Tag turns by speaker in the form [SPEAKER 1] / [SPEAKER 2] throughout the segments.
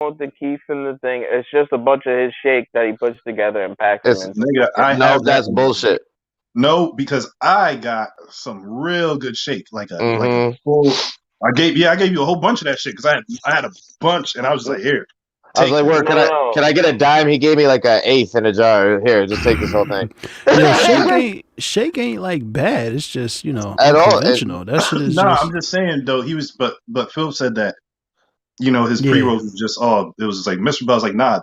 [SPEAKER 1] with the keef and the thing. It's just a bunch of his shake that he puts together and packs them
[SPEAKER 2] It's
[SPEAKER 1] into
[SPEAKER 3] Nigga, I
[SPEAKER 1] fucking.
[SPEAKER 2] no,
[SPEAKER 3] have that.
[SPEAKER 2] that's bullshit.
[SPEAKER 3] No, because I got some real good shake, like a
[SPEAKER 2] Mm-hmm.
[SPEAKER 3] full. I gave you a whole bunch of that shit because I had a bunch, and I was just like, here,
[SPEAKER 2] I was
[SPEAKER 3] take
[SPEAKER 2] like,
[SPEAKER 3] this.
[SPEAKER 2] "Where
[SPEAKER 1] No, no,
[SPEAKER 2] can I get a dime?" He gave me like an eighth in a jar. Here, just take this whole thing.
[SPEAKER 4] Yo, Shake ain't like bad. It's just
[SPEAKER 2] At all.
[SPEAKER 4] unconventional. That shit is
[SPEAKER 3] Nah,
[SPEAKER 4] just
[SPEAKER 3] I'm just saying though. He was, but Phil said that his pre
[SPEAKER 4] yeah.
[SPEAKER 3] rolls was just it was just like Mr. Bell's like, nah,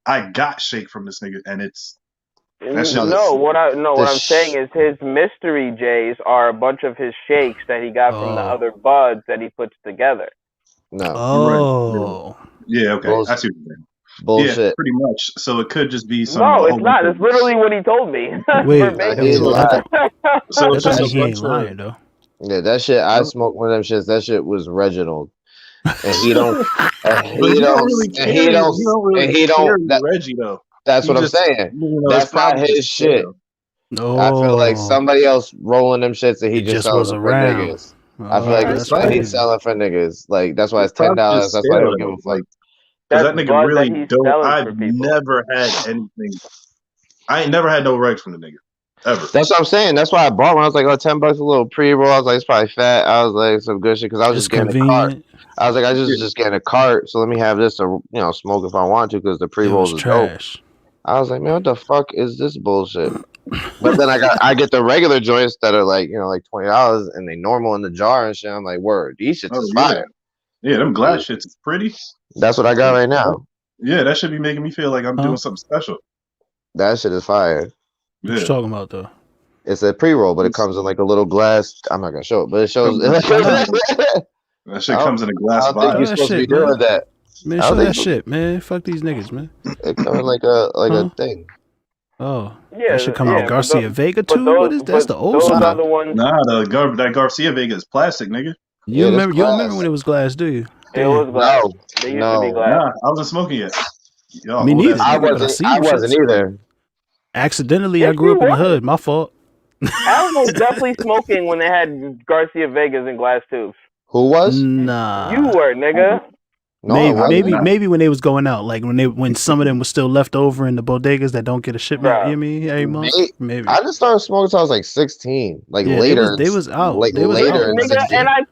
[SPEAKER 3] I got shake from this nigga, and that shit
[SPEAKER 2] No,
[SPEAKER 3] is.
[SPEAKER 1] what I'm saying
[SPEAKER 2] sh-
[SPEAKER 1] is his mystery J's are a bunch of his shakes that he got from the
[SPEAKER 4] Oh,
[SPEAKER 1] other buds that he puts together.
[SPEAKER 2] no
[SPEAKER 3] You're right.
[SPEAKER 4] oh,
[SPEAKER 3] Yeah, okay, I
[SPEAKER 2] bullshit.
[SPEAKER 3] see what you're saying. Yeah,
[SPEAKER 2] Bullshit.
[SPEAKER 3] pretty much. So it could just be
[SPEAKER 1] No,
[SPEAKER 3] a
[SPEAKER 1] it's
[SPEAKER 3] whole bunch
[SPEAKER 1] not.
[SPEAKER 3] of.
[SPEAKER 1] It's literally what he told me
[SPEAKER 4] wait,
[SPEAKER 2] He
[SPEAKER 1] verbatim.
[SPEAKER 4] yo,
[SPEAKER 2] lied.
[SPEAKER 3] So
[SPEAKER 4] that
[SPEAKER 3] it's
[SPEAKER 4] don't
[SPEAKER 3] just
[SPEAKER 4] mean
[SPEAKER 3] a
[SPEAKER 4] he ain't
[SPEAKER 3] bunch of.
[SPEAKER 4] lying though.
[SPEAKER 2] Yeah, that shit. I smoked one of them shits. That shit was Reginald, and he don't, and
[SPEAKER 3] But
[SPEAKER 2] he don't,
[SPEAKER 3] you don't really
[SPEAKER 2] and he don't.
[SPEAKER 3] carry Reggie though.
[SPEAKER 2] That's
[SPEAKER 3] He
[SPEAKER 2] what I'm
[SPEAKER 3] just,
[SPEAKER 2] saying.
[SPEAKER 3] it's
[SPEAKER 2] That's not
[SPEAKER 3] probably
[SPEAKER 2] his
[SPEAKER 3] just
[SPEAKER 2] shit.
[SPEAKER 3] stale.
[SPEAKER 2] I feel like
[SPEAKER 4] Oh,
[SPEAKER 2] somebody else rolling them shits and he
[SPEAKER 4] it
[SPEAKER 2] just
[SPEAKER 4] just
[SPEAKER 2] selling
[SPEAKER 4] was
[SPEAKER 2] them for
[SPEAKER 4] around.
[SPEAKER 2] niggas. I feel
[SPEAKER 4] Oh,
[SPEAKER 2] like
[SPEAKER 3] Nah,
[SPEAKER 2] it's
[SPEAKER 4] that's
[SPEAKER 2] something he's
[SPEAKER 4] crazy.
[SPEAKER 2] selling for niggas. Like that's why
[SPEAKER 3] it's
[SPEAKER 2] it's
[SPEAKER 3] probably
[SPEAKER 2] $10.
[SPEAKER 3] just
[SPEAKER 2] That's why he
[SPEAKER 3] stale
[SPEAKER 2] don't give
[SPEAKER 3] though.
[SPEAKER 2] a fuck.
[SPEAKER 3] Like, because
[SPEAKER 1] That's
[SPEAKER 3] that nigga
[SPEAKER 1] bud that
[SPEAKER 3] really
[SPEAKER 1] he's
[SPEAKER 3] don't.
[SPEAKER 1] selling
[SPEAKER 3] I've
[SPEAKER 1] for people.
[SPEAKER 3] never had anything. I ain't never had no regs from the nigga ever.
[SPEAKER 2] That's what I'm saying. That's why I bought one. I was like, oh, $10 a little pre-roll. I was like, it's probably fat. I was like, some good shit because I was
[SPEAKER 4] It's
[SPEAKER 2] just getting a cart.
[SPEAKER 4] convenient.
[SPEAKER 2] I was like, I
[SPEAKER 3] Yeah.
[SPEAKER 2] just getting a cart, so let me have this to smoke if I want to because the
[SPEAKER 4] It was
[SPEAKER 2] pre-rolls is dope.
[SPEAKER 4] trash.
[SPEAKER 2] I was like, man, what the fuck is this bullshit? But then I get the regular joints that are like like $20 and they normal in the jar and shit. I'm like, word, these shits
[SPEAKER 3] Oh
[SPEAKER 2] is
[SPEAKER 3] yeah,
[SPEAKER 2] fire.
[SPEAKER 3] yeah. Them glass shits is pretty.
[SPEAKER 2] That's what I got right now.
[SPEAKER 3] Yeah, that should be making me feel like I'm
[SPEAKER 4] Huh?
[SPEAKER 3] doing something special.
[SPEAKER 2] That shit is fire.
[SPEAKER 4] What you
[SPEAKER 3] Yeah,
[SPEAKER 4] talking about though?
[SPEAKER 2] It's a pre-roll, but it
[SPEAKER 3] it's,
[SPEAKER 2] comes in like a little glass. I'm not gonna show it, but it shows.
[SPEAKER 3] comes in a
[SPEAKER 4] Why
[SPEAKER 3] glass.
[SPEAKER 4] not?
[SPEAKER 3] That shit comes in a
[SPEAKER 2] I
[SPEAKER 3] glass
[SPEAKER 2] don't think
[SPEAKER 4] Show
[SPEAKER 2] you're
[SPEAKER 3] vial.
[SPEAKER 4] that
[SPEAKER 2] supposed to be
[SPEAKER 4] shit,
[SPEAKER 2] doing
[SPEAKER 4] man.
[SPEAKER 2] that.
[SPEAKER 4] Man,
[SPEAKER 2] I don't
[SPEAKER 4] show that
[SPEAKER 2] think
[SPEAKER 4] shit, man. Fuck these niggas, man.
[SPEAKER 2] it comes like a
[SPEAKER 4] Huh?
[SPEAKER 2] thing.
[SPEAKER 4] Oh, that should
[SPEAKER 1] Yeah,
[SPEAKER 4] come out
[SPEAKER 1] yeah,
[SPEAKER 4] Garcia Vega
[SPEAKER 1] but
[SPEAKER 4] too. What
[SPEAKER 1] those,
[SPEAKER 4] is that's
[SPEAKER 1] but
[SPEAKER 4] the old
[SPEAKER 1] those are
[SPEAKER 4] school?
[SPEAKER 1] the ones.
[SPEAKER 3] Nah, that Garcia Vega is plastic, nigga.
[SPEAKER 4] You
[SPEAKER 2] Yeah, this
[SPEAKER 4] remember? You don't remember
[SPEAKER 2] glass.
[SPEAKER 4] when it was glass, do you?
[SPEAKER 1] It was
[SPEAKER 4] Damn.
[SPEAKER 1] glass.
[SPEAKER 2] No,
[SPEAKER 1] They used to be
[SPEAKER 2] no,
[SPEAKER 1] glass.
[SPEAKER 3] Nah, I wasn't smoking yet. Y'all
[SPEAKER 4] Me
[SPEAKER 3] old ass
[SPEAKER 4] neither,
[SPEAKER 2] I
[SPEAKER 4] nigga.
[SPEAKER 3] niggas.
[SPEAKER 4] But I
[SPEAKER 2] wasn't.
[SPEAKER 4] seen
[SPEAKER 2] I
[SPEAKER 4] them
[SPEAKER 2] wasn't
[SPEAKER 4] shits.
[SPEAKER 2] either.
[SPEAKER 4] Accidentally, I
[SPEAKER 1] Yes,
[SPEAKER 4] grew
[SPEAKER 1] you
[SPEAKER 4] up in the
[SPEAKER 1] were.
[SPEAKER 4] hood. My fault.
[SPEAKER 1] Adam was definitely smoking when they had Garcia Vegas in glass tubes.
[SPEAKER 2] Who was?
[SPEAKER 1] You
[SPEAKER 4] Nah.
[SPEAKER 1] were, nigga.
[SPEAKER 2] No, I
[SPEAKER 4] Maybe,
[SPEAKER 3] I was
[SPEAKER 2] wasn't.
[SPEAKER 4] maybe,
[SPEAKER 3] not.
[SPEAKER 4] maybe when they was going out, like when some of them was still left over in the bodegas that don't get a shipment. You
[SPEAKER 1] Bro.
[SPEAKER 4] know me every month. Maybe.
[SPEAKER 2] I just started smoking until I was like 16, like
[SPEAKER 4] Yeah,
[SPEAKER 2] later,
[SPEAKER 4] they was out.
[SPEAKER 2] like
[SPEAKER 4] They was
[SPEAKER 2] later
[SPEAKER 4] out,
[SPEAKER 2] in
[SPEAKER 4] man.
[SPEAKER 1] Nigga, and
[SPEAKER 2] 16.
[SPEAKER 1] I've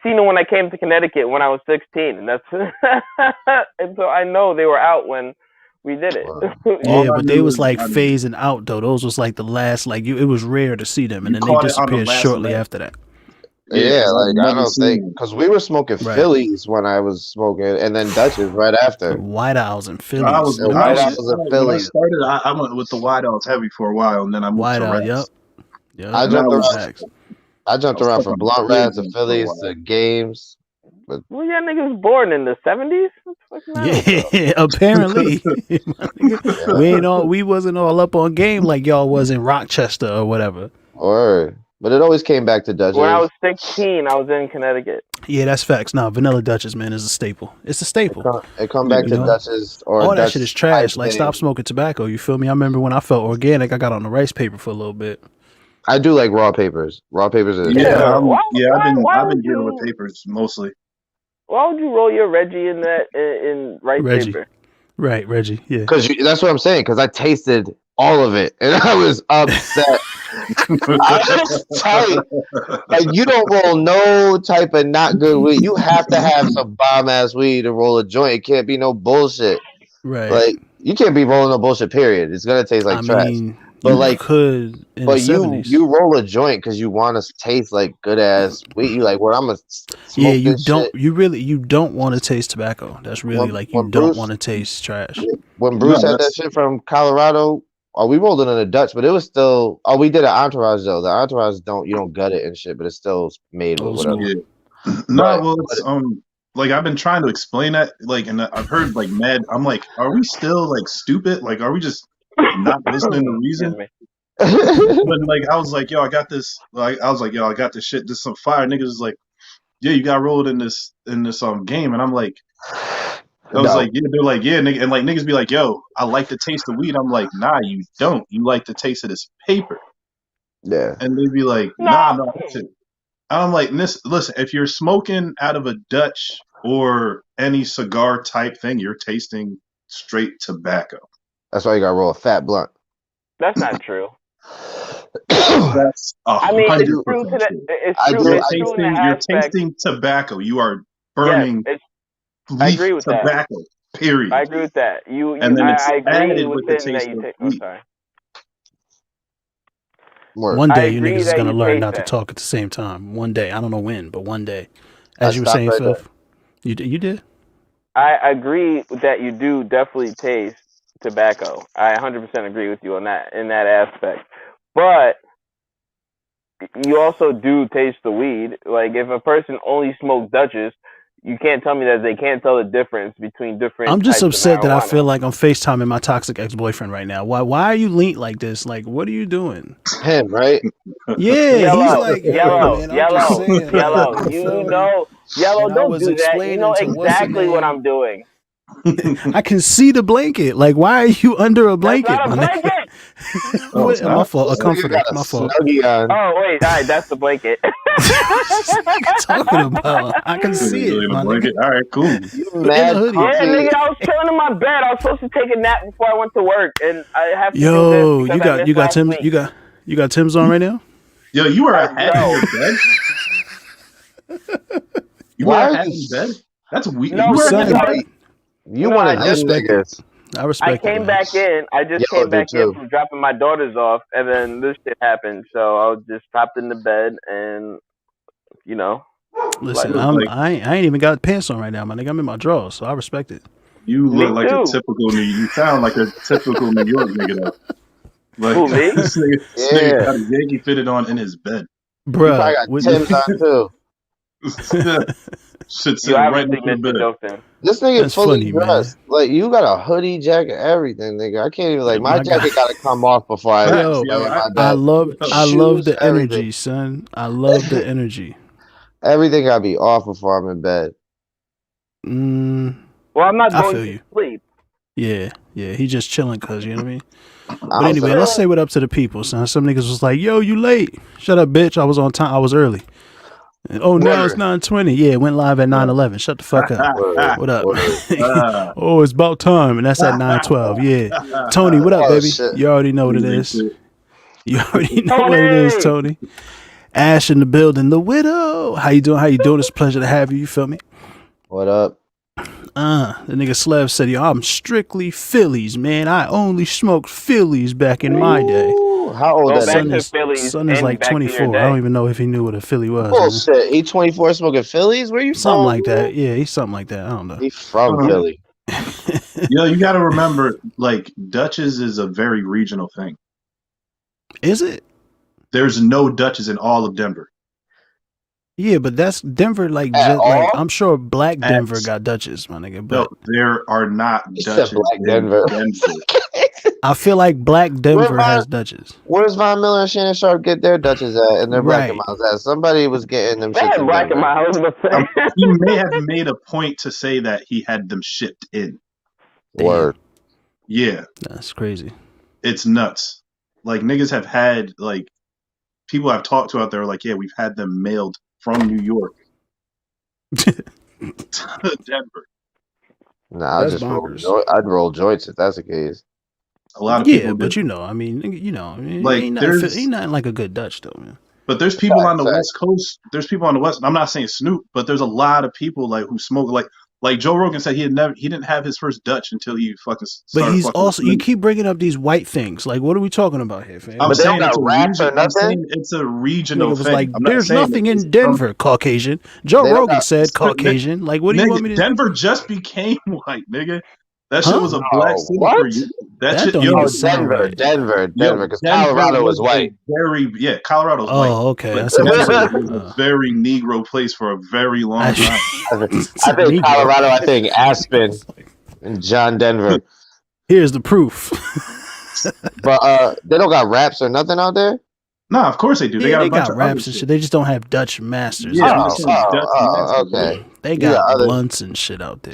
[SPEAKER 1] seen it when I came to Connecticut when I was 16, and that's and so I know they were out when we did it.
[SPEAKER 2] Wow.
[SPEAKER 3] All
[SPEAKER 4] Yeah,
[SPEAKER 3] I
[SPEAKER 4] but they
[SPEAKER 3] knew
[SPEAKER 4] was
[SPEAKER 3] is
[SPEAKER 4] like phasing out though. Those was like the last. Like it was rare to see them, and
[SPEAKER 3] you
[SPEAKER 4] then they
[SPEAKER 3] caught it on the
[SPEAKER 4] disappeared
[SPEAKER 3] last
[SPEAKER 4] shortly
[SPEAKER 3] leg.
[SPEAKER 4] after that.
[SPEAKER 3] Yeah,
[SPEAKER 2] Yeah,
[SPEAKER 3] because I've
[SPEAKER 2] like I
[SPEAKER 3] never
[SPEAKER 2] don't think
[SPEAKER 3] seen it.
[SPEAKER 2] because we were smoking
[SPEAKER 4] Right.
[SPEAKER 2] Phillies when I was smoking, and then Dutchess right after.
[SPEAKER 4] White Owls and
[SPEAKER 3] I
[SPEAKER 4] Phillies.
[SPEAKER 3] was
[SPEAKER 2] And
[SPEAKER 3] when I
[SPEAKER 2] White
[SPEAKER 3] was
[SPEAKER 2] Owls and
[SPEAKER 3] when I
[SPEAKER 2] Phillies.
[SPEAKER 3] started. I went with the wide outs heavy for a while, and then I moved
[SPEAKER 4] White
[SPEAKER 3] to
[SPEAKER 4] Owl.
[SPEAKER 3] rats.
[SPEAKER 4] Yep.
[SPEAKER 2] I
[SPEAKER 3] And I
[SPEAKER 2] jumped around.
[SPEAKER 3] was
[SPEAKER 4] Facts.
[SPEAKER 2] I
[SPEAKER 3] I
[SPEAKER 2] jumped
[SPEAKER 3] was
[SPEAKER 2] around
[SPEAKER 3] stuck
[SPEAKER 2] from
[SPEAKER 3] on the
[SPEAKER 2] blunt
[SPEAKER 3] big
[SPEAKER 2] rats to
[SPEAKER 3] one for a
[SPEAKER 2] Phillies
[SPEAKER 3] while.
[SPEAKER 2] to games. But
[SPEAKER 1] Well, yeah, niggas born in the 70s. What's the fuck matter with y'all?
[SPEAKER 4] Yeah, apparently. My nigga,
[SPEAKER 2] yeah,
[SPEAKER 4] we wasn't all up on game like y'all was in Rochester or whatever.
[SPEAKER 2] or but it always came back to
[SPEAKER 1] When I
[SPEAKER 2] Dutchess.
[SPEAKER 1] was 16, I was in Connecticut.
[SPEAKER 4] Yeah, that's facts. Nah, Vanilla Dutchess, man, is a staple. It's a staple.
[SPEAKER 2] It come
[SPEAKER 3] Yeah,
[SPEAKER 2] back
[SPEAKER 4] You
[SPEAKER 2] to
[SPEAKER 4] know,
[SPEAKER 2] Dutchess or
[SPEAKER 4] all that
[SPEAKER 2] Dutch
[SPEAKER 4] shit is trash.
[SPEAKER 2] type
[SPEAKER 4] Like, stop
[SPEAKER 2] thing.
[SPEAKER 4] smoking tobacco. You feel me? I remember when I felt organic, I got on the rice paper for a little bit.
[SPEAKER 2] I do like raw papers. Raw papers are the
[SPEAKER 3] yeah.
[SPEAKER 2] shit.
[SPEAKER 1] Yeah.
[SPEAKER 3] I've
[SPEAKER 1] Why
[SPEAKER 3] been
[SPEAKER 1] would
[SPEAKER 3] dealing with
[SPEAKER 1] you?
[SPEAKER 3] papers mostly.
[SPEAKER 1] Why would you roll your Reggie in that in rice
[SPEAKER 4] Reggie.
[SPEAKER 1] paper?
[SPEAKER 4] Right, Reggie. Yeah.
[SPEAKER 2] Because that's what I'm saying. Because I tasted all of it, and I was upset. I was tight. Like you don't roll no type of not good weed. You have to have some bomb ass weed to roll a joint. It can't be no bullshit.
[SPEAKER 4] Right.
[SPEAKER 2] Like you can't be rolling no bullshit. Period. It's gonna taste like
[SPEAKER 4] I
[SPEAKER 2] trash.
[SPEAKER 4] mean,
[SPEAKER 2] But
[SPEAKER 4] you
[SPEAKER 2] like,
[SPEAKER 4] could in the
[SPEAKER 2] but
[SPEAKER 4] 70s.
[SPEAKER 2] you roll a joint because you want to taste like good ass weed. You like, well, I'm gonna
[SPEAKER 4] Yeah,
[SPEAKER 2] smoke
[SPEAKER 4] you
[SPEAKER 2] this
[SPEAKER 4] don't.
[SPEAKER 2] shit.
[SPEAKER 4] You don't want to taste tobacco. That's really like you
[SPEAKER 2] When
[SPEAKER 4] don't
[SPEAKER 2] Bruce
[SPEAKER 4] want to taste trash.
[SPEAKER 2] when
[SPEAKER 3] No,
[SPEAKER 2] Bruce had that
[SPEAKER 3] that's
[SPEAKER 2] shit from Colorado, we rolled it in a Dutch, but it was still. Oh, we did an entourage though. The entourage you don't gut it and shit, but it's still made with
[SPEAKER 4] Old
[SPEAKER 2] whatever.
[SPEAKER 4] school.
[SPEAKER 3] yeah. No, well,
[SPEAKER 2] But
[SPEAKER 3] it's like I've been trying to explain that, like, and I've heard like mad. I'm like, are we still like stupid? Like, are we just not listening to
[SPEAKER 1] Excuse
[SPEAKER 3] reason?
[SPEAKER 1] me.
[SPEAKER 3] But like, I was like, yo, I got this. Like, I was like, yo, I got this shit. This some fire. Niggas is like, yeah, you got rolled in this game, and I'm like, I was
[SPEAKER 2] no,
[SPEAKER 3] like, yeah, they're like, yeah, nigga, and like niggas be like, yo, I like the taste of weed. I'm like, nah, you don't. You like the taste of this paper,
[SPEAKER 2] yeah,
[SPEAKER 3] and they be like, nah, that's it. I'm like, listen, if you're smoking out of a Dutch or any cigar type thing, you're tasting straight tobacco.
[SPEAKER 2] That's why you gotta roll a fat blunt.
[SPEAKER 1] That's not true.
[SPEAKER 3] That's
[SPEAKER 1] I mean, it's
[SPEAKER 3] 100%
[SPEAKER 1] true to the.
[SPEAKER 3] true.
[SPEAKER 1] It's
[SPEAKER 2] I
[SPEAKER 1] true.
[SPEAKER 2] do.
[SPEAKER 1] It's true in the
[SPEAKER 3] You're
[SPEAKER 1] aspect.
[SPEAKER 3] tasting tobacco. You are
[SPEAKER 1] Yes,
[SPEAKER 3] burning
[SPEAKER 1] I
[SPEAKER 3] leaf
[SPEAKER 1] agree with that.
[SPEAKER 3] tobacco. Period.
[SPEAKER 1] I agree with that.
[SPEAKER 3] And then it's
[SPEAKER 1] I agree
[SPEAKER 3] added with the
[SPEAKER 1] within that
[SPEAKER 3] taste
[SPEAKER 1] you
[SPEAKER 3] of
[SPEAKER 1] take. I'm
[SPEAKER 3] weed.
[SPEAKER 1] sorry.
[SPEAKER 2] Word.
[SPEAKER 4] One
[SPEAKER 1] I
[SPEAKER 4] day you
[SPEAKER 1] agree
[SPEAKER 4] niggas is
[SPEAKER 1] that
[SPEAKER 4] gonna
[SPEAKER 1] you
[SPEAKER 4] learn
[SPEAKER 1] taste
[SPEAKER 4] not to
[SPEAKER 1] that.
[SPEAKER 4] talk at the same time. One day, I don't know when, but one day.
[SPEAKER 2] I
[SPEAKER 4] As you were
[SPEAKER 2] stopped
[SPEAKER 4] saying,
[SPEAKER 2] right there.
[SPEAKER 4] Fifth, you did.
[SPEAKER 1] I agree that you do definitely taste tobacco. I 100% agree with you on that in that aspect. But you also do taste the weed. Like if a person only smokes Dutchess, you can't tell me that they can't tell the difference between different
[SPEAKER 4] I'm just
[SPEAKER 1] types
[SPEAKER 4] upset
[SPEAKER 1] of
[SPEAKER 4] that I
[SPEAKER 1] marijuana.
[SPEAKER 4] feel like I'm FaceTiming my toxic ex-boyfriend right now. Why are you linked like this? Like, what are you doing?
[SPEAKER 2] Him, right?
[SPEAKER 4] Yeah, he's
[SPEAKER 1] Yellow,
[SPEAKER 4] like, yo,
[SPEAKER 1] yellow,
[SPEAKER 4] man, I'm just
[SPEAKER 1] yellow,
[SPEAKER 4] saying, like,
[SPEAKER 1] yellow.
[SPEAKER 4] you feel
[SPEAKER 1] You
[SPEAKER 4] me?
[SPEAKER 1] know, yellow.
[SPEAKER 4] And I
[SPEAKER 1] Don't
[SPEAKER 4] was
[SPEAKER 1] do that. You know
[SPEAKER 4] explaining to what's her
[SPEAKER 1] exactly what
[SPEAKER 4] name.
[SPEAKER 1] I'm doing.
[SPEAKER 4] I can see the blanket. Like, why are you under a
[SPEAKER 1] That's
[SPEAKER 4] blanket?
[SPEAKER 1] not a
[SPEAKER 4] My nigga?
[SPEAKER 1] blanket.
[SPEAKER 3] Oh,
[SPEAKER 4] What?
[SPEAKER 3] it's
[SPEAKER 4] My
[SPEAKER 3] not?
[SPEAKER 4] fault. A
[SPEAKER 2] This nigga
[SPEAKER 4] comforter.
[SPEAKER 2] got a
[SPEAKER 4] My fault.
[SPEAKER 2] snuggie on.
[SPEAKER 1] Oh wait, all right, that's the blanket.
[SPEAKER 4] What you talking about? I can
[SPEAKER 3] This nigga
[SPEAKER 4] see
[SPEAKER 3] really
[SPEAKER 4] it,
[SPEAKER 3] in a
[SPEAKER 4] my nigga.
[SPEAKER 3] blanket. All right, cool.
[SPEAKER 2] You
[SPEAKER 4] In a
[SPEAKER 2] mad
[SPEAKER 4] hoodie.
[SPEAKER 1] Yeah,
[SPEAKER 2] comfy.
[SPEAKER 1] nigga, I was chilling in my bed. I was supposed to take a nap before I went to work, and I have to do
[SPEAKER 4] Yo,
[SPEAKER 1] this because I missed last
[SPEAKER 4] Tim's
[SPEAKER 1] week.
[SPEAKER 4] you got Tim's on right now?
[SPEAKER 3] Yo, you wear a hat in
[SPEAKER 1] No.
[SPEAKER 3] your bed? You
[SPEAKER 2] Why
[SPEAKER 3] wear
[SPEAKER 2] are
[SPEAKER 3] a hat
[SPEAKER 2] you?
[SPEAKER 3] in bed? That's weird.
[SPEAKER 1] No,
[SPEAKER 3] You wear a hat in
[SPEAKER 1] because
[SPEAKER 3] bed?
[SPEAKER 2] You
[SPEAKER 1] No,
[SPEAKER 2] one
[SPEAKER 1] I
[SPEAKER 2] of
[SPEAKER 4] I
[SPEAKER 2] them
[SPEAKER 4] respect it.
[SPEAKER 2] niggas.
[SPEAKER 4] I
[SPEAKER 1] I
[SPEAKER 4] respect it,
[SPEAKER 1] came
[SPEAKER 4] man.
[SPEAKER 1] back in. I just
[SPEAKER 2] Yellow
[SPEAKER 1] came back
[SPEAKER 2] do
[SPEAKER 1] in
[SPEAKER 2] too.
[SPEAKER 1] from dropping my daughters off, and then this shit happened. So I was just popped in the bed, and you know,
[SPEAKER 4] Listen,
[SPEAKER 3] You look
[SPEAKER 1] like,
[SPEAKER 3] like
[SPEAKER 4] I ain't even got pants on right now, my nigga. I'm in my drawers, so I respect it.
[SPEAKER 3] you
[SPEAKER 1] me
[SPEAKER 3] look like a
[SPEAKER 1] too.
[SPEAKER 3] typical You sound like a typical New York nigga though. Like
[SPEAKER 1] Who, me?
[SPEAKER 3] this nigga
[SPEAKER 2] Yeah.
[SPEAKER 3] got a Yankee fitted on in his bed.
[SPEAKER 2] You probably
[SPEAKER 4] Bruh,
[SPEAKER 2] got
[SPEAKER 4] what-
[SPEAKER 2] Tim's on too.
[SPEAKER 3] Shit
[SPEAKER 1] You
[SPEAKER 3] sitting right
[SPEAKER 1] obviously
[SPEAKER 3] next to the
[SPEAKER 1] missed the
[SPEAKER 3] bed.
[SPEAKER 1] joke then.
[SPEAKER 2] This nigga
[SPEAKER 4] That's
[SPEAKER 2] fully
[SPEAKER 4] funny, man.
[SPEAKER 2] dressed. Like you got a hoodie, jacket, everything, nigga. I can't even like my
[SPEAKER 4] My guy.
[SPEAKER 2] jacket gotta come off before I
[SPEAKER 3] Facts,
[SPEAKER 4] Yo,
[SPEAKER 3] yo.
[SPEAKER 2] lay in my
[SPEAKER 4] I
[SPEAKER 2] bed.
[SPEAKER 4] love
[SPEAKER 2] Shoes,
[SPEAKER 4] the
[SPEAKER 2] everything.
[SPEAKER 4] energy, son. I love the energy.
[SPEAKER 2] Everything gotta be off before I'm in bed.
[SPEAKER 1] Well, I'm not
[SPEAKER 4] I
[SPEAKER 1] going
[SPEAKER 4] feel
[SPEAKER 1] to
[SPEAKER 4] you.
[SPEAKER 1] sleep.
[SPEAKER 4] Yeah, he just chilling, cuz, you know what I mean?
[SPEAKER 2] I
[SPEAKER 4] But
[SPEAKER 2] don't
[SPEAKER 4] anyway,
[SPEAKER 2] say
[SPEAKER 4] let's
[SPEAKER 2] that.
[SPEAKER 4] say what up to the people, son. Some niggas was like, yo, you late. Shut up, bitch. I was on time. I was early. And, oh, now it's 9:20. Yeah, it went live at 9:11. Shut the fuck up.
[SPEAKER 2] Word,
[SPEAKER 4] What up?
[SPEAKER 2] word.
[SPEAKER 4] Oh, it's about time. And that's at 9:12. Yeah. Tony, what up,
[SPEAKER 2] Oh
[SPEAKER 4] baby?
[SPEAKER 2] shit.
[SPEAKER 4] You already know what it
[SPEAKER 3] Easy
[SPEAKER 4] is.
[SPEAKER 3] shit.
[SPEAKER 4] You already know what it is, Tony. Ash in the building. The widow. How you doing? How you doing? It's a pleasure to have you. You feel me?
[SPEAKER 2] What up?
[SPEAKER 4] The nigga Slev said, yo, I'm strictly Phillies, man. I only smoked Phillies back in my day.
[SPEAKER 2] Ooh, how old
[SPEAKER 1] Go
[SPEAKER 2] that
[SPEAKER 1] back
[SPEAKER 2] nigga?
[SPEAKER 1] to Phillies
[SPEAKER 4] Son is
[SPEAKER 1] and
[SPEAKER 4] like
[SPEAKER 1] back to your
[SPEAKER 4] 24. I
[SPEAKER 1] day.
[SPEAKER 4] don't even know if he knew what a Philly was, man.
[SPEAKER 2] Bullshit. He 24 smoking Phillies? Where you
[SPEAKER 4] Something
[SPEAKER 2] from?
[SPEAKER 4] like that. Yeah, he's something like that. I don't know.
[SPEAKER 2] He from Philly.
[SPEAKER 3] Yo, you gotta remember, like, Dutchess is a very regional thing.
[SPEAKER 4] Is it?
[SPEAKER 3] There's no Dutchess in all of Denver.
[SPEAKER 4] Yeah, but that's Denver. Like,
[SPEAKER 2] At
[SPEAKER 4] just like
[SPEAKER 2] all?
[SPEAKER 4] I'm sure Black
[SPEAKER 3] At-
[SPEAKER 4] Denver got Dutchess, my nigga.
[SPEAKER 3] No,
[SPEAKER 4] But
[SPEAKER 3] there are not
[SPEAKER 2] He said
[SPEAKER 3] Dutchess
[SPEAKER 2] Black
[SPEAKER 3] in
[SPEAKER 2] Denver.
[SPEAKER 3] Denver.
[SPEAKER 4] I feel like Black Denver
[SPEAKER 2] Von-
[SPEAKER 4] has Dutchess.
[SPEAKER 2] Where's Von Miller and Shannon Sharp get their Dutchess at and their Black and
[SPEAKER 4] Right.
[SPEAKER 2] Miles at? Somebody was getting them
[SPEAKER 1] They
[SPEAKER 2] shits
[SPEAKER 1] had
[SPEAKER 2] in
[SPEAKER 1] black in
[SPEAKER 2] Denver.
[SPEAKER 1] my house, but
[SPEAKER 3] He may have made a point to say that he had them shipped in.
[SPEAKER 4] Damn.
[SPEAKER 2] Word.
[SPEAKER 3] Yeah,
[SPEAKER 4] That's crazy.
[SPEAKER 3] it's nuts. Like, niggas have had, like, people I've talked to out there are like, yeah, we've had them mailed from New York to Denver.
[SPEAKER 2] Nah, I'd
[SPEAKER 4] That's
[SPEAKER 2] just
[SPEAKER 4] bonkers.
[SPEAKER 2] I'd roll joints if that's the case.
[SPEAKER 3] A lot of
[SPEAKER 4] Yeah,
[SPEAKER 3] people
[SPEAKER 4] but
[SPEAKER 3] do.
[SPEAKER 4] you know, I mean,
[SPEAKER 3] Like,
[SPEAKER 4] ain't nothing like a good Dutch though, man.
[SPEAKER 3] But there's people on the
[SPEAKER 2] Fact.
[SPEAKER 3] West Coast. There's people on the West. I'm not saying Snoop, but there's a lot of people like who smoke. Like Joe Rogan said, he didn't have his first Dutch until he fucking started.
[SPEAKER 4] But he's
[SPEAKER 3] fucking
[SPEAKER 4] also,
[SPEAKER 3] with
[SPEAKER 4] you
[SPEAKER 3] Snoop.
[SPEAKER 4] keep bringing up these white things. Like, what are we talking about here, fam?
[SPEAKER 3] I'm
[SPEAKER 2] But they
[SPEAKER 3] saying
[SPEAKER 2] don't
[SPEAKER 3] it's
[SPEAKER 2] got
[SPEAKER 3] a
[SPEAKER 2] raps or
[SPEAKER 3] region. I'm
[SPEAKER 2] nothing?
[SPEAKER 3] saying it's a regional
[SPEAKER 4] Nigga was
[SPEAKER 3] thing.
[SPEAKER 4] like,
[SPEAKER 3] I'm not
[SPEAKER 4] there's
[SPEAKER 3] saying
[SPEAKER 4] nothing
[SPEAKER 3] it's
[SPEAKER 4] in Denver, Caucasian. Joe
[SPEAKER 2] They don't
[SPEAKER 4] Rogan
[SPEAKER 2] got-
[SPEAKER 4] said Caucasian. Like, what do you want me to?
[SPEAKER 3] Denver just became white, nigga. That shit
[SPEAKER 4] Huh?
[SPEAKER 3] was a black
[SPEAKER 2] Oh,
[SPEAKER 3] city
[SPEAKER 2] what?
[SPEAKER 3] for you.
[SPEAKER 4] That
[SPEAKER 3] shit,
[SPEAKER 4] don't
[SPEAKER 3] yo,
[SPEAKER 4] even
[SPEAKER 2] Oh,
[SPEAKER 4] sound
[SPEAKER 2] Denver,
[SPEAKER 4] right.
[SPEAKER 3] yo,
[SPEAKER 2] because
[SPEAKER 3] Denver
[SPEAKER 2] Colorado was white.
[SPEAKER 3] Colorado's white.
[SPEAKER 4] Oh, okay.
[SPEAKER 3] But
[SPEAKER 4] I see what you're
[SPEAKER 3] Denver
[SPEAKER 4] saying.
[SPEAKER 3] was a very Negro place for a very long time.
[SPEAKER 2] I think Colorado, I think Aspen and John Denver.
[SPEAKER 4] Here's the proof.
[SPEAKER 2] But they don't got raps or nothing out there?
[SPEAKER 3] Nah, of course they do. They
[SPEAKER 4] Yeah,
[SPEAKER 3] got
[SPEAKER 4] they
[SPEAKER 3] a bunch
[SPEAKER 4] got
[SPEAKER 3] of
[SPEAKER 4] raps
[SPEAKER 3] other
[SPEAKER 4] and shit.
[SPEAKER 3] shit.
[SPEAKER 4] They just don't have Dutch masters.
[SPEAKER 3] Yeah,
[SPEAKER 4] That's
[SPEAKER 3] I'm
[SPEAKER 4] what
[SPEAKER 3] not
[SPEAKER 4] I'm
[SPEAKER 3] saying
[SPEAKER 4] saying.
[SPEAKER 3] Dutch masters,
[SPEAKER 2] okay.
[SPEAKER 4] They
[SPEAKER 2] You
[SPEAKER 4] got
[SPEAKER 2] got other-
[SPEAKER 4] blunts and shit out there.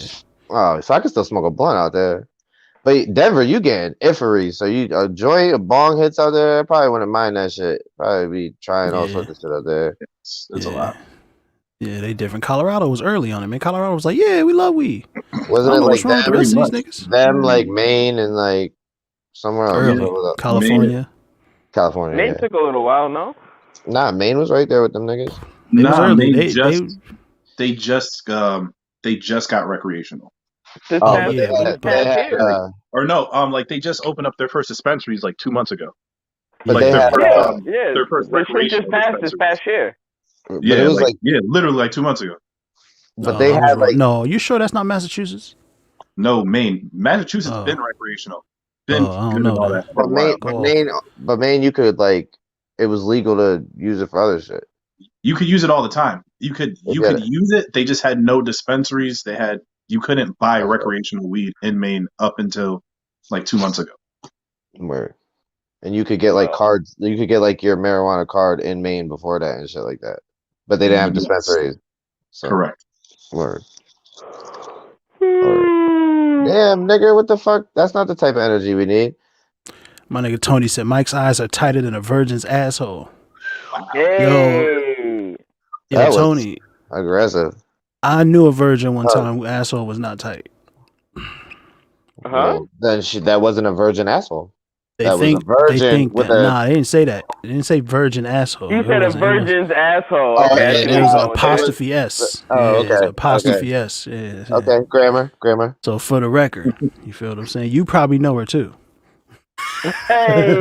[SPEAKER 2] Oh, so I can still smoke a blunt out there. But Denver, you getting ifery. So you a joint, a bong hits out there. I probably wouldn't mind that shit. Probably be trying all
[SPEAKER 4] Yeah.
[SPEAKER 2] sorts of shit out there.
[SPEAKER 3] It's a lot.
[SPEAKER 4] Yeah, they different. Colorado was early on it, man. Colorado was like, yeah, we love weed.
[SPEAKER 2] Wasn't
[SPEAKER 4] I
[SPEAKER 2] it
[SPEAKER 4] don't know
[SPEAKER 2] like
[SPEAKER 4] what's wrong with the rest of these niggas.
[SPEAKER 2] them like Maine and like somewhere else?
[SPEAKER 4] Early.
[SPEAKER 2] What was
[SPEAKER 4] California.
[SPEAKER 2] California.
[SPEAKER 1] Maine took a little while, no?
[SPEAKER 2] Nah, Maine was right there with them niggas.
[SPEAKER 4] It was early.
[SPEAKER 3] They just got recreational.
[SPEAKER 1] This
[SPEAKER 2] Oh,
[SPEAKER 1] past,
[SPEAKER 2] but they had,
[SPEAKER 3] Or no, like they just opened up their first dispensaries like 2 months ago.
[SPEAKER 2] but
[SPEAKER 3] Like
[SPEAKER 2] they
[SPEAKER 3] their
[SPEAKER 2] had,
[SPEAKER 3] first,
[SPEAKER 1] yeah,
[SPEAKER 3] their first
[SPEAKER 1] this shit
[SPEAKER 3] recreational
[SPEAKER 1] just passed this
[SPEAKER 3] dispensaries.
[SPEAKER 1] past year.
[SPEAKER 2] but
[SPEAKER 3] Yeah,
[SPEAKER 2] it was like
[SPEAKER 3] literally like 2 months ago.
[SPEAKER 2] but they
[SPEAKER 4] I was
[SPEAKER 2] had
[SPEAKER 4] wrong.
[SPEAKER 2] like
[SPEAKER 4] No, you sure that's not Massachusetts?
[SPEAKER 3] No, Maine. Massachusetts has been recreational. Been
[SPEAKER 4] I don't
[SPEAKER 3] good
[SPEAKER 4] know
[SPEAKER 3] and all
[SPEAKER 4] then.
[SPEAKER 3] that for a while.
[SPEAKER 2] But Maine, you could like it was legal to use it for other shit.
[SPEAKER 3] You could use it all the time. You could use it. They just had no dispensaries. You couldn't buy recreational weed in Maine up until like 2 months ago.
[SPEAKER 2] Word. And you could get like cards. You could get like your marijuana card in Maine before that and shit like that. But they didn't have dispensaries. So.
[SPEAKER 3] Correct.
[SPEAKER 2] Word. Damn, nigga, what the fuck? That's not the type of energy we need.
[SPEAKER 4] My nigga Tony said Mike's eyes are tighter than a virgin's asshole.
[SPEAKER 1] Yay.
[SPEAKER 4] Yo, Tony.
[SPEAKER 2] Aggressive.
[SPEAKER 4] I knew a virgin one time whose asshole was not tight.
[SPEAKER 2] Well, then that wasn't a virgin asshole.
[SPEAKER 4] They think nah, they didn't say that. They didn't say virgin asshole.
[SPEAKER 1] You said a virgin's asshole.
[SPEAKER 2] Oh,
[SPEAKER 1] Okay.
[SPEAKER 4] It was apostrophe S.
[SPEAKER 2] Oh, okay.
[SPEAKER 4] Apostrophe S. Yeah.
[SPEAKER 2] Okay, grammar.
[SPEAKER 4] So for the record, you feel what I'm saying? You probably know her too.
[SPEAKER 1] Hey.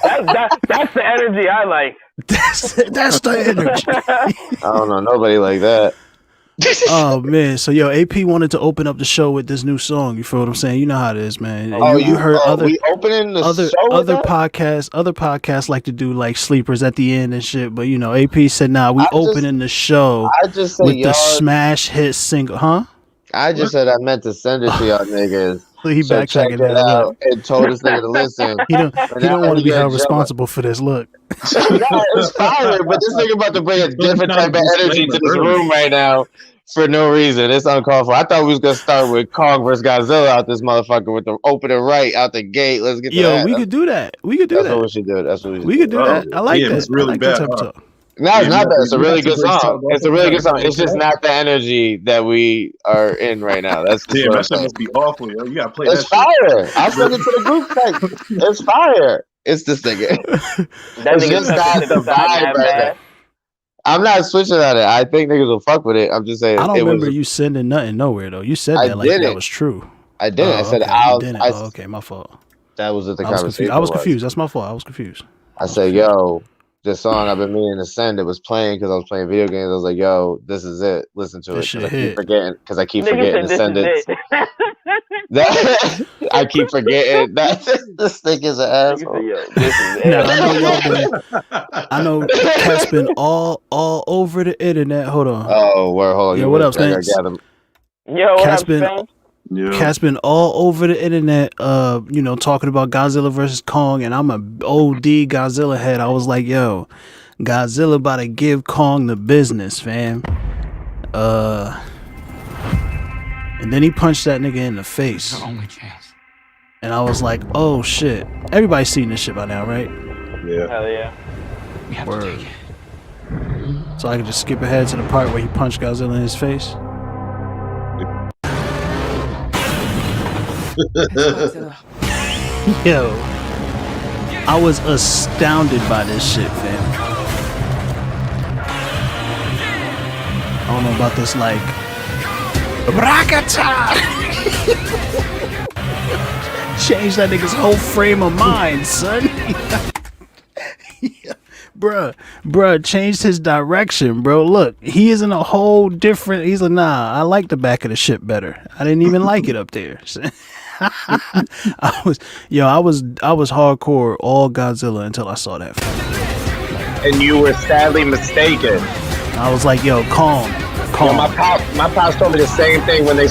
[SPEAKER 1] That's the energy I like.
[SPEAKER 4] That's the energy.
[SPEAKER 2] I don't know nobody like that.
[SPEAKER 4] Oh man, so yo, AP wanted to open up the show with this new song. You feel what I'm saying? You know how it is, man. You heard other podcasts like to do like sleepers at the end and shit, but you know, AP said, "Nah, we opening the show with the smash hit single, huh?"
[SPEAKER 2] I just said I meant to send it to y'all niggas.
[SPEAKER 4] He backtracking it
[SPEAKER 2] out and told this nigga to listen.
[SPEAKER 4] He don't want to be held responsible for this. Look,
[SPEAKER 2] it's fire, but this nigga about to bring a different type of energy to this room right now for no reason. It's uncalled for. I thought we was gonna start with Kong versus Godzilla out this motherfucker with the opening right out the gate. Let's get to that.
[SPEAKER 4] We could do that. We could do
[SPEAKER 2] that. That's what we should do. That's what
[SPEAKER 4] we could do that. I like that.
[SPEAKER 3] It's really bad.
[SPEAKER 2] No, it's not bad. It's a really good song. It's a really good song. It's just not the energy that we are in right now. That's the
[SPEAKER 3] that shit must be awful, yo. You gotta play
[SPEAKER 2] it's
[SPEAKER 3] that
[SPEAKER 2] fire. I'll send it to the group text. It's fire. It's this nigga. It's just not the vibe right now. I'm not switching on it. I think niggas will fuck with it. I'm just saying.
[SPEAKER 4] I don't remember you sending nothing nowhere though. You said that like that was true.
[SPEAKER 2] I didn't. I said
[SPEAKER 4] okay, my fault.
[SPEAKER 2] That was what the conversation.
[SPEAKER 4] I was confused. That's my fault. I was confused.
[SPEAKER 2] I said, yo, this song I've been meaning to send, it was playing because I was playing video games. I was like, yo, this is it. Listen to it. Because I keep forgetting to send it. I keep forgetting that this thing is an asshole.
[SPEAKER 4] I know Cat's been all over the internet. Hold on.
[SPEAKER 2] Oh, hold on.
[SPEAKER 4] Yo, what up, Spence?
[SPEAKER 1] Yo, what up, Spence?
[SPEAKER 4] Cat's been all over the internet, talking about Godzilla versus Kong, and I'm a OD Godzilla head. I was like, yo, Godzilla about to give Kong the business, fam. And then he punched that nigga in the face. Our only chance. And I was like, oh shit. Everybody's seen this shit by now, right?
[SPEAKER 3] Yeah.
[SPEAKER 1] Hell yeah.
[SPEAKER 5] We have to take it.
[SPEAKER 4] So I can just skip ahead to the part where he punched Godzilla in his face. Yo, I was astounded by this shit, fam. I don't know about this, like, Rakata! Change that nigga's whole frame of mind, son. Bruh, changed his direction, bro. Look, he is in a whole different. He's like, nah, I like the back of the ship better. I didn't even like it up there. I was hardcore all Godzilla until I saw that.
[SPEAKER 2] And you were sadly mistaken.
[SPEAKER 4] I was like, yo, calm.
[SPEAKER 2] Yo, my pops told me the same thing when they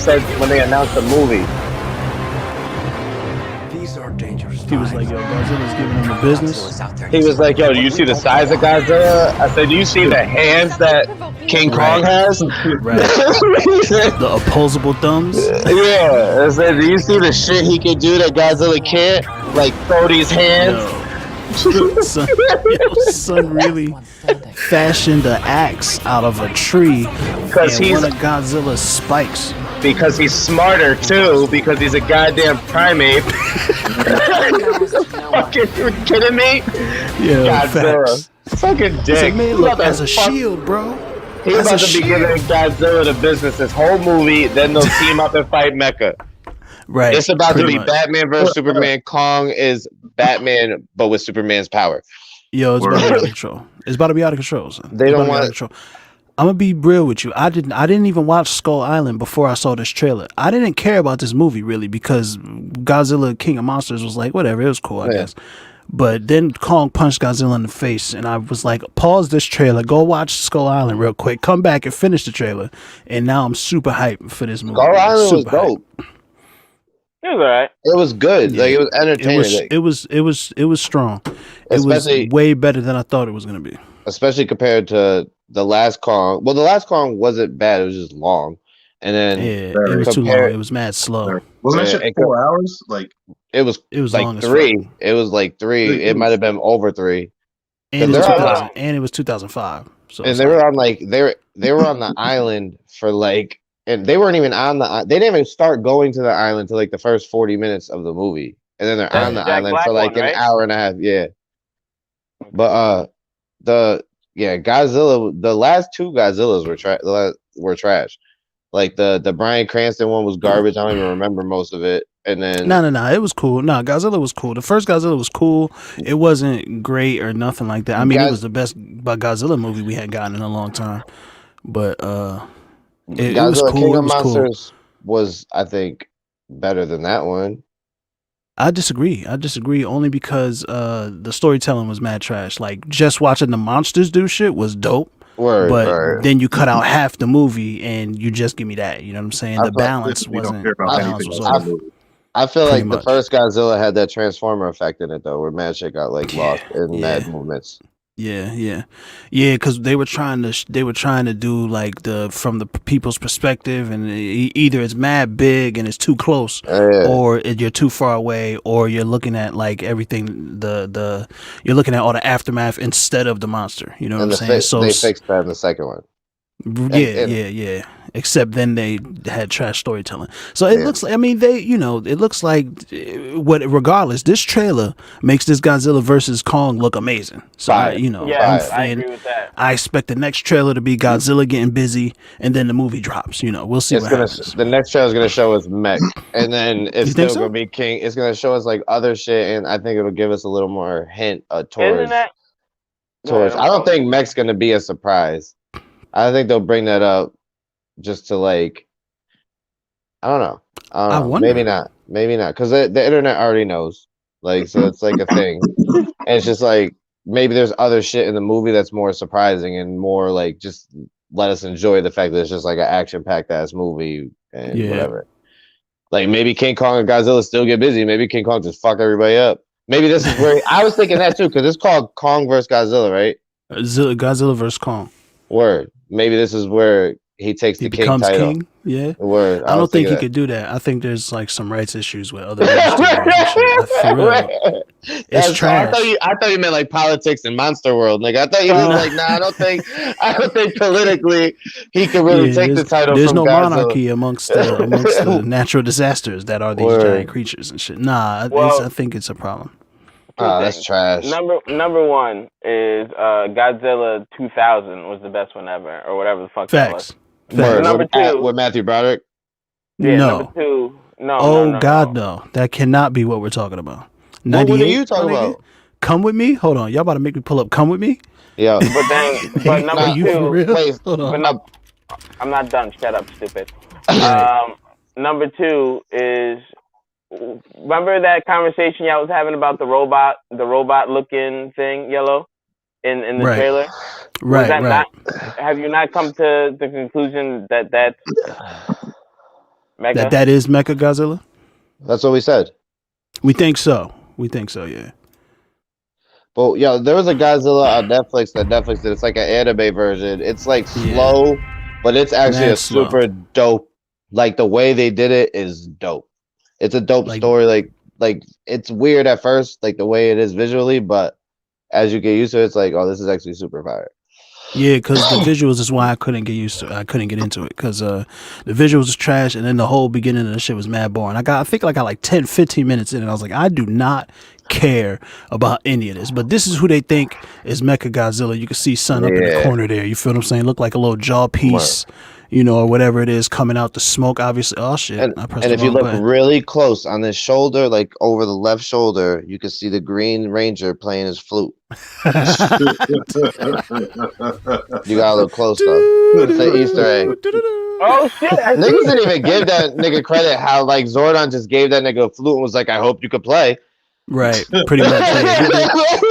[SPEAKER 2] announced the movie.
[SPEAKER 5] These are dangerous.
[SPEAKER 4] He was like, yo, Godzilla's giving him the business.
[SPEAKER 2] He was like, yo, do you see the size of Godzilla? I said, do you see the hands that King Kong has?
[SPEAKER 4] Right. The opposable thumbs?
[SPEAKER 2] Yeah. I said, do you see the shit he can do that Godzilla can't? Like, throw these hands?
[SPEAKER 4] son really fashioned an axe out of a tree
[SPEAKER 2] Because
[SPEAKER 4] and
[SPEAKER 2] he's
[SPEAKER 4] one of Godzilla's spikes.
[SPEAKER 2] because he's smarter too. Because he's a goddamn primate. Fucking, you kidding me?
[SPEAKER 4] Yeah,
[SPEAKER 2] Godzilla,
[SPEAKER 4] facts.
[SPEAKER 2] fucking
[SPEAKER 4] It's
[SPEAKER 2] dick.
[SPEAKER 4] like, man,
[SPEAKER 2] He's
[SPEAKER 4] look,
[SPEAKER 2] about
[SPEAKER 4] as
[SPEAKER 2] to
[SPEAKER 4] a
[SPEAKER 2] fuck-
[SPEAKER 4] shield, bro.
[SPEAKER 2] He's
[SPEAKER 4] As
[SPEAKER 2] about
[SPEAKER 4] a
[SPEAKER 2] to be giving Godzilla the business this whole movie. Then they'll team up and fight Mecha.
[SPEAKER 4] Right.
[SPEAKER 2] It's about to
[SPEAKER 4] pretty
[SPEAKER 2] be
[SPEAKER 4] much.
[SPEAKER 2] Batman versus Superman. Kong is Batman, but with Superman's power.
[SPEAKER 4] Yo, it's about to be out of control. It's about to be out of control, son.
[SPEAKER 2] They
[SPEAKER 4] It's
[SPEAKER 2] don't
[SPEAKER 4] about to be out
[SPEAKER 2] want-
[SPEAKER 4] of control. I'm gonna be real with you. I didn't even watch Skull Island before I saw this trailer. I didn't care about this movie really because Godzilla King of Monsters was like whatever, it was cool, I guess. But then Kong punched Godzilla in the face, and I was like, pause this trailer, go watch Skull Island real quick, come back and finish the trailer. And now I'm super hyped for this movie.
[SPEAKER 2] Skull Island was
[SPEAKER 4] Super
[SPEAKER 2] dope.
[SPEAKER 4] hyped.
[SPEAKER 1] It was alright.
[SPEAKER 2] It was good.
[SPEAKER 4] Yeah.
[SPEAKER 2] Like it was entertaining.
[SPEAKER 4] It was strong. It was
[SPEAKER 2] Especially-
[SPEAKER 4] way better than I thought it was gonna be.
[SPEAKER 2] Especially compared to the last Kong. Well, the last Kong wasn't bad. It was just long. And then
[SPEAKER 4] Yeah,
[SPEAKER 3] Very
[SPEAKER 4] it was too long.
[SPEAKER 2] compared-
[SPEAKER 4] It was mad slow.
[SPEAKER 3] Wasn't that
[SPEAKER 2] Yeah,
[SPEAKER 3] shit
[SPEAKER 2] it
[SPEAKER 3] 4 hours? Like,
[SPEAKER 2] it was
[SPEAKER 4] It was
[SPEAKER 2] like
[SPEAKER 4] long as
[SPEAKER 2] 3.
[SPEAKER 4] fuck.
[SPEAKER 2] It was like 3. It might have been over 3.
[SPEAKER 4] And it,
[SPEAKER 2] they're
[SPEAKER 4] was
[SPEAKER 2] on
[SPEAKER 4] 2000, and it was 2005. So
[SPEAKER 2] And
[SPEAKER 4] it's
[SPEAKER 2] they
[SPEAKER 4] like-
[SPEAKER 2] were on like they were on the island for like, and they weren't even on the. They didn't even start going to the island till like the first 40 minutes of the movie, and then they're
[SPEAKER 1] That's
[SPEAKER 2] on the
[SPEAKER 1] the Jack
[SPEAKER 2] island
[SPEAKER 1] Black
[SPEAKER 2] for like
[SPEAKER 1] one,
[SPEAKER 2] an
[SPEAKER 1] right?
[SPEAKER 2] hour and a half. Yeah, but Godzilla. The last 2 Godzillas were trash. Like the Bryan Cranston one was garbage. I don't even remember most of it. And then
[SPEAKER 4] No, it was cool. No, Godzilla was cool. The first Godzilla was cool. It wasn't great or nothing like that. I mean, it was the best Godzilla movie we had gotten in a long time. But it was
[SPEAKER 2] Godzilla
[SPEAKER 4] cool.
[SPEAKER 2] King
[SPEAKER 4] It
[SPEAKER 2] of
[SPEAKER 4] was cool.
[SPEAKER 2] Monsters was, I think, better than that one.
[SPEAKER 4] I disagree only because the storytelling was mad trash. Like just watching the monsters do shit was dope. But then you cut out half the movie and you just give me that. You know what I'm saying?
[SPEAKER 2] I
[SPEAKER 4] The
[SPEAKER 2] thought
[SPEAKER 4] balance
[SPEAKER 3] we don't
[SPEAKER 4] wasn't.
[SPEAKER 3] care about
[SPEAKER 4] Balance
[SPEAKER 3] anything
[SPEAKER 4] was
[SPEAKER 3] else in
[SPEAKER 4] off.
[SPEAKER 3] the movie.
[SPEAKER 2] I feel
[SPEAKER 4] Pretty
[SPEAKER 2] like
[SPEAKER 4] much.
[SPEAKER 2] the first Godzilla had that Transformer effect in it though, where mad shit got like lost in
[SPEAKER 4] Yeah.
[SPEAKER 2] mad movements.
[SPEAKER 4] Yeah. Because they were trying to do like from the people's perspective, and either it's mad big and it's too close,
[SPEAKER 2] Yeah.
[SPEAKER 4] or you're too far away, or you're looking at like everything you're looking at all the aftermath instead of the monster. You know what
[SPEAKER 2] And
[SPEAKER 4] I'm saying? So
[SPEAKER 2] they fixed that in the second one.
[SPEAKER 4] yeah. Except then they had trash storytelling. So it
[SPEAKER 2] Yeah.
[SPEAKER 4] looks like, I mean, it looks like regardless, this trailer makes this Godzilla versus Kong look amazing. So,
[SPEAKER 2] Fire.
[SPEAKER 1] Yeah, I
[SPEAKER 4] and
[SPEAKER 1] agree with that.
[SPEAKER 4] I expect the next trailer to be Godzilla getting busy and then the movie drops. We'll see what happens.
[SPEAKER 2] The next trailer is gonna show us mech, and then it's
[SPEAKER 4] You think
[SPEAKER 2] still
[SPEAKER 4] so?
[SPEAKER 2] gonna be King. It's gonna show us like other shit, and I think it'll give us a little more hint
[SPEAKER 1] Isn't
[SPEAKER 2] towards.
[SPEAKER 1] that?
[SPEAKER 2] Towards.
[SPEAKER 1] Go
[SPEAKER 2] I
[SPEAKER 1] ahead,
[SPEAKER 2] don't think mech's gonna be a surprise. I think they'll bring that up just to like. I don't know.
[SPEAKER 4] I wonder.
[SPEAKER 2] Maybe not, because the internet already knows. Like, so it's like a thing, and it's just like maybe there's other shit in the movie that's more surprising and more like just let us enjoy the fact that it's just like an action-packed ass movie and
[SPEAKER 4] Yeah.
[SPEAKER 2] whatever. Like maybe King Kong and Godzilla still get busy. Maybe King Kong just fuck everybody up. Maybe this is where I was thinking that too, because it's called Kong versus Godzilla, right?
[SPEAKER 4] Godzilla versus Kong.
[SPEAKER 2] Word. Maybe this is where he takes
[SPEAKER 4] He
[SPEAKER 2] the king
[SPEAKER 4] becomes
[SPEAKER 2] title.
[SPEAKER 4] king. Yeah.
[SPEAKER 2] Word.
[SPEAKER 4] I don't
[SPEAKER 2] was
[SPEAKER 4] think he
[SPEAKER 2] thinking
[SPEAKER 4] could do that. I think there's like some rights issues with other movies to do that shit. For real. It's
[SPEAKER 2] That's-
[SPEAKER 4] trash.
[SPEAKER 2] I thought you meant like politics and Monster World, nigga. I thought you meant like, nah, I don't think politically he could really
[SPEAKER 4] Yeah,
[SPEAKER 2] take the
[SPEAKER 4] there's-
[SPEAKER 2] title.
[SPEAKER 4] There's
[SPEAKER 2] from
[SPEAKER 4] no
[SPEAKER 2] Godzilla.
[SPEAKER 4] monarchy amongst the natural disasters that are these
[SPEAKER 2] Word.
[SPEAKER 4] giant creatures and shit. Nah,
[SPEAKER 1] Well-
[SPEAKER 4] I think it's a problem.
[SPEAKER 1] Two
[SPEAKER 2] Oh, that's
[SPEAKER 1] things.
[SPEAKER 2] trash.
[SPEAKER 1] Number one is Godzilla 2000 was the best one ever, or whatever the fuck that was.
[SPEAKER 4] Facts.
[SPEAKER 2] Word.
[SPEAKER 1] Number two-
[SPEAKER 2] With Matthew Broderick.
[SPEAKER 1] Yeah,
[SPEAKER 4] No.
[SPEAKER 1] Number two, no.
[SPEAKER 4] Oh
[SPEAKER 1] no,
[SPEAKER 4] God,
[SPEAKER 1] no.
[SPEAKER 4] no. That cannot be what we're talking about.
[SPEAKER 2] What are
[SPEAKER 4] 98,
[SPEAKER 2] you talking
[SPEAKER 4] my nigga?
[SPEAKER 2] about?
[SPEAKER 4] Come with me. Hold on, y'all about to make me pull up. Come with me.
[SPEAKER 2] Yeah.
[SPEAKER 1] But number
[SPEAKER 4] Are you for
[SPEAKER 1] two,
[SPEAKER 4] real?
[SPEAKER 2] Wait,
[SPEAKER 4] Hold on.
[SPEAKER 1] but no, I'm not done. Shut up, stupid.
[SPEAKER 4] Right.
[SPEAKER 1] Number two is, remember that conversation y'all was having about the robot looking thing, Yellow, in the
[SPEAKER 4] Right.
[SPEAKER 1] trailer?
[SPEAKER 4] Right,
[SPEAKER 1] Was that
[SPEAKER 4] right.
[SPEAKER 1] not, have you not come to the conclusion that that's Mecha?
[SPEAKER 4] That is Mecha Godzilla.
[SPEAKER 2] That's what we said.
[SPEAKER 4] We think so. Yeah.
[SPEAKER 2] But yeah, there was a Godzilla on Netflix that Netflix did. It's like an anime version. It's like
[SPEAKER 4] Yeah.
[SPEAKER 2] slow, but it's actually
[SPEAKER 4] Mad
[SPEAKER 2] a
[SPEAKER 4] slow.
[SPEAKER 2] super dope. Like the way they did it is dope. It's a dope
[SPEAKER 4] Like-
[SPEAKER 2] story. Like it's weird at first, like the way it is visually, but as you get used to it, it's like, oh, this is actually super fire.
[SPEAKER 4] Yeah, because the visuals is why I couldn't get used to it. I couldn't get into it because the visuals was trash, and then the whole beginning of the shit was mad boring. I think I got like 10, 15 minutes in, and I was like, I do not care about any of this. But this is who they think is Mecha Godzilla. You can see Sun up in the corner there. You feel what I'm saying? Look like a little jaw piece, you know, or whatever it is coming out the smoke. Obviously, oh shit!
[SPEAKER 2] And
[SPEAKER 4] I pressed
[SPEAKER 2] if
[SPEAKER 4] the
[SPEAKER 2] you
[SPEAKER 4] wrong
[SPEAKER 2] look
[SPEAKER 4] button.
[SPEAKER 2] really close on his shoulder, like over the left shoulder, you can see the Green Ranger playing his flute. You gotta look close though. It's an Easter egg.
[SPEAKER 1] Oh shit!
[SPEAKER 2] Niggas didn't even give that nigga credit. How like Zordon just gave that nigga a flute and was like, "I hope you could play."
[SPEAKER 4] Right, pretty much. Yeah.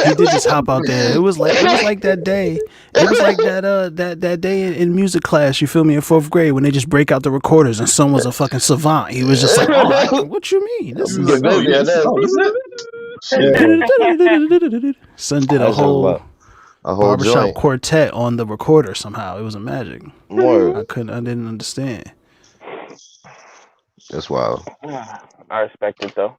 [SPEAKER 4] He did just hop out there. It was like that day. It was like that day in music class. You feel me? In 4th grade when they just break out the recorders and someone's a fucking savant. He was just like, "Oh, what you mean? This is." Son did a whole barbershop
[SPEAKER 2] joint.
[SPEAKER 4] quartet on the recorder somehow. It was a magic.
[SPEAKER 2] More.
[SPEAKER 4] I didn't understand.
[SPEAKER 2] That's wild.
[SPEAKER 1] I respect it though.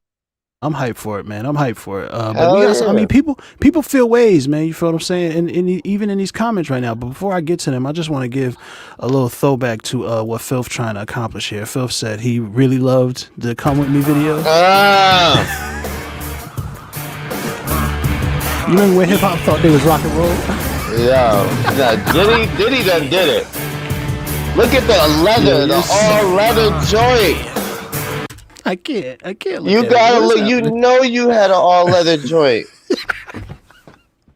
[SPEAKER 4] I'm hyped for it, man. I'm hyped for it. But
[SPEAKER 2] Hell
[SPEAKER 4] we got some, I
[SPEAKER 2] yeah.
[SPEAKER 4] mean, people feel ways, man. You feel what I'm saying? And even in these comments right now. But before I get to them, I just want to give a little throwback to what Filth trying to accomplish here. Filth said he really loved the "Come With Me" video. You remember when hip hop thought they was rock and roll?
[SPEAKER 2] Diddy done did it. Look at the leather, the all leather joint.
[SPEAKER 4] I can't. Look
[SPEAKER 2] You
[SPEAKER 4] at
[SPEAKER 2] gotta
[SPEAKER 4] it. What is
[SPEAKER 2] look. You
[SPEAKER 4] happening?
[SPEAKER 2] know you had an all leather joint.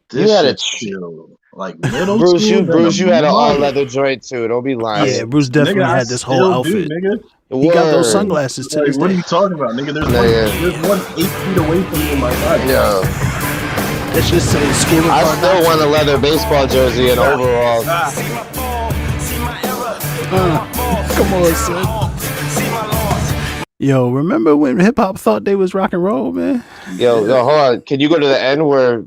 [SPEAKER 3] This
[SPEAKER 2] You had a
[SPEAKER 3] shit's chill. Like middle
[SPEAKER 2] Bruce.
[SPEAKER 3] school.
[SPEAKER 2] You had an all leather joint too. Don't be lying.
[SPEAKER 4] Yeah, Bruce definitely
[SPEAKER 3] Nigga, I
[SPEAKER 4] had this whole
[SPEAKER 3] still
[SPEAKER 4] outfit.
[SPEAKER 3] do, nigga.
[SPEAKER 4] He got those
[SPEAKER 2] Word.
[SPEAKER 4] sunglasses to
[SPEAKER 3] Like,
[SPEAKER 4] this
[SPEAKER 3] what are
[SPEAKER 4] day.
[SPEAKER 3] you talking about, nigga? There's
[SPEAKER 2] Nigga.
[SPEAKER 3] one 8 feet away from me in my life.
[SPEAKER 2] Yo,
[SPEAKER 4] Let's just say Skooter
[SPEAKER 2] I
[SPEAKER 4] Carr
[SPEAKER 2] still want a leather baseball jersey and overalls.
[SPEAKER 4] Come on, son. Yo, remember when hip hop thought they was rock and roll, man?
[SPEAKER 2] Yo, hold on. Can you go to the end where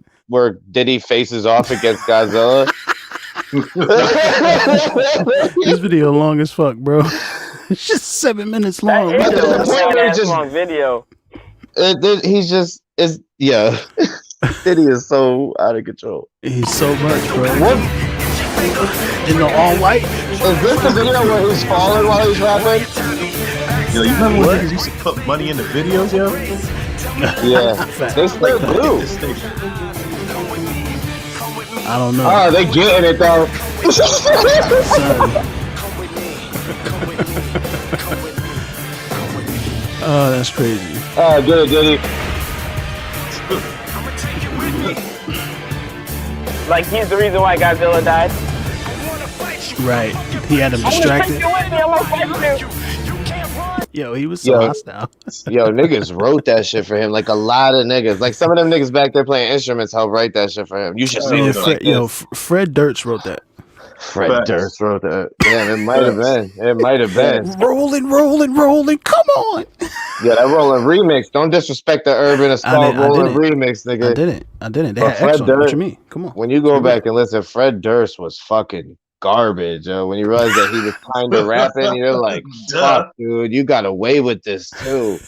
[SPEAKER 2] Diddy faces off against Godzilla?
[SPEAKER 4] This video long as fuck, bro. It's just 7 minutes long.
[SPEAKER 1] That is
[SPEAKER 2] the
[SPEAKER 1] a
[SPEAKER 2] point where
[SPEAKER 1] long-ass long video.
[SPEAKER 2] He's just yeah. Diddy is so out of control.
[SPEAKER 4] He's so much, bro.
[SPEAKER 2] What
[SPEAKER 4] In the all white.
[SPEAKER 2] is this? The video where he's falling while he's rapping?
[SPEAKER 3] Yo, you remember when niggas used to put money in the videos, yo?
[SPEAKER 2] Yeah, they still do.
[SPEAKER 3] This thing.
[SPEAKER 4] I don't know.
[SPEAKER 2] Oh, they getting it though.
[SPEAKER 4] Son. Oh, that's crazy.
[SPEAKER 2] Oh, get it, Diddy.
[SPEAKER 1] Like he's the reason why Godzilla died.
[SPEAKER 4] Right. He had him distracted.
[SPEAKER 1] I want to fight you.
[SPEAKER 4] Yo, he was so
[SPEAKER 2] Yo.
[SPEAKER 4] hostile.
[SPEAKER 2] Yo, niggas wrote that shit for him. Like a lot of niggas. Like some of them niggas back there playing instruments helped write that shit for him. You should say
[SPEAKER 4] Man,
[SPEAKER 2] it like this.
[SPEAKER 4] Fred Durst wrote that.
[SPEAKER 2] Fred Durst wrote that. Damn, it might have been. It might have been.
[SPEAKER 4] Rolling. Come on.
[SPEAKER 2] Yeah, that Rolling remix. Don't disrespect the Urban Assault Rolling remix, nigga.
[SPEAKER 4] I didn't. They
[SPEAKER 2] But
[SPEAKER 4] had X on it. What
[SPEAKER 2] Durst-
[SPEAKER 4] you mean? Come on.
[SPEAKER 2] When you go back and listen, Fred Durst was fucking garbage. When you realize that he was kind of rapping, you're like, fuck, dude, you got away with this too.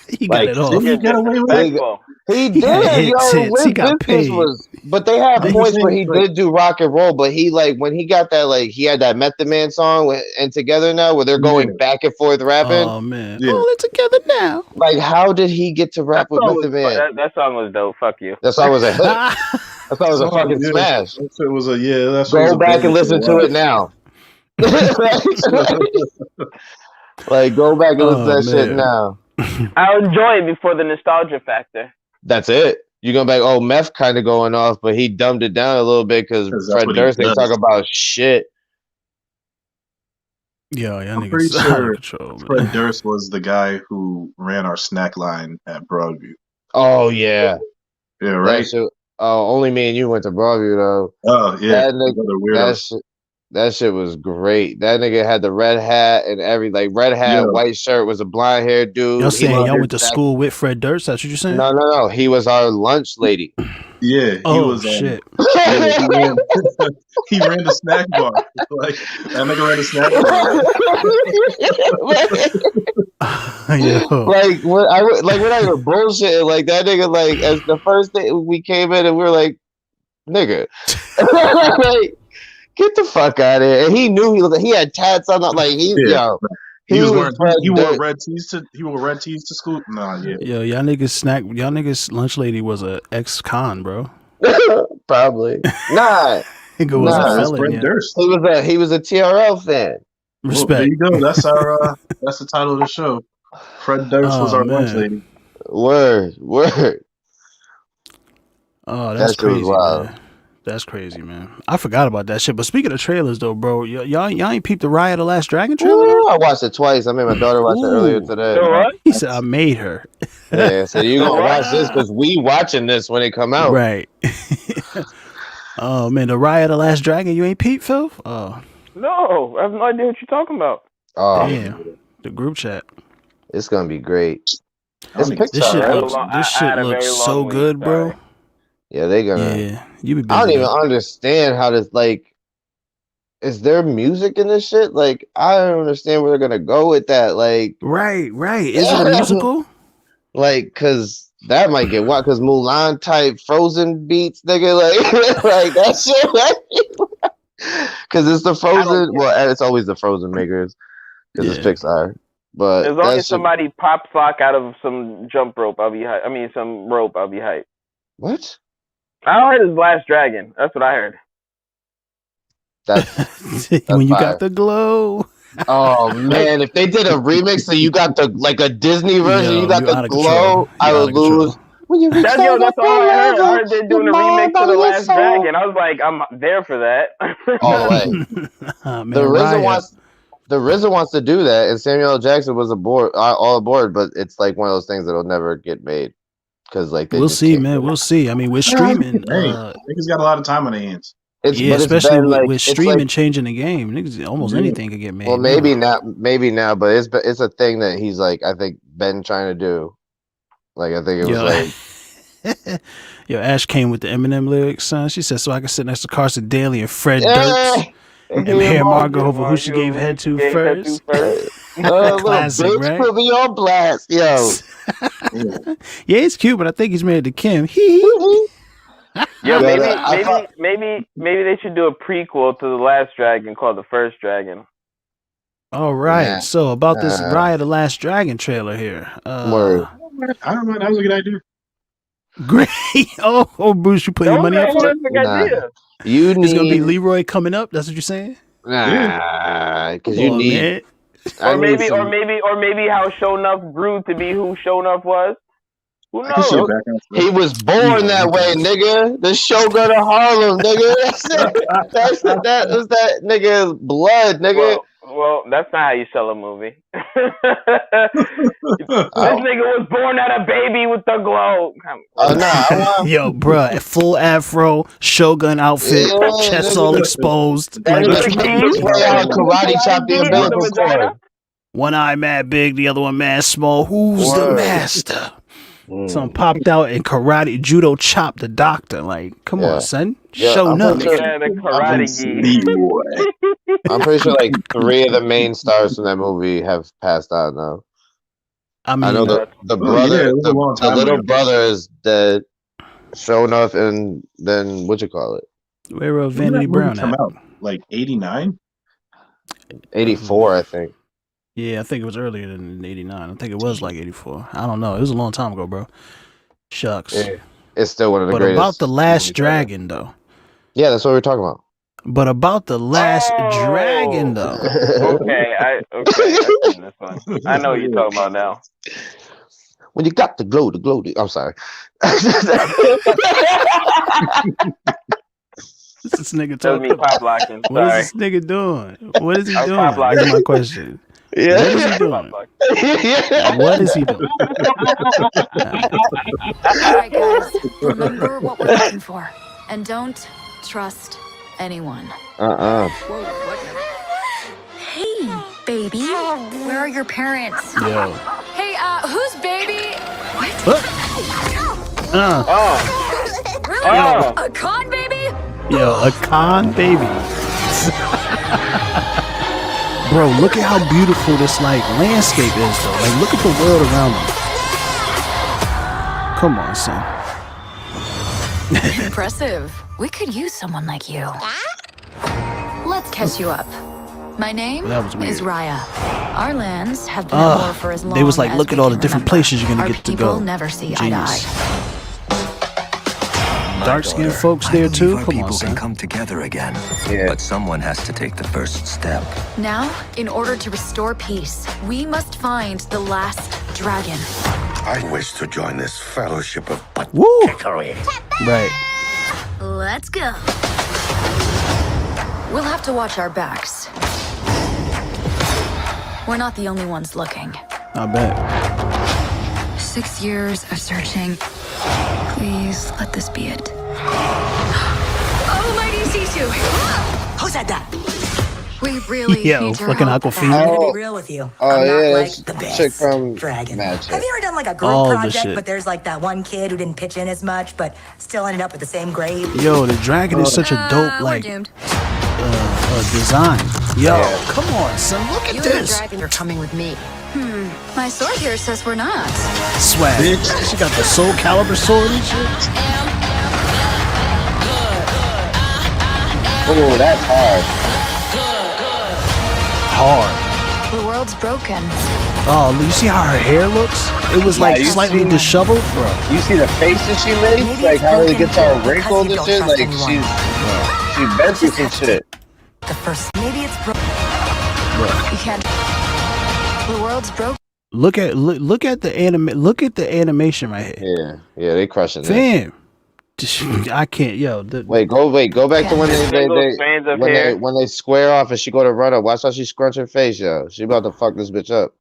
[SPEAKER 4] He got
[SPEAKER 2] Like,
[SPEAKER 4] it off.
[SPEAKER 3] Didn't you get away with it?
[SPEAKER 1] Baseball.
[SPEAKER 2] He
[SPEAKER 4] He had
[SPEAKER 2] did,
[SPEAKER 4] hits.
[SPEAKER 2] yo.
[SPEAKER 4] He got paid.
[SPEAKER 2] But they have
[SPEAKER 3] They
[SPEAKER 2] points
[SPEAKER 3] was
[SPEAKER 2] where he
[SPEAKER 3] saying, like-
[SPEAKER 2] did do rock and roll. But he like when he got that like he had that Method Man song and Together Now where they're going
[SPEAKER 3] Yeah.
[SPEAKER 2] back and forth rapping.
[SPEAKER 4] Oh man.
[SPEAKER 3] Yeah.
[SPEAKER 4] All it together now.
[SPEAKER 2] Like how did he get to rap with Method Man?
[SPEAKER 1] That song was dope. Fuck you.
[SPEAKER 2] That song was a hit. That song was a fucking
[SPEAKER 3] Yeah.
[SPEAKER 2] smash.
[SPEAKER 3] That shit was a That's
[SPEAKER 2] Go back and listen to it now. Like go back and listen to that shit
[SPEAKER 4] man.
[SPEAKER 2] now.
[SPEAKER 1] I'll enjoy it before the nostalgia factor.
[SPEAKER 2] That's it. You go back. Oh, Meth kind of going off, but he dumbed it down a little bit because
[SPEAKER 3] 'Cause that's
[SPEAKER 2] Fred
[SPEAKER 3] what he
[SPEAKER 2] Durst ain't
[SPEAKER 3] does.
[SPEAKER 2] talk about shit.
[SPEAKER 4] Yo, y'all
[SPEAKER 3] I'm pretty
[SPEAKER 4] niggas out of
[SPEAKER 3] sure
[SPEAKER 4] control, man.
[SPEAKER 3] Fred Durst was the guy who ran our snack line at Broadview.
[SPEAKER 2] Oh yeah,
[SPEAKER 3] Yeah,
[SPEAKER 2] that
[SPEAKER 3] right?
[SPEAKER 2] shit. Oh, only me and you went to Broadview though.
[SPEAKER 3] Oh, yeah.
[SPEAKER 2] That nigga-
[SPEAKER 3] Another weirdo.
[SPEAKER 2] That shit was great. That nigga had the red hat and red hat,
[SPEAKER 3] Yeah.
[SPEAKER 2] white shirt, was a blonde haired dude.
[SPEAKER 4] Y'all
[SPEAKER 2] He
[SPEAKER 4] saying
[SPEAKER 2] was-
[SPEAKER 4] y'all went to school with Fred Durst? That's what you saying?
[SPEAKER 2] No. He was our lunch lady.
[SPEAKER 3] Yeah, he
[SPEAKER 4] Oh
[SPEAKER 3] was.
[SPEAKER 4] shit.
[SPEAKER 3] Yeah, he ran the snack bar. Like that nigga ran the snack bar.
[SPEAKER 4] Yo.
[SPEAKER 2] Like we're not even bullshitting. Like that nigga, like as the first day we came in and we were like, nigga. Like, get the fuck out of here. And he knew he had tats on. Like
[SPEAKER 3] Yeah.
[SPEAKER 2] he was
[SPEAKER 3] wearing
[SPEAKER 2] Fred
[SPEAKER 3] he wore
[SPEAKER 2] Durst.
[SPEAKER 3] red tees to school. Nah, yeah.
[SPEAKER 4] Yo, y'all niggas lunch lady was a ex-con, bro.
[SPEAKER 2] Probably nah.
[SPEAKER 4] Nigga was a
[SPEAKER 2] Nah,
[SPEAKER 3] That's
[SPEAKER 4] felon,
[SPEAKER 3] Fred
[SPEAKER 4] yeah.
[SPEAKER 3] Durst.
[SPEAKER 2] He was a TRL fan.
[SPEAKER 3] Well, there
[SPEAKER 4] Respect.
[SPEAKER 3] you go. That's our that's the title of the show. Fred Durst was
[SPEAKER 4] Oh,
[SPEAKER 3] our lunch
[SPEAKER 4] man.
[SPEAKER 3] lady.
[SPEAKER 2] Word.
[SPEAKER 4] Oh, that's
[SPEAKER 2] That shit was
[SPEAKER 4] crazy,
[SPEAKER 2] wild.
[SPEAKER 4] man. That's crazy, man. I forgot about that shit. But speaking of trailers, though, bro, y'all ain't peeped the Raya of the Last Dragon trailer?
[SPEAKER 2] Ooh, I watched it twice. I made my daughter watch it earlier
[SPEAKER 4] Ooh.
[SPEAKER 2] today.
[SPEAKER 1] So what?
[SPEAKER 4] He said I made her.
[SPEAKER 2] Yeah, so you gonna
[SPEAKER 1] What?
[SPEAKER 2] watch this because we watching this when it come out.
[SPEAKER 4] Right. Oh man, the Raya of the Last Dragon, you ain't peeped, Phil? Oh,
[SPEAKER 1] No, I have no idea what you're talking about.
[SPEAKER 2] Oh,
[SPEAKER 4] damn. The group chat.
[SPEAKER 2] it's gonna be great.
[SPEAKER 3] I
[SPEAKER 2] It's
[SPEAKER 3] don't even-
[SPEAKER 4] This shit
[SPEAKER 1] I had a
[SPEAKER 4] looks
[SPEAKER 1] long- I-
[SPEAKER 4] this
[SPEAKER 1] I
[SPEAKER 4] shit
[SPEAKER 1] had a
[SPEAKER 4] looks
[SPEAKER 1] very
[SPEAKER 4] so
[SPEAKER 1] long week,
[SPEAKER 4] good, bro.
[SPEAKER 1] sorry.
[SPEAKER 2] Yeah, they gonna.
[SPEAKER 4] Yeah, you be busy.
[SPEAKER 2] I don't even
[SPEAKER 4] though.
[SPEAKER 2] understand how this like. Is there music in this shit? Like, I don't understand where they're gonna go with that. Like,
[SPEAKER 4] Right. Is it a musical?
[SPEAKER 2] cause that might get wild. Cause Mulan type Frozen beats, nigga. Like, like that shit. Cause it's the Frozen. Well, and it's always the Frozen makers. Cause it's
[SPEAKER 4] Yeah.
[SPEAKER 2] Pixar. But
[SPEAKER 1] As long
[SPEAKER 2] that
[SPEAKER 1] as
[SPEAKER 2] shit-
[SPEAKER 1] somebody pops lock out of some jump rope, I'll be hyped. I mean, some rope, I'll be hyped.
[SPEAKER 2] what?
[SPEAKER 1] I heard his Last Dragon. That's what I heard.
[SPEAKER 2] That's
[SPEAKER 4] When you
[SPEAKER 2] fire.
[SPEAKER 4] got the glow.
[SPEAKER 2] Oh man, if they did a remix so you got the like a Disney version,
[SPEAKER 4] Yo,
[SPEAKER 2] you got
[SPEAKER 4] you
[SPEAKER 2] the
[SPEAKER 4] outta
[SPEAKER 2] glow,
[SPEAKER 4] control.
[SPEAKER 2] I
[SPEAKER 4] You
[SPEAKER 2] would
[SPEAKER 4] outta control.
[SPEAKER 2] lose. When you reach
[SPEAKER 1] Yo, that's all I heard. I heard they're doing a remix to The Last Dragon. I was like, I'm there for that.
[SPEAKER 2] All the way.
[SPEAKER 4] Man,
[SPEAKER 2] The
[SPEAKER 4] Raya.
[SPEAKER 2] RZA wants to do that, and Samuel L. Jackson was all aboard, but it's like one of those things that'll never get made because like they
[SPEAKER 4] We'll
[SPEAKER 2] just
[SPEAKER 4] see,
[SPEAKER 2] can't
[SPEAKER 4] man.
[SPEAKER 2] do it.
[SPEAKER 4] We'll see. I mean, we're streaming.
[SPEAKER 3] Hey, niggas got a lot of time on their hands.
[SPEAKER 4] Yeah,
[SPEAKER 2] But it's
[SPEAKER 4] especially
[SPEAKER 2] been, like,
[SPEAKER 4] with
[SPEAKER 2] it's
[SPEAKER 4] streaming
[SPEAKER 2] like-
[SPEAKER 4] changing the game. Niggas, almost
[SPEAKER 3] Yeah.
[SPEAKER 4] anything could get made.
[SPEAKER 2] well, maybe now, but it's a thing that he's like I think been trying to do. Like I think it was like
[SPEAKER 4] Yo, Ash came with the Eminem lyrics, son. She said, so I can sit next to Carson Daly and Fred
[SPEAKER 2] yeah,
[SPEAKER 4] Durst and hear Margot over who she gave head to first.
[SPEAKER 2] little
[SPEAKER 4] Classic,
[SPEAKER 2] bitch,
[SPEAKER 4] right?
[SPEAKER 2] put me on blast, yo.
[SPEAKER 4] Yeah, it's cute, but I think he's married to Kim. Hee hee.
[SPEAKER 1] Yo,
[SPEAKER 2] Yeah,
[SPEAKER 1] maybe they should do a prequel to The Last Dragon called The First Dragon.
[SPEAKER 4] All right.
[SPEAKER 2] Nah.
[SPEAKER 4] So about this
[SPEAKER 2] Nah.
[SPEAKER 4] Raya the Last Dragon trailer here.
[SPEAKER 2] Word.
[SPEAKER 3] I don't know. That was a good idea.
[SPEAKER 4] Great. Oh, Bruce, you put your money up for it?
[SPEAKER 1] Perfect
[SPEAKER 2] Nah.
[SPEAKER 1] idea.
[SPEAKER 2] You
[SPEAKER 4] It's gonna be
[SPEAKER 2] need
[SPEAKER 4] Leroy coming up. That's what you're saying?
[SPEAKER 2] because
[SPEAKER 4] Come
[SPEAKER 2] you
[SPEAKER 4] on,
[SPEAKER 2] need.
[SPEAKER 4] man.
[SPEAKER 2] I
[SPEAKER 1] Or
[SPEAKER 2] need
[SPEAKER 1] maybe,
[SPEAKER 2] some-
[SPEAKER 1] or maybe how Shonuff grew to be who Shonuff was. Who
[SPEAKER 3] I can see
[SPEAKER 1] knows?
[SPEAKER 3] it back and
[SPEAKER 2] He was born
[SPEAKER 4] Yeah,
[SPEAKER 2] that way,
[SPEAKER 4] okay.
[SPEAKER 2] nigga. The Shogun of Harlem, nigga. That was that nigga's blood, nigga.
[SPEAKER 1] Well, that's not how you sell a movie. This nigga was born at a baby with the glow.
[SPEAKER 2] Oh no, I want
[SPEAKER 4] Yo, bruh, full afro, Shogun outfit,
[SPEAKER 2] Yeah,
[SPEAKER 4] chest
[SPEAKER 2] nigga.
[SPEAKER 4] all exposed.
[SPEAKER 2] that
[SPEAKER 4] Like,
[SPEAKER 2] nigga kicked his way out, karate chopped the
[SPEAKER 1] Karate
[SPEAKER 2] umbilical
[SPEAKER 1] with the vagina?
[SPEAKER 2] cord.
[SPEAKER 4] one eye mad big, the other one mad small. Who's the
[SPEAKER 2] Word.
[SPEAKER 4] master? Some popped out and karate judo chopped the doctor. Like, come
[SPEAKER 2] Yeah.
[SPEAKER 4] on, son.
[SPEAKER 2] Yeah,
[SPEAKER 4] Show
[SPEAKER 2] I'm
[SPEAKER 4] up.
[SPEAKER 2] pretty
[SPEAKER 1] Yeah, the karate gi.
[SPEAKER 3] Leroy.
[SPEAKER 2] I'm pretty sure like 3 of the main stars from that movie have passed on now.
[SPEAKER 4] I mean,
[SPEAKER 2] I know the
[SPEAKER 3] yeah,
[SPEAKER 2] brother,
[SPEAKER 3] it was a long
[SPEAKER 2] the
[SPEAKER 3] time
[SPEAKER 2] little
[SPEAKER 3] ago.
[SPEAKER 2] brother is dead. Shown up, and then what you call it?
[SPEAKER 4] where
[SPEAKER 3] When
[SPEAKER 4] Vanity
[SPEAKER 3] did that movie
[SPEAKER 4] Brown
[SPEAKER 3] come
[SPEAKER 4] at?
[SPEAKER 3] out? Like 89?
[SPEAKER 2] 84, I think.
[SPEAKER 4] Yeah, I think it was earlier than 89. I think it was like 84. I don't know. It was a long time ago, bro. Shucks.
[SPEAKER 2] Yeah, it's still one of the
[SPEAKER 4] But
[SPEAKER 2] greatest.
[SPEAKER 4] about the Last
[SPEAKER 2] movies ever.
[SPEAKER 4] Dragon, though.
[SPEAKER 2] Yeah, that's what we're talking about.
[SPEAKER 4] But about the Last
[SPEAKER 1] Oh.
[SPEAKER 4] Dragon, though.
[SPEAKER 1] Okay, I've seen this one. I know what you're talking about now.
[SPEAKER 2] When you got the glow, I'm sorry.
[SPEAKER 4] What's this nigga
[SPEAKER 1] That was me
[SPEAKER 4] talking about?
[SPEAKER 1] pop locking.
[SPEAKER 4] What
[SPEAKER 1] Sorry.
[SPEAKER 4] is this nigga doing? What is he
[SPEAKER 1] I'm
[SPEAKER 4] doing?
[SPEAKER 1] pop locking.
[SPEAKER 4] That's my question. What is
[SPEAKER 2] Yeah.
[SPEAKER 4] he doing?
[SPEAKER 1] Pop locking.
[SPEAKER 4] What is he doing?
[SPEAKER 6] All right, guys. Remember what we're looking for. And don't trust anyone. Hey, baby. Where are your parents?
[SPEAKER 4] Yo.
[SPEAKER 6] Hey, who's baby? Really?
[SPEAKER 1] Oh.
[SPEAKER 6] A con baby?
[SPEAKER 4] Yo, a con baby. Bro, look at how beautiful this like landscape is though. Like look at the world around me. Come on, son.
[SPEAKER 6] Impressive. We could use someone like you. Let's catch you up. My name is Raya. Our lands have been at war for as long
[SPEAKER 4] They was like,
[SPEAKER 6] as
[SPEAKER 4] look
[SPEAKER 6] we
[SPEAKER 4] at all
[SPEAKER 6] can
[SPEAKER 4] the different
[SPEAKER 6] remember.
[SPEAKER 4] places you're gonna
[SPEAKER 6] Our
[SPEAKER 4] get to
[SPEAKER 6] people
[SPEAKER 4] go.
[SPEAKER 6] never see eye to eye.
[SPEAKER 4] Dark-skinned folks there too. Come on,
[SPEAKER 5] People
[SPEAKER 4] son.
[SPEAKER 5] can come together again,
[SPEAKER 2] Yeah.
[SPEAKER 5] but someone has to take the first step.
[SPEAKER 6] Now, in order to restore peace, we must find the last dragon.
[SPEAKER 7] I wish to join this fellowship of
[SPEAKER 4] Woo!
[SPEAKER 7] butchery.
[SPEAKER 4] Right.
[SPEAKER 6] Let's go. We'll have to watch our backs. We're not the only ones looking.
[SPEAKER 4] I bet.
[SPEAKER 6] 6 years of searching. Please let this be it. Oh, mighty Sisu!
[SPEAKER 8] Who said that?
[SPEAKER 6] We really
[SPEAKER 4] Yo,
[SPEAKER 6] need your
[SPEAKER 4] fucking
[SPEAKER 6] help.
[SPEAKER 8] I'm
[SPEAKER 4] Aquafina.
[SPEAKER 8] gonna be real with you.
[SPEAKER 2] Oh,
[SPEAKER 8] I'm not
[SPEAKER 2] yeah,
[SPEAKER 8] like
[SPEAKER 2] that's
[SPEAKER 8] the best
[SPEAKER 2] chick from
[SPEAKER 8] dragon.
[SPEAKER 2] Magic.
[SPEAKER 8] Have you ever done like a group
[SPEAKER 4] All the
[SPEAKER 8] project,
[SPEAKER 4] shit.
[SPEAKER 8] but there's like that one kid who didn't pitch in as much, but still ended up with the same grade?
[SPEAKER 4] Yo, the dragon is such a dope
[SPEAKER 6] We're
[SPEAKER 4] like
[SPEAKER 6] doomed.
[SPEAKER 4] design. Yo, come on, son. Look at
[SPEAKER 6] You
[SPEAKER 4] this.
[SPEAKER 6] dragon, you're coming with me. My sword here says we're not.
[SPEAKER 4] Swag.
[SPEAKER 3] Bitch.
[SPEAKER 4] She got the Soul Calibur sword and shit.
[SPEAKER 2] Oh, that's hard.
[SPEAKER 4] Hard.
[SPEAKER 6] The world's broken.
[SPEAKER 4] Oh, you see how her hair looks? It was like
[SPEAKER 2] you
[SPEAKER 4] slightly
[SPEAKER 2] see-
[SPEAKER 4] disheveled, bro.
[SPEAKER 2] You see the faces she made?
[SPEAKER 8] Maybe
[SPEAKER 2] Like
[SPEAKER 8] it's
[SPEAKER 2] how it
[SPEAKER 8] broken
[SPEAKER 2] gets all
[SPEAKER 8] because
[SPEAKER 2] wrinkled
[SPEAKER 8] you
[SPEAKER 2] and
[SPEAKER 8] don't
[SPEAKER 2] shit?
[SPEAKER 8] trust
[SPEAKER 2] Like
[SPEAKER 8] anyone.
[SPEAKER 2] she bent through some shit.
[SPEAKER 8] The first, maybe it's broken.
[SPEAKER 6] You can't. The world's broken.
[SPEAKER 4] Look at the animation right here.
[SPEAKER 2] Yeah, they crushing that.
[SPEAKER 4] Fam. I can't,
[SPEAKER 2] Wait, go back to when
[SPEAKER 1] Those strands of hair.
[SPEAKER 2] when they square off and she go to run up. Watch how she scrunch her face, yo. She about to fuck this bitch up.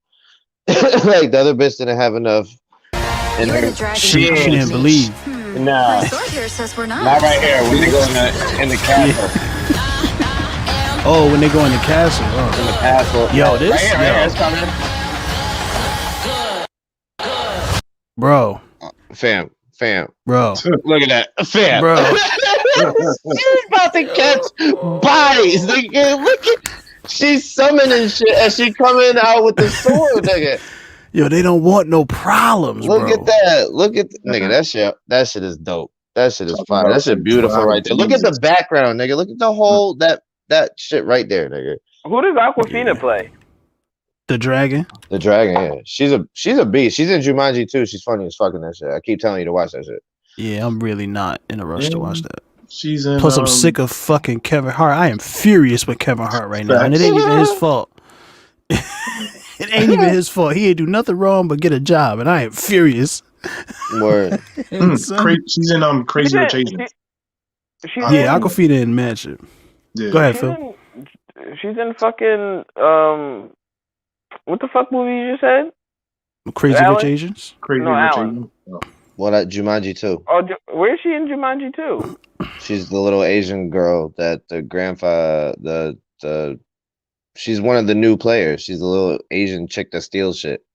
[SPEAKER 2] Like the other bitch didn't have enough. And
[SPEAKER 6] You're
[SPEAKER 2] her,
[SPEAKER 6] the dragon.
[SPEAKER 4] she
[SPEAKER 6] you're
[SPEAKER 4] didn't
[SPEAKER 6] with me.
[SPEAKER 4] believe.
[SPEAKER 2] nah,
[SPEAKER 6] My sword here says we're not.
[SPEAKER 2] not right here. When they go in the castle,
[SPEAKER 4] Oh, when they go in the castle.
[SPEAKER 2] in
[SPEAKER 4] Oh.
[SPEAKER 2] the castle.
[SPEAKER 4] Yo, this,
[SPEAKER 2] right here,
[SPEAKER 4] yo.
[SPEAKER 2] it's coming.
[SPEAKER 4] Bro.
[SPEAKER 2] Fam.
[SPEAKER 4] Bro.
[SPEAKER 2] Look at that, fam.
[SPEAKER 4] Bro.
[SPEAKER 2] She's about to catch bodies. Nigga. Look at. She's summoning shit and she coming out with the sword, nigga.
[SPEAKER 4] Yo, they don't want no problems,
[SPEAKER 2] Look
[SPEAKER 4] bro.
[SPEAKER 2] at that. Look at nigga. That shit is dope. That shit is fire. That shit beautiful right there. Look at the background, nigga. Look at the whole that shit right there, nigga.
[SPEAKER 1] Who does Aquafina play?
[SPEAKER 4] The dragon.
[SPEAKER 2] The dragon, yeah. She's a beast. She's in Jumanji too. She's funny as fucking that shit. I keep telling you to watch that shit.
[SPEAKER 4] Yeah, I'm really not in a rush to watch that.
[SPEAKER 3] She's in.
[SPEAKER 4] Plus, I'm sick of fucking Kevin Hart. I am furious with Kevin Hart right now, and it ain't even his fault. It ain't even his fault. He ain't do nothing wrong but get a job, and I am furious.
[SPEAKER 2] Word.
[SPEAKER 4] Son.
[SPEAKER 3] She's in Crazy Rich Asians.
[SPEAKER 4] Yeah, Aquafina in Mansion.
[SPEAKER 3] Yeah.
[SPEAKER 4] Go ahead, Phil.
[SPEAKER 1] She's in fucking what the fuck movie you just said?
[SPEAKER 4] Crazy
[SPEAKER 1] Alan?
[SPEAKER 4] Rich Asians.
[SPEAKER 3] Crazy
[SPEAKER 1] No,
[SPEAKER 3] Rich
[SPEAKER 1] Alan.
[SPEAKER 3] Asians. Oh.
[SPEAKER 2] What at Jumanji too?
[SPEAKER 1] Oh, where's she in Jumanji too?
[SPEAKER 2] She's the little Asian girl that the grandfather she's one of the new players. She's a little Asian chick that steals shit.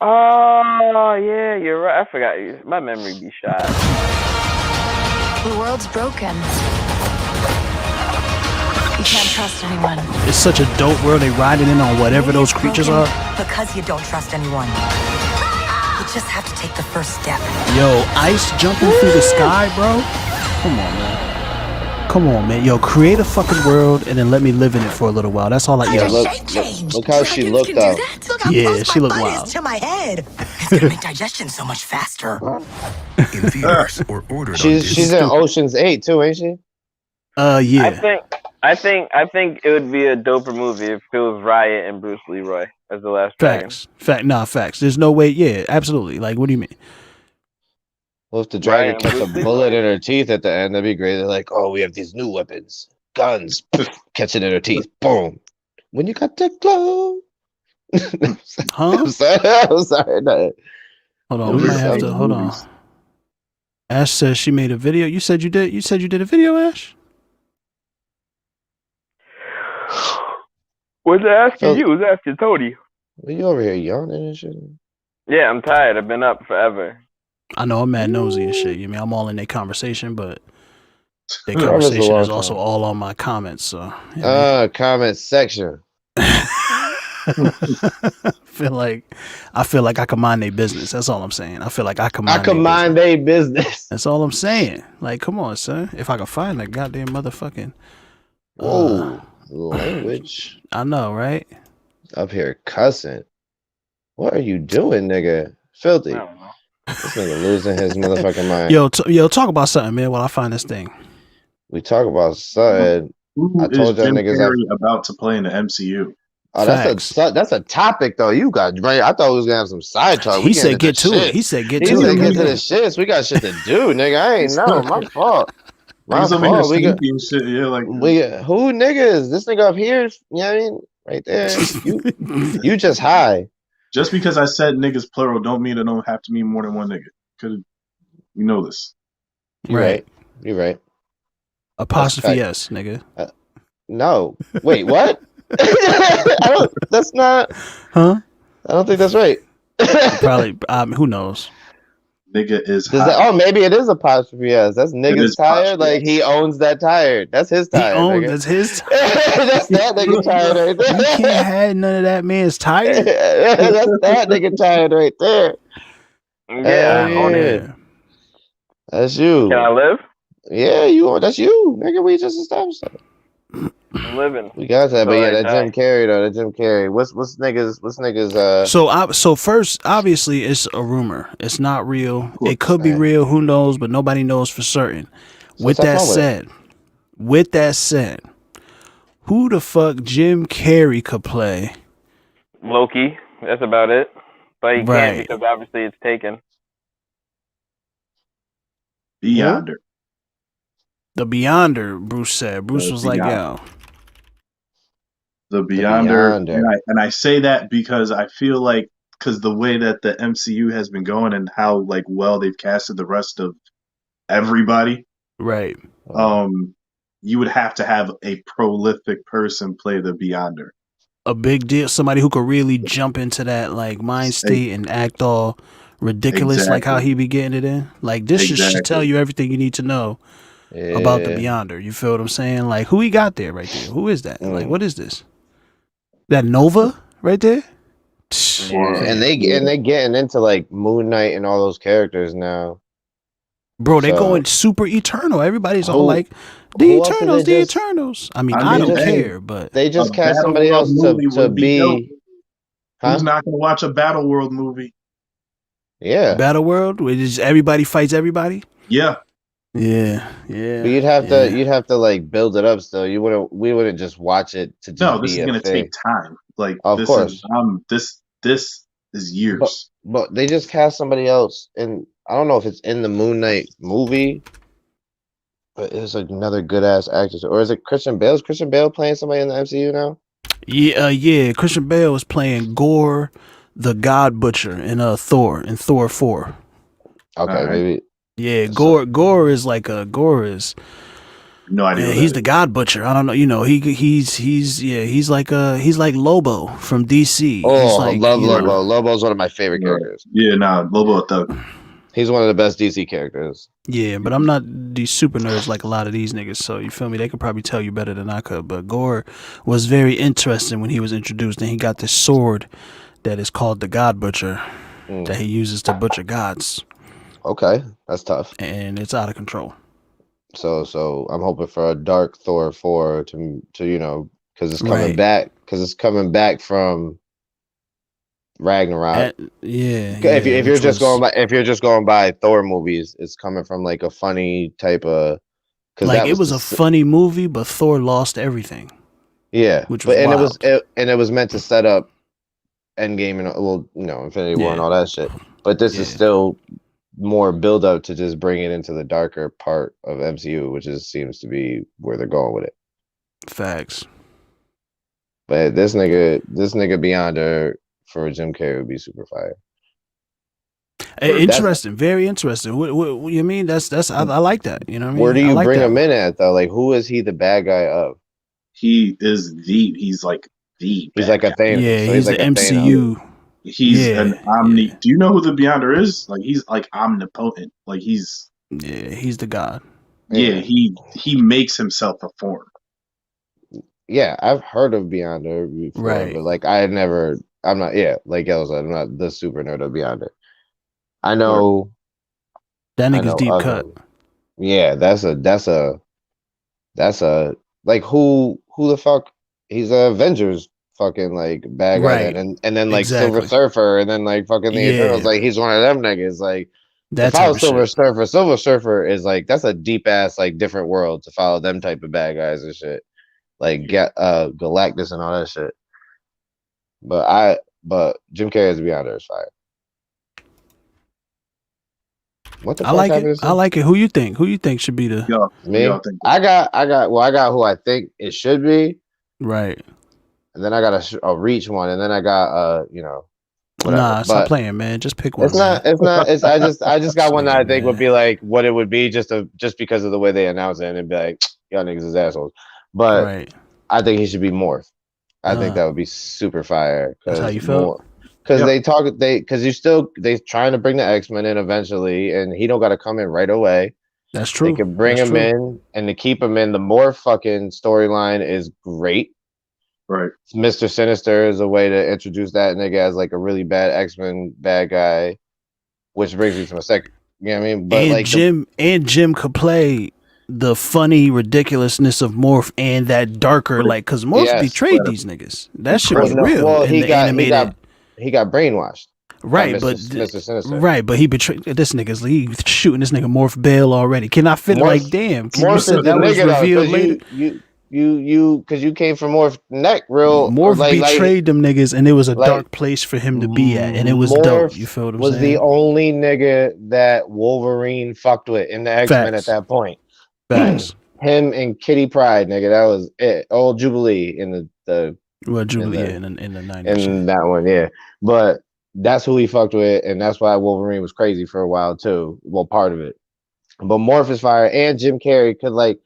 [SPEAKER 1] Oh yeah, you're right. I forgot. My memory be shot.
[SPEAKER 6] The world's broken. You can't trust anyone.
[SPEAKER 4] It's such a dope world. They riding in on whatever
[SPEAKER 8] Maybe
[SPEAKER 4] those
[SPEAKER 8] it's
[SPEAKER 4] creatures
[SPEAKER 8] broken
[SPEAKER 4] are.
[SPEAKER 8] because you don't trust anyone. You just have to take the first step.
[SPEAKER 4] Yo, ice jumping through the sky, bro. Come on, man. Come on, man. Yo, create a fucking world and then let me live in it for a little while. That's all I.
[SPEAKER 2] Yeah,
[SPEAKER 4] Yo,
[SPEAKER 2] look,
[SPEAKER 8] Shape change.
[SPEAKER 2] look how she
[SPEAKER 8] Dragons
[SPEAKER 2] looked
[SPEAKER 8] can do
[SPEAKER 2] though.
[SPEAKER 8] that. Look how
[SPEAKER 4] Yeah,
[SPEAKER 8] close
[SPEAKER 4] she
[SPEAKER 8] my
[SPEAKER 4] looked
[SPEAKER 8] butt
[SPEAKER 4] wild.
[SPEAKER 8] is to my head. It's gonna make digestion so much faster.
[SPEAKER 5] In theaters or ordered on
[SPEAKER 2] She's in
[SPEAKER 5] Disney.
[SPEAKER 2] Ocean's 8 too, ain't she?
[SPEAKER 4] yeah.
[SPEAKER 1] I think it would be a doper movie if it was Riot and Bruce Leroy as the last dragon.
[SPEAKER 4] Facts. There's no way. Yeah, absolutely. Like, what do you mean?
[SPEAKER 2] Well, if the dragon
[SPEAKER 1] Right,
[SPEAKER 2] catch a
[SPEAKER 1] Bruce Leroy.
[SPEAKER 2] bullet in her teeth at the end, that'd be great. They're like, oh, we have these new weapons. Guns. Catch it in her teeth. Boom. When you got the glow.
[SPEAKER 4] Huh?
[SPEAKER 2] I'm sorry. No.
[SPEAKER 4] Hold on. We might have to. Hold on. Ash says she made a video. You said you did. You said you did a video, Ash.
[SPEAKER 1] Was asking
[SPEAKER 2] Phil-
[SPEAKER 1] you? Was asking Tony?
[SPEAKER 2] What you over here yawning and shit?
[SPEAKER 1] Yeah, I'm tired. I've been up forever.
[SPEAKER 4] I know I'm mad nosy and shit. You mean I'm all in their conversation, but their
[SPEAKER 2] That was a
[SPEAKER 4] conversation
[SPEAKER 2] long
[SPEAKER 4] is also
[SPEAKER 2] time.
[SPEAKER 4] all on my comments. So yeah,
[SPEAKER 2] Comment section.
[SPEAKER 4] I feel like I can mind their business. That's all I'm saying. I feel like I can
[SPEAKER 2] I
[SPEAKER 4] mind
[SPEAKER 2] can mind their business.
[SPEAKER 4] That's all I'm saying. Like, come on, son. If I can find that goddamn motherfucking
[SPEAKER 2] Whoa, language.
[SPEAKER 4] I know, right?
[SPEAKER 2] Up here cussing. What are you doing, nigga? Filthy.
[SPEAKER 1] I don't know.
[SPEAKER 2] This nigga losing his motherfucking mind.
[SPEAKER 4] Yo, talk about something, man, while I find this thing.
[SPEAKER 2] We talk about something.
[SPEAKER 3] Who
[SPEAKER 2] I told
[SPEAKER 3] is
[SPEAKER 2] y'all
[SPEAKER 3] Jim
[SPEAKER 2] niggas
[SPEAKER 3] Carrey about to play in the MCU?
[SPEAKER 2] Oh, that's a topic though. You got right. I thought we was gonna have some side talk.
[SPEAKER 4] He said get to it. He said get to it.
[SPEAKER 2] He said get to the shits. We got shit to do, nigga. I ain't know. My fault. My fault. We got
[SPEAKER 3] shit. Yeah, like
[SPEAKER 2] who niggas? This nigga up here. You know what I mean? Right there. You just high.
[SPEAKER 3] Just because I said niggas plural don't mean it don't have to mean more than one nigga. Cause you know this.
[SPEAKER 2] You're right. You're right.
[SPEAKER 4] Apostrophe S, nigga.
[SPEAKER 2] No. Wait, what? That's not.
[SPEAKER 4] Huh?
[SPEAKER 2] I don't think that's right.
[SPEAKER 4] Probably. Who knows?
[SPEAKER 3] Nigga is high.
[SPEAKER 2] Oh, maybe it is apostrophe S. That's niggas tired. Like he owns that tired. That's his tire.
[SPEAKER 4] That's his tire.
[SPEAKER 2] That's that nigga tired right there.
[SPEAKER 4] You can't have none of that man's tire.
[SPEAKER 2] That's that nigga tired right there.
[SPEAKER 1] Yeah.
[SPEAKER 2] That's you.
[SPEAKER 1] Can I live?
[SPEAKER 2] Yeah, you. That's you, nigga. We just established that.
[SPEAKER 1] I'm living.
[SPEAKER 2] We got that, but yeah, that Jim Carrey though. That Jim Carrey. What's niggas?
[SPEAKER 4] So first, obviously, it's a rumor. It's not real. It could be real. Who knows? But nobody knows for certain. With that said, who the fuck Jim Carrey could play?
[SPEAKER 1] Loki. That's about it. But he can't because obviously it's taken.
[SPEAKER 3] Beyonder.
[SPEAKER 4] The Beyonder, Bruce said. Bruce was like, yo.
[SPEAKER 3] The Beyonder. And I say that because I feel like, because the way that the MCU has been going and how like well they've casted the rest of everybody.
[SPEAKER 4] Right.
[SPEAKER 3] You would have to have a prolific person play the Beyonder.
[SPEAKER 4] A big deal. Somebody who could really jump into that like mind state and act all ridiculous, like how he be getting it in. Like this should tell you everything you need to know about the Beyonder. You feel what I'm saying? Like who he got there right there? Who is that? Like what is this? That Nova right there?
[SPEAKER 2] Yeah. And they getting into like Moon Knight and all those characters now.
[SPEAKER 4] Bro, they going super eternal. Everybody's all like the Eternals. I mean, I don't care, but
[SPEAKER 2] they just cast somebody else to be.
[SPEAKER 3] Who's not going to watch a Battle World movie?
[SPEAKER 2] Yeah,
[SPEAKER 4] Battle World, where just everybody fights everybody.
[SPEAKER 3] Yeah.
[SPEAKER 2] But you'd have to like build it up still. We wouldn't just watch it to just
[SPEAKER 3] No, this is going to take time. Like
[SPEAKER 2] of course.
[SPEAKER 3] This is years.
[SPEAKER 2] But they just cast somebody else, and I don't know if it's in the Moon Knight movie, but it's another good ass actor. Or is it Christian Bale? Is Christian Bale playing somebody in the MCU now?
[SPEAKER 4] Yeah. Christian Bale is playing Gore, the God Butcher in Thor 4.
[SPEAKER 2] Okay, maybe.
[SPEAKER 4] Yeah, Gore is like Gore is.
[SPEAKER 3] No idea.
[SPEAKER 4] Yeah, he's the God Butcher. I don't know. You know, he's like Lobo from DC.
[SPEAKER 2] Oh,
[SPEAKER 4] I
[SPEAKER 2] love Lobo. Lobo's one of my favorite characters.
[SPEAKER 3] Yeah, Lobo Thug.
[SPEAKER 2] He's one of the best DC characters.
[SPEAKER 4] Yeah, but I'm not these super nerds like a lot of these niggas. So you feel me? They could probably tell you better than I could. But Gore was very interesting when he was introduced, and he got this sword that is called the God Butcher that he uses to butcher gods.
[SPEAKER 2] Okay, that's tough.
[SPEAKER 4] And it's out of control.
[SPEAKER 2] So I'm hoping for a dark Thor 4 to because it's coming back. Because it's coming back from Ragnarok. If you're just going by Thor movies, it's coming from like a funny type of.
[SPEAKER 4] Like it was a funny movie, but Thor lost everything.
[SPEAKER 2] Yeah,
[SPEAKER 4] which was wild.
[SPEAKER 2] It was meant to set up Endgame and Infinity War and all that shit. But this is still more build up to just bring it into the darker part of MCU, which seems to be where they're going with it.
[SPEAKER 4] Facts.
[SPEAKER 2] But this nigga Beyonder for Jim Carrey would be super fire.
[SPEAKER 4] Interesting, very interesting. What you mean? That's I like that. You know what I mean?
[SPEAKER 2] Where do you bring him in at though? Like, who is he the bad guy of?
[SPEAKER 3] He's like
[SPEAKER 2] a Thanos.
[SPEAKER 4] Yeah,
[SPEAKER 2] so
[SPEAKER 4] he's
[SPEAKER 2] like
[SPEAKER 4] the MCU.
[SPEAKER 3] He's an omni. Do you know who the Beyonder is? Like he's like omnipotent. Like he's
[SPEAKER 4] the god.
[SPEAKER 3] Yeah, he makes himself a form.
[SPEAKER 2] Yeah, I've heard of Beyonder before,
[SPEAKER 4] Right.
[SPEAKER 2] but like I'm not. Yeah, like Yello said, I'm not the super nerd of Beyonder. I know.
[SPEAKER 4] That
[SPEAKER 2] I
[SPEAKER 4] nigga's
[SPEAKER 2] know
[SPEAKER 4] deep
[SPEAKER 2] of
[SPEAKER 4] cut.
[SPEAKER 2] him. Yeah, that's a like who the fuck? He's a Avengers fucking like bad guy
[SPEAKER 4] Right.
[SPEAKER 2] and then like Silver
[SPEAKER 4] Exactly.
[SPEAKER 2] Surfer and then like fucking the Eternals.
[SPEAKER 4] Yeah.
[SPEAKER 2] Like he's one of them niggas. Like to
[SPEAKER 4] That type
[SPEAKER 2] follow
[SPEAKER 4] of shit.
[SPEAKER 2] Silver Surfer is like that's a deep ass like different world to follow them type of bad guys and shit. Like get Galactus and all that shit. But Jim Carrey's Beyonder is fire. What the
[SPEAKER 4] I
[SPEAKER 2] fuck
[SPEAKER 4] like it.
[SPEAKER 2] happened?
[SPEAKER 4] I like it. Who you think? Who you think should be the
[SPEAKER 2] Me? I got who I think it should be.
[SPEAKER 4] Right.
[SPEAKER 2] And then I got a reach one, and then I got whatever.
[SPEAKER 4] Nah, stop playing, man. Just pick one.
[SPEAKER 2] It's not.
[SPEAKER 4] Man.
[SPEAKER 2] It's not. It's I just got one that I think would be like what it would be just because of the way they announce it, and it'd be like y'all niggas is assholes. But
[SPEAKER 4] right.
[SPEAKER 2] I think he should be Morph. I think that would be super fire.
[SPEAKER 4] That's how you felt.
[SPEAKER 2] Because they trying to bring the X-Men in eventually, and he don't got to come in right away.
[SPEAKER 4] That's true.
[SPEAKER 2] They can bring him in, and to keep him in, the Morph fucking storyline is great.
[SPEAKER 3] Right.
[SPEAKER 2] Mr. Sinister is a way to introduce that nigga as like a really bad X-Men bad guy, which brings me to my second. You know what I mean? But
[SPEAKER 4] and
[SPEAKER 2] like
[SPEAKER 4] Jim could play the funny ridiculousness of Morph and that darker, like, because Morph betrayed these niggas. That shit was real.
[SPEAKER 2] Well, he got brainwashed.
[SPEAKER 4] Right,
[SPEAKER 2] Mr. Sinister.
[SPEAKER 4] Right, but he betrayed this nigga's. He shooting this nigga Morph Bale already. Can I fit like damn? Can you said that was revealed later?
[SPEAKER 2] Because you came from Morph neck real.
[SPEAKER 4] Morph betrayed them niggas, and it was a dark place for him to be at, and it was dope. You feel what I'm saying?
[SPEAKER 2] Was the only nigga that Wolverine fucked with in the X-Men at that point.
[SPEAKER 4] Facts.
[SPEAKER 2] Him and Kitty Pryde, nigga. That was it. Old Jubilee in the
[SPEAKER 4] Jubilee in the 90s.
[SPEAKER 2] In that one, yeah. But that's who he fucked with, and that's why Wolverine was crazy for a while too. Well, part of it. But Morph is fire, and Jim Carrey could like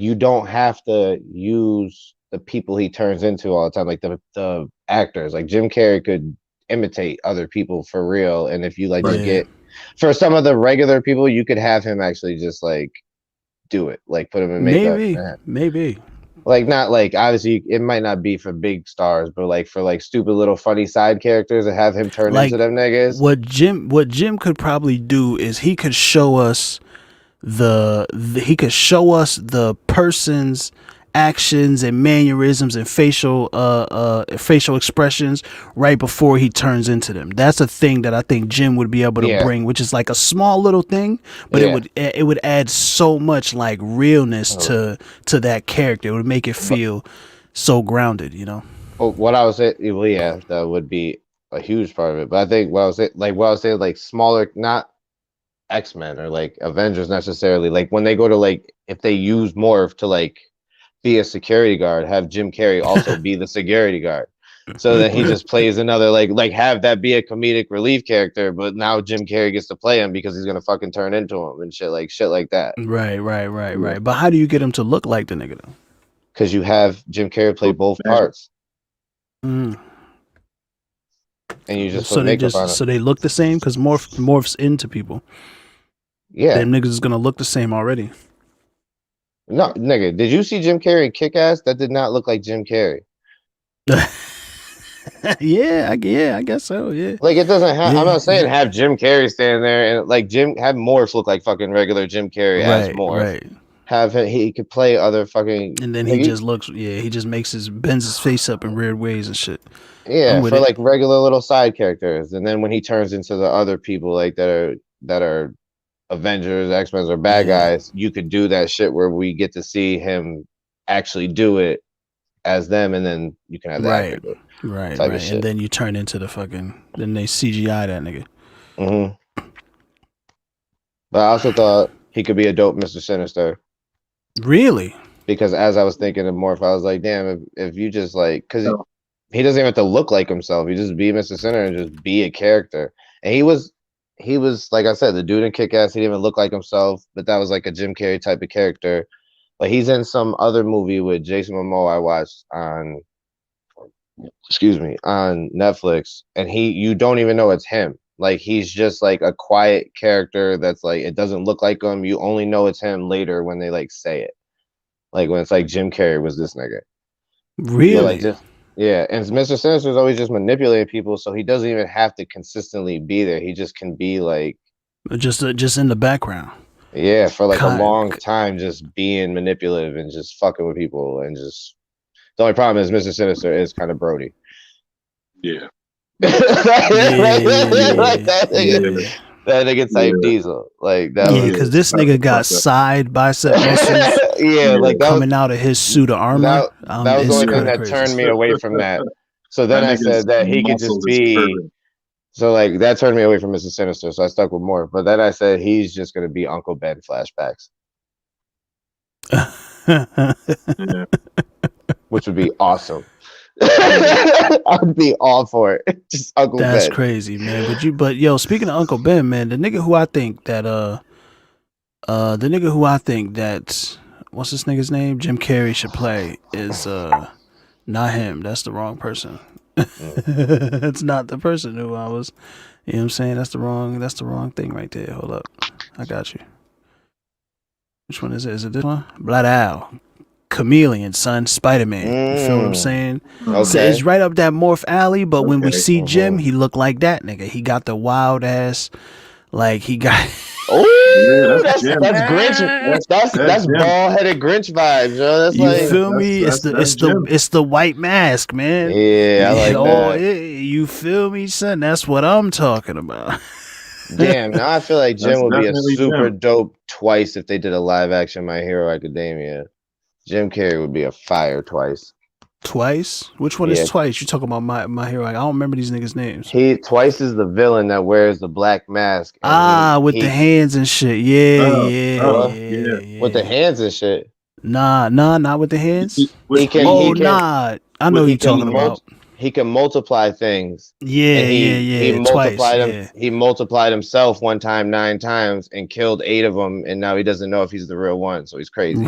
[SPEAKER 2] you don't have to use the people he turns into all the time, like the actors. Like Jim Carrey could imitate other people for real, and if you just get for some of the regular people, you could have him actually just like do it, like put him in makeup.
[SPEAKER 4] Maybe.
[SPEAKER 2] Like not like obviously it might not be for big stars, but like for like stupid little funny side characters and have him turn into them niggas.
[SPEAKER 4] What Jim could probably do is he could show us the person's actions and mannerisms and facial expressions right before he turns into them. That's a thing that I think Jim would be able to bring, which is like a small little thing, but it would add so much like realness to that character. It would make it feel so grounded, you know.
[SPEAKER 2] Well, what I was saying, that would be a huge part of it. But I think what I was saying, like smaller, not X-Men or like Avengers necessarily. Like when they go to like if they use Morph to like be a security guard, have Jim Carrey also be the security guard. So that he just plays another like have that be a comedic relief character, but now Jim Carrey gets to play him because he's gonna fucking turn into him and shit like that.
[SPEAKER 4] Right. But how do you get him to look like the nigga though?
[SPEAKER 2] Because you have Jim Carrey play both parts.
[SPEAKER 4] Mm.
[SPEAKER 2] And you just
[SPEAKER 4] so they look the same because morphs into people.
[SPEAKER 2] Yeah,
[SPEAKER 4] them niggas is gonna look the same already.
[SPEAKER 2] No, nigga, did you see Jim Carrey in Kick-Ass? That did not look like Jim Carrey.
[SPEAKER 4] yeah, I guess so. Yeah,
[SPEAKER 2] like it doesn't have. I'm not saying have Jim Carrey stand there and like have Morph look like fucking regular Jim Carrey as Morph.
[SPEAKER 4] Right.
[SPEAKER 2] Have him, he could play other fucking.
[SPEAKER 4] And then he just looks. Yeah, he just bends his face up in weird ways and shit.
[SPEAKER 2] Yeah, for like regular little side characters, and then when he turns into the other people like that are Avengers, X-Men, or bad guys, you could do that shit where we get to see him actually do it as them, and then you can have that actor do it.
[SPEAKER 4] Right. And then you turn into then they CGI that nigga.
[SPEAKER 2] Mm-hmm. But I also thought he could be a dope Mr. Sinister.
[SPEAKER 4] Really?
[SPEAKER 2] Because as I was thinking of Morph, I was like, damn, if you just like, because he doesn't even have to look like himself. He just be Mr. Sinister and just be a character. And he was like I said, the dude in Kick-Ass. He didn't even look like himself, but that was like a Jim Carrey type of character. Like he's in some other movie with Jason Momoa I watched on Netflix, and you don't even know it's him. Like he's just like a quiet character that's like it doesn't look like him. You only know it's him later when they like say it. Like when it's like Jim Carrey was this nigga.
[SPEAKER 4] Really?
[SPEAKER 2] But like just yeah, and Mr. Sinister's always just manipulating people, so he doesn't even have to consistently be there. He just can be like
[SPEAKER 4] just in the background.
[SPEAKER 2] Yeah, for like a long time, just being manipulative and just fucking with people, and just the only problem is Mr. Sinister is kind of Brody.
[SPEAKER 3] Yeah.
[SPEAKER 2] Like that nigga type Diesel, like that.
[SPEAKER 4] Yeah, because this nigga got side bicep muscles.
[SPEAKER 2] Yeah, like that
[SPEAKER 4] coming out of his suit of armor.
[SPEAKER 2] That was the only thing that turned me away from that. So then I said that he could just be. So like that turned me away from Mr. Sinister. So I stuck with more. But then I said he's just gonna be Uncle Ben flashbacks, which would be awesome. I'd be all for it. Just Uncle Ben.
[SPEAKER 4] That's crazy, man. But yo, speaking of Uncle Ben, man, the nigga who I think that what's this nigga's name? Jim Carrey should play is not him. That's the wrong person. It's not the person who I was. You know what I'm saying? That's the wrong thing right there. Hold up, I got you. Which one is it? Is it this one? Blood Owl. Chameleon, son, Spider-Man. You feel what I'm saying?
[SPEAKER 2] Okay.
[SPEAKER 4] So it's right up that Morph alley, but when we see Jim, he look like that nigga. He got the wild ass, like he got.
[SPEAKER 2] Oh, that's Grinch. That's bald-headed Grinch vibes, yo. That's
[SPEAKER 4] you feel me? It's the white mask, man.
[SPEAKER 2] Yeah, I like that.
[SPEAKER 4] You feel me, son? That's what I'm talking about.
[SPEAKER 2] Damn, now I feel like Jim would be a super dope Twice if they did a live action My Hero Academia. Jim Carrey would be a fire Twice.
[SPEAKER 4] Twice? Which one is Twice? You talking about my hero? I don't remember these niggas' names.
[SPEAKER 2] Twice is the villain that wears the black mask.
[SPEAKER 4] With the hands and shit. Yeah.
[SPEAKER 2] With the hands and shit.
[SPEAKER 4] Nah, not with the hands. I know you're talking about.
[SPEAKER 2] He can multiply things.
[SPEAKER 4] Yeah.
[SPEAKER 2] He multiplied them. Yeah. He multiplied himself one time 9 times and killed 8 of them, and now he doesn't know if he's the real one, so he's crazy.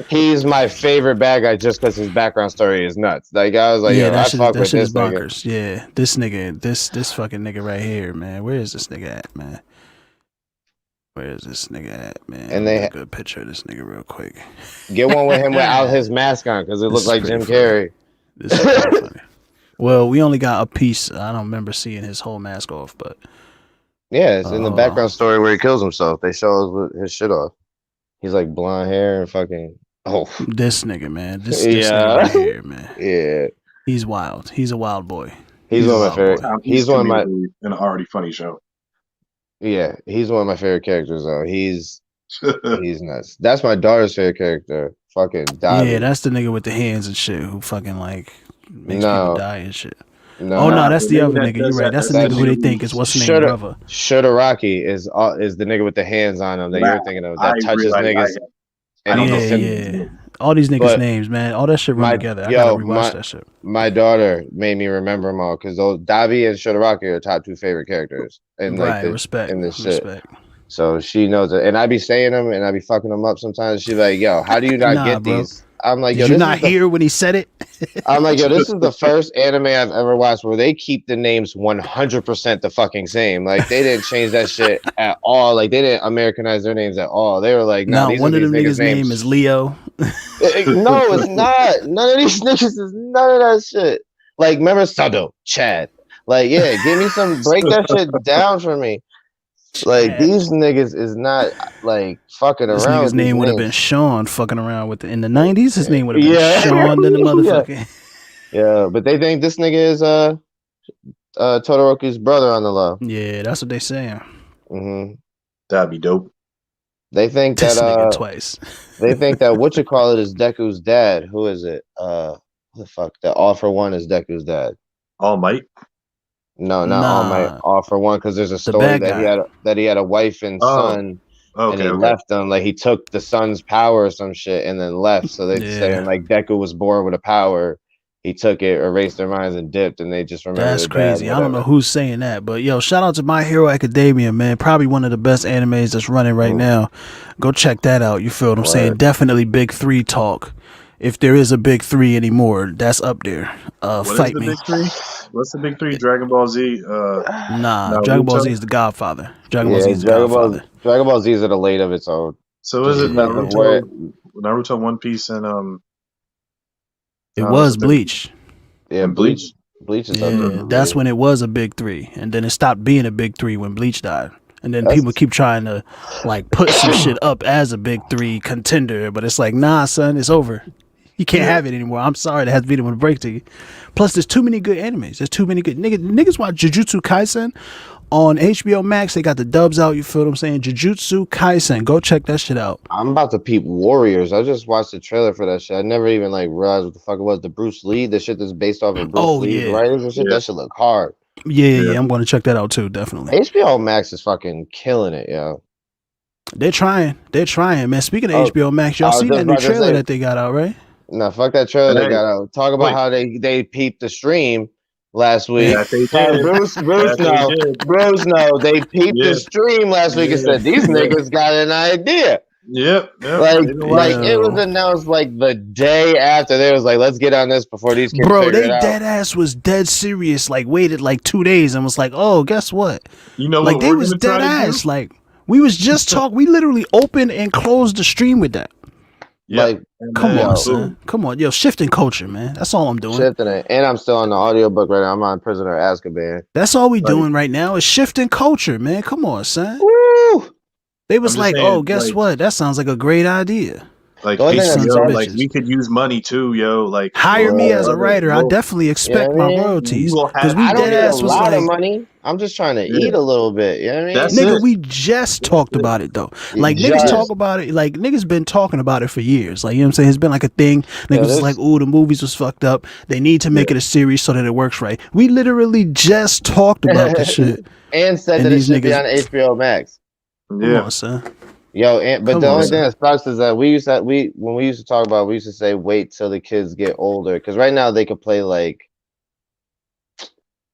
[SPEAKER 2] He's my favorite bad guy just because his background story is nuts. Like I was like,
[SPEAKER 4] that shit is bonkers. Yeah, this nigga, this fucking nigga right here, man. Where is this nigga at, man? And they a good picture of this nigga real quick.
[SPEAKER 2] Get one with him without his mask on because it looks like Jim Carrey.
[SPEAKER 4] This is pretty funny. Well, we only got a piece. I don't remember seeing his whole mask off, but
[SPEAKER 2] yeah, it's in the background story where he kills himself. They show us his shit off. He's like blonde hair and fucking
[SPEAKER 4] this nigga, man. This nigga right here, man.
[SPEAKER 2] Yeah.
[SPEAKER 4] He's wild. He's a wild boy.
[SPEAKER 2] He's one of my favorite. He's one of my
[SPEAKER 3] an already funny show.
[SPEAKER 2] Yeah, he's one of my favorite characters though. He's nuts. That's my daughter's favorite character. Fucking Dobby.
[SPEAKER 4] Yeah, that's the nigga with the hands and shit who fucking like makes people die and shit. No, that's the other nigga. You're right. That's the nigga who they think is what's the name, brother.
[SPEAKER 2] Shotaraki is the nigga with the hands on him that you're thinking of. That touches niggas.
[SPEAKER 4] Yeah. All these niggas' names, man. All that shit run together. I gotta rewatch that shit.
[SPEAKER 2] My daughter made me remember them all because those Dobby and Shotaraki are top 2 favorite characters. And
[SPEAKER 4] respect.
[SPEAKER 2] In this shit. So she knows it. And I be saying them and I be fucking them up sometimes. She's like, yo, how do you not get these? I'm like, yo,
[SPEAKER 4] did you not hear when he said it?
[SPEAKER 2] I'm like, yo, this is the first anime I've ever watched where they keep the names 100% the fucking same. Like, they didn't change that shit at all. Like, they didn't Americanize their names at all. They were like, no,
[SPEAKER 4] one of them niggas' name is Leo.
[SPEAKER 2] No, it's not. None of these niggas is none of that shit. Like, remember Sado, Chad. Like, yeah, give me some, break that shit down for me. Like these niggas is not like fucking around.
[SPEAKER 4] This nigga's name would have been Sean fucking around with in the 90s. His name would have been Sean than the motherfucker.
[SPEAKER 2] Yeah, but they think this nigga is Todoroki's brother on the low.
[SPEAKER 4] Yeah, that's what they saying.
[SPEAKER 2] Mm-hmm.
[SPEAKER 3] That'd be dope.
[SPEAKER 2] They think
[SPEAKER 4] this
[SPEAKER 2] that
[SPEAKER 4] nigga twice.
[SPEAKER 2] They think that is Deku's dad. Who is it? Who the fuck? That All for One is Deku's dad.
[SPEAKER 3] All Might.
[SPEAKER 2] No, not All Might. All for One, because there's a story that he had a wife and son, and he left them. Like he took the son's power or some shit and then left. So they're saying like Deku was born with a power. He took it, erased their minds, and dipped, and they just remember.
[SPEAKER 4] That's crazy. I don't know who's saying that, but yo, shout out to My Hero Academia, man. Probably one of the best animes that's running right now. Go check that out. You feel what I'm saying? Definitely Big 3 talk. If there is a Big 3 anymore, that's up there. Fight me.
[SPEAKER 3] Big 3? What's the Big 3? Dragon Ball Z?
[SPEAKER 4] Dragon Ball Z is the Godfather. Dragon Ball Z is the Godfather.
[SPEAKER 2] Dragon Ball Z is at a late of its own.
[SPEAKER 3] So is it
[SPEAKER 2] because of where
[SPEAKER 3] Naruto, One Piece, and
[SPEAKER 4] It was Bleach.
[SPEAKER 2] yeah,
[SPEAKER 3] and Bleach?
[SPEAKER 2] Bleach is up there.
[SPEAKER 4] Yeah, that's when it was a big three, and then it stopped being a big three when Bleach died. And then
[SPEAKER 2] That's-
[SPEAKER 4] people keep trying to like put some shit up as a big three contender, but it's like, nah, son, it's over. You can't have it anymore. I'm sorry, that has to be the one to break to you. Plus, there's too many good animes. There's too many good niggas watch Jujutsu Kaisen on HBO Max. They got the dubs out. You feel what I'm saying? Jujutsu Kaisen. Go check that shit out.
[SPEAKER 2] I'm about to peep Warriors. I just watched the trailer for that shit. I never even like realized what the fuck it was. The Bruce Lee, the shit that's based off of Bruce Lee's writings and shit.
[SPEAKER 3] Yeah.
[SPEAKER 2] That shit look hard.
[SPEAKER 4] Yeah. I'm going to check that out too. Definitely.
[SPEAKER 2] HBO Max is fucking killing it, yo.
[SPEAKER 4] They're trying, man. Speaking of HBO Max, y'all seen that new trailer that they got out, right?
[SPEAKER 2] No, fuck that trailer they got out. Talk about how they peeped the stream last week.
[SPEAKER 3] Yeah, they did.
[SPEAKER 2] Bruce no, they peeped the stream last week and said these niggas got an idea.
[SPEAKER 3] Yep.
[SPEAKER 2] Like it was announced like the day after. They was like, let's get on this before these kids.
[SPEAKER 4] Bro, they dead ass was dead serious. Like waited like 2 days and was like, oh, guess what?
[SPEAKER 3] You know,
[SPEAKER 4] like they was dead ass. Like we was just talk. We literally opened and closed the stream with that.
[SPEAKER 3] Yeah.
[SPEAKER 2] Like,
[SPEAKER 4] come on, son. Come on, yo, shifting culture, man. That's all I'm doing.
[SPEAKER 2] Shifting it, and I'm still on the audiobook right now. I'm on Prisoner of Azkaban.
[SPEAKER 4] That's all we doing right now is shifting culture, man. Come on, son.
[SPEAKER 2] Woo!
[SPEAKER 4] They was like, saying, oh, guess what? That sounds like a great idea.
[SPEAKER 3] Like, like we could use money too, yo. Like,
[SPEAKER 4] hire me as a writer. I definitely expect my royalties because we dead ass was
[SPEAKER 2] like,
[SPEAKER 4] of
[SPEAKER 2] money. I'm just trying to eat a little bit. You know what I mean?
[SPEAKER 4] Nigga, we just talked about it though. Like niggas talk about it. Like niggas been talking about it for years. Like you know what I'm saying? It's been like a thing. Niggas was like, "Ooh, the movies was fucked up. They need to make it a series so that it works right." We literally just talked about this shit
[SPEAKER 2] and said that it should be on HBO Max.
[SPEAKER 4] Come on, son.
[SPEAKER 2] Yo, but the only thing that sucks is that when we used to talk about it, we used to say wait till the kids get older because right now they could play like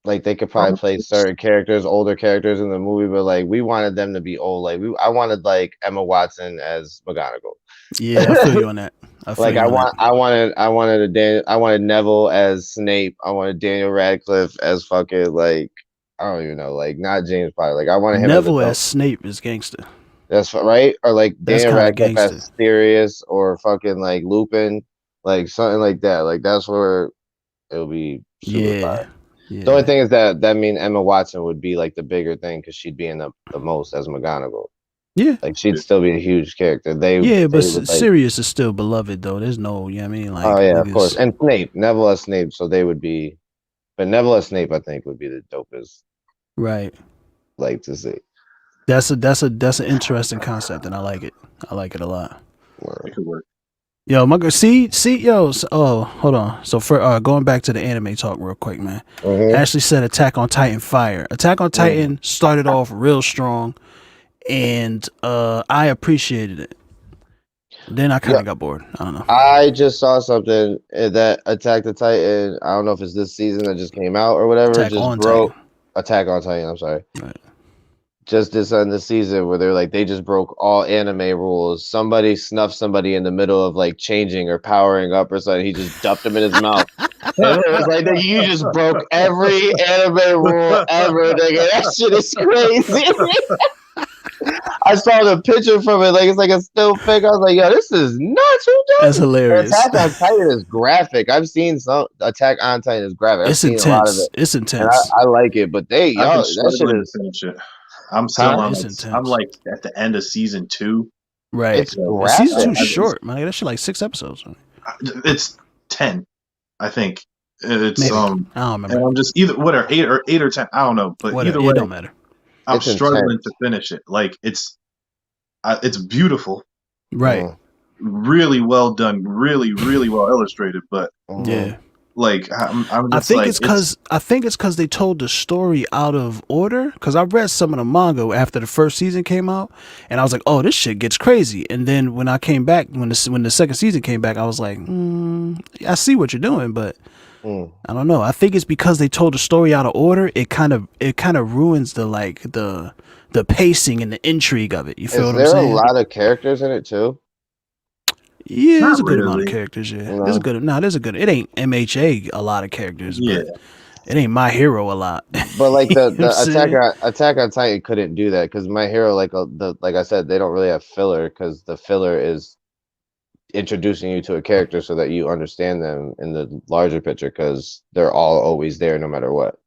[SPEAKER 2] they could probably play certain characters, older characters in the movie, but like we wanted them to be old. Like I wanted like Emma Watson as McGonagall.
[SPEAKER 4] Yeah, I feel you on that.
[SPEAKER 2] I wanted Neville as Snape. I wanted Daniel Radcliffe as fucking like I don't even know, like not James Potter. Like I wanted him
[SPEAKER 4] Neville as Snape is gangster.
[SPEAKER 2] That's right, or like Daniel Radcliffe as Sirius, or fucking like Lupin, like something like that. Like that's where it'll be super fire. Yeah. The only thing is that means Emma Watson would be like the bigger thing because she'd be in the most as McGonagall.
[SPEAKER 4] Yeah,
[SPEAKER 2] like she'd still be a huge character.
[SPEAKER 4] But Sirius is still beloved though. There's no, you know what I mean? Like,
[SPEAKER 2] oh yeah, of course. And Neville as Snape, so they would be, but Neville as Snape, I think, would be the dopest.
[SPEAKER 4] Right.
[SPEAKER 2] Like to see.
[SPEAKER 4] That's an interesting concept, and I like it. I like it a lot.
[SPEAKER 3] It could work.
[SPEAKER 4] Yo, hold on. So for going back to the anime talk real quick, man. Ashley said Attack on Titan fire. Attack on Titan started off real strong, and I appreciated it. Then I kind of got bored. I don't know.
[SPEAKER 2] I just saw something that Attack the Titan. I don't know if it's this season that just came out or whatever. Attack on Titan. I'm sorry.
[SPEAKER 4] Right.
[SPEAKER 2] Just this on the season where they're like they just broke all anime rules. Somebody snuffed somebody in the middle of like changing or powering up or something. He just dumped him in his mouth. And it was like you just broke every anime rule ever, nigga. That shit is crazy. I saw the picture from it, like it's like a still pic. I was like, yo, this is nuts.
[SPEAKER 4] That's hilarious.
[SPEAKER 2] Attack on Titan is graphic. I've seen some Attack on Titan is graphic.
[SPEAKER 4] It's intense. A lot of it. It's intense.
[SPEAKER 2] I like it, but that shit is.
[SPEAKER 3] I'm still on. I'm like at the end of season 2.
[SPEAKER 4] Right. Season 2 short, man. That shit like 6 episodes. Man.
[SPEAKER 3] It's 10, I think. It's
[SPEAKER 4] Maybe. I don't remember.
[SPEAKER 3] And I'm just either whatever 8 or 10. I don't know, but either way,
[SPEAKER 4] it don't matter.
[SPEAKER 3] I'm struggling to finish it. Like it's beautiful,
[SPEAKER 4] right?
[SPEAKER 3] Really well done, really well illustrated. But
[SPEAKER 4] yeah,
[SPEAKER 3] like I'm just
[SPEAKER 4] I think it's because they told the story out of order. Because I read some of the manga after the first season came out, and I was like, oh, this shit gets crazy. And then when I came back, when the second season came back, I was like, I see what you're doing, but. I don't know. I think it's because they told the story out of order. It kind of ruins the pacing and the intrigue of it. You feel what I'm saying?
[SPEAKER 2] Is there a lot of characters in it too?
[SPEAKER 4] Yeah, there's a good amount of characters. Yeah, there's a good. It ain't MHA a lot of characters. But It ain't My Hero a lot.
[SPEAKER 2] But like
[SPEAKER 4] You know
[SPEAKER 2] the
[SPEAKER 4] what I'm saying?
[SPEAKER 2] Attack on Titan couldn't do that because My Hero, like like I said, they don't really have filler because the filler is introducing you to a character so that you understand them in the larger picture because they're all always there no matter what,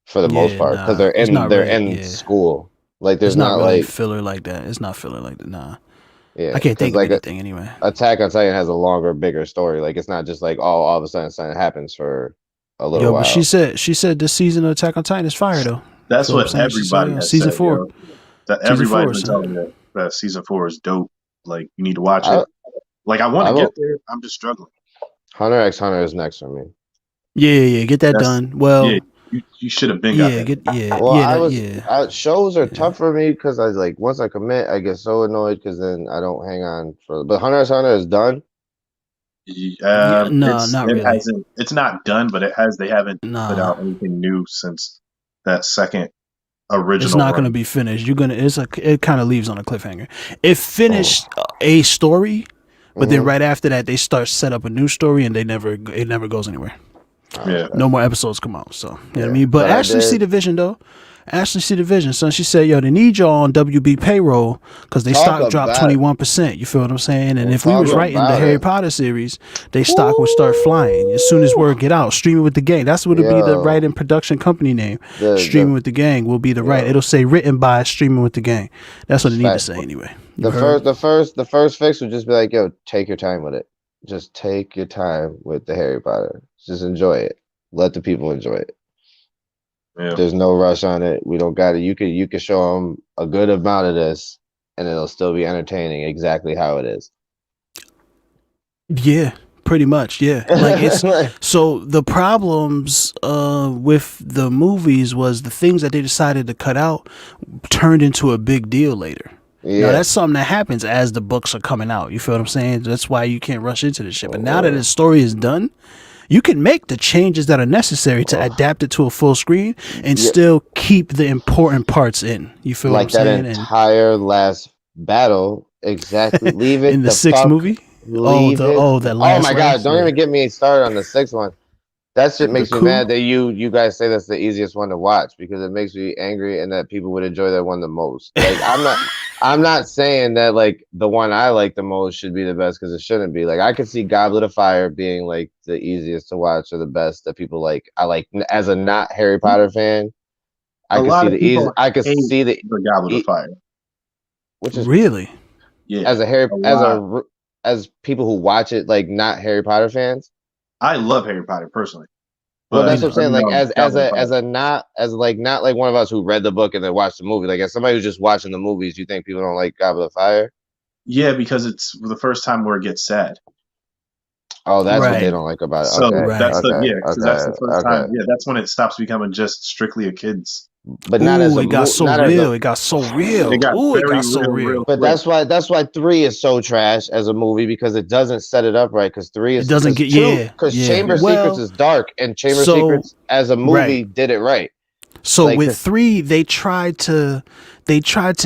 [SPEAKER 2] for the most
[SPEAKER 4] Yeah,
[SPEAKER 2] part, because
[SPEAKER 4] nah. It's not
[SPEAKER 2] they're
[SPEAKER 4] really.
[SPEAKER 2] in
[SPEAKER 4] Yeah,
[SPEAKER 2] school. Like
[SPEAKER 4] it's
[SPEAKER 2] there's
[SPEAKER 4] not
[SPEAKER 2] not
[SPEAKER 4] really
[SPEAKER 2] like
[SPEAKER 4] filler like that. It's not filler like that. Nah,
[SPEAKER 2] yeah,
[SPEAKER 4] I can't
[SPEAKER 2] because
[SPEAKER 4] think of
[SPEAKER 2] like
[SPEAKER 4] anything anyway.
[SPEAKER 2] Attack on Titan has a longer, bigger story. Like it's not just like all of a sudden something happens for a little
[SPEAKER 4] Yo, but
[SPEAKER 2] while.
[SPEAKER 4] she said this season of Attack on Titan is fire though.
[SPEAKER 3] That's
[SPEAKER 4] Feel what I'm
[SPEAKER 3] what
[SPEAKER 4] saying? She said
[SPEAKER 3] everybody has
[SPEAKER 4] season
[SPEAKER 3] said,
[SPEAKER 4] 4.
[SPEAKER 3] yo. That
[SPEAKER 4] Season
[SPEAKER 3] everybody's
[SPEAKER 4] 4,
[SPEAKER 3] been
[SPEAKER 4] son.
[SPEAKER 3] telling me that season 4 is dope. Like you need to watch
[SPEAKER 2] I
[SPEAKER 3] it. Like I want
[SPEAKER 2] I
[SPEAKER 3] to
[SPEAKER 2] will
[SPEAKER 3] get there. I'm just struggling.
[SPEAKER 2] Hunter x Hunter is next for me.
[SPEAKER 4] Yeah, get that
[SPEAKER 3] That's
[SPEAKER 4] done. Well,
[SPEAKER 3] you should have been got
[SPEAKER 4] yeah,
[SPEAKER 3] that.
[SPEAKER 2] Well,
[SPEAKER 4] yeah.
[SPEAKER 2] shows are tough for me because I like once I commit, I get so annoyed because then I don't hang on for. But Hunter x Hunter is done.
[SPEAKER 4] Yeah, no, not
[SPEAKER 3] It
[SPEAKER 4] really.
[SPEAKER 3] hasn't. It's not done, but they haven't put
[SPEAKER 4] Nah,
[SPEAKER 3] out anything new since that second
[SPEAKER 4] it's
[SPEAKER 3] original
[SPEAKER 4] not gonna
[SPEAKER 3] run.
[SPEAKER 4] be finished. It kind of leaves on a cliffhanger. It
[SPEAKER 2] Oh.
[SPEAKER 4] finished a story, but then
[SPEAKER 2] Mm-hmm.
[SPEAKER 4] right after that they set up a new story and it never goes anywhere.
[SPEAKER 3] Yeah.
[SPEAKER 4] No more episodes come out. So you know what I
[SPEAKER 2] Yeah.
[SPEAKER 4] mean. But
[SPEAKER 2] But I
[SPEAKER 4] Ashley see
[SPEAKER 2] did
[SPEAKER 4] the vision though. Ashley see the vision, son. She said, "Yo, they need y'all on WB payroll because they
[SPEAKER 2] talk
[SPEAKER 4] stock dropped
[SPEAKER 2] about it.
[SPEAKER 4] 21%. You feel what I'm saying? And if we
[SPEAKER 2] Talk
[SPEAKER 4] was writing the
[SPEAKER 2] about
[SPEAKER 4] Harry
[SPEAKER 2] it.
[SPEAKER 4] Potter series, they stock would start flying as soon as word get out. Streaming with the Gang. That's what it'll be. The
[SPEAKER 2] Yo,
[SPEAKER 4] writing production company name.
[SPEAKER 2] the
[SPEAKER 4] Streaming with the Gang will be the right.
[SPEAKER 2] yo,
[SPEAKER 4] It'll say written by Streaming with the Gang. That's what it need to
[SPEAKER 2] fact.
[SPEAKER 4] say anyway. You
[SPEAKER 2] The
[SPEAKER 4] heard?
[SPEAKER 2] the first fix would just be like, yo, take your time with it. Just take your time with the Harry Potter. Just enjoy it. Let the people enjoy it.
[SPEAKER 3] Yeah.
[SPEAKER 2] There's no rush on it. We don't got it. You could show them a good amount of this, and it'll still be entertaining exactly how it is.
[SPEAKER 4] Yeah, pretty much. Yeah, like it's so the problems with the movies was the things that they decided to cut out turned into a big deal later. Now
[SPEAKER 2] Yeah.
[SPEAKER 4] that's something that happens as the books are coming out. You feel what I'm saying? That's why you can't rush into this shit. But now that the story is done, you can make the changes that are necessary to adapt it to a full screen and
[SPEAKER 2] Yeah.
[SPEAKER 4] still keep the important parts in. You feel
[SPEAKER 2] Like
[SPEAKER 4] what I'm
[SPEAKER 2] that
[SPEAKER 4] saying?
[SPEAKER 2] entire last battle, exactly. Leave it
[SPEAKER 4] In the
[SPEAKER 2] the
[SPEAKER 4] sixth
[SPEAKER 2] fuck.
[SPEAKER 4] movie?
[SPEAKER 2] Leave it.
[SPEAKER 4] That
[SPEAKER 2] Oh
[SPEAKER 4] last
[SPEAKER 2] my god! Don't
[SPEAKER 4] yeah.
[SPEAKER 2] even get me started on the sixth one. That shit makes me
[SPEAKER 4] coup?
[SPEAKER 2] mad that you guys say that's the easiest one to watch because it makes me angry and that people would enjoy that one the most. Like I'm not saying that like the one I like the most should be the best because it shouldn't be. Like I could see Goblet of Fire being like the easiest to watch or the best that people like. I like as a not Harry Potter fan. I
[SPEAKER 3] A
[SPEAKER 2] could
[SPEAKER 3] lot
[SPEAKER 2] see
[SPEAKER 3] of
[SPEAKER 2] the easy.
[SPEAKER 3] people
[SPEAKER 2] I could
[SPEAKER 3] hate
[SPEAKER 2] see the
[SPEAKER 3] the Goblet of Fire.
[SPEAKER 2] which is
[SPEAKER 4] Really?
[SPEAKER 3] Yeah.
[SPEAKER 2] as a Harry
[SPEAKER 3] a lot.
[SPEAKER 2] as people who watch it like not Harry Potter fans.
[SPEAKER 3] I love Harry Potter personally.
[SPEAKER 2] Well,
[SPEAKER 3] But
[SPEAKER 2] that's what I'm saying. Like
[SPEAKER 3] Goblet of Fire.
[SPEAKER 2] as a not like one of us who read the book and then watched the movie. Like as somebody who's just watching the movies, you think people don't like Goblet of Fire?
[SPEAKER 3] Yeah, because it's the first time where it gets sad.
[SPEAKER 2] Oh, that's what
[SPEAKER 4] Right.
[SPEAKER 2] they don't like about it.
[SPEAKER 3] So
[SPEAKER 2] Okay,
[SPEAKER 3] that's
[SPEAKER 2] okay,
[SPEAKER 3] because that's the first time.
[SPEAKER 2] okay.
[SPEAKER 3] Yeah, that's when it stops becoming just strictly a kid's.
[SPEAKER 2] But not as
[SPEAKER 4] Ooh,
[SPEAKER 2] a
[SPEAKER 4] it got so
[SPEAKER 2] not as
[SPEAKER 4] real.
[SPEAKER 2] a.
[SPEAKER 4] It got so real.
[SPEAKER 3] It got
[SPEAKER 4] Ooh, it
[SPEAKER 3] very
[SPEAKER 4] got so real.
[SPEAKER 2] But
[SPEAKER 3] quick.
[SPEAKER 2] that's why 3 is so trash as a movie because it doesn't set it up right. Because 3 is
[SPEAKER 4] It doesn't get
[SPEAKER 2] because
[SPEAKER 4] yeah.
[SPEAKER 2] Chamber Secrets is dark and Chamber Secrets as a movie did it right.
[SPEAKER 4] So
[SPEAKER 2] Like,
[SPEAKER 4] with 3, they tried to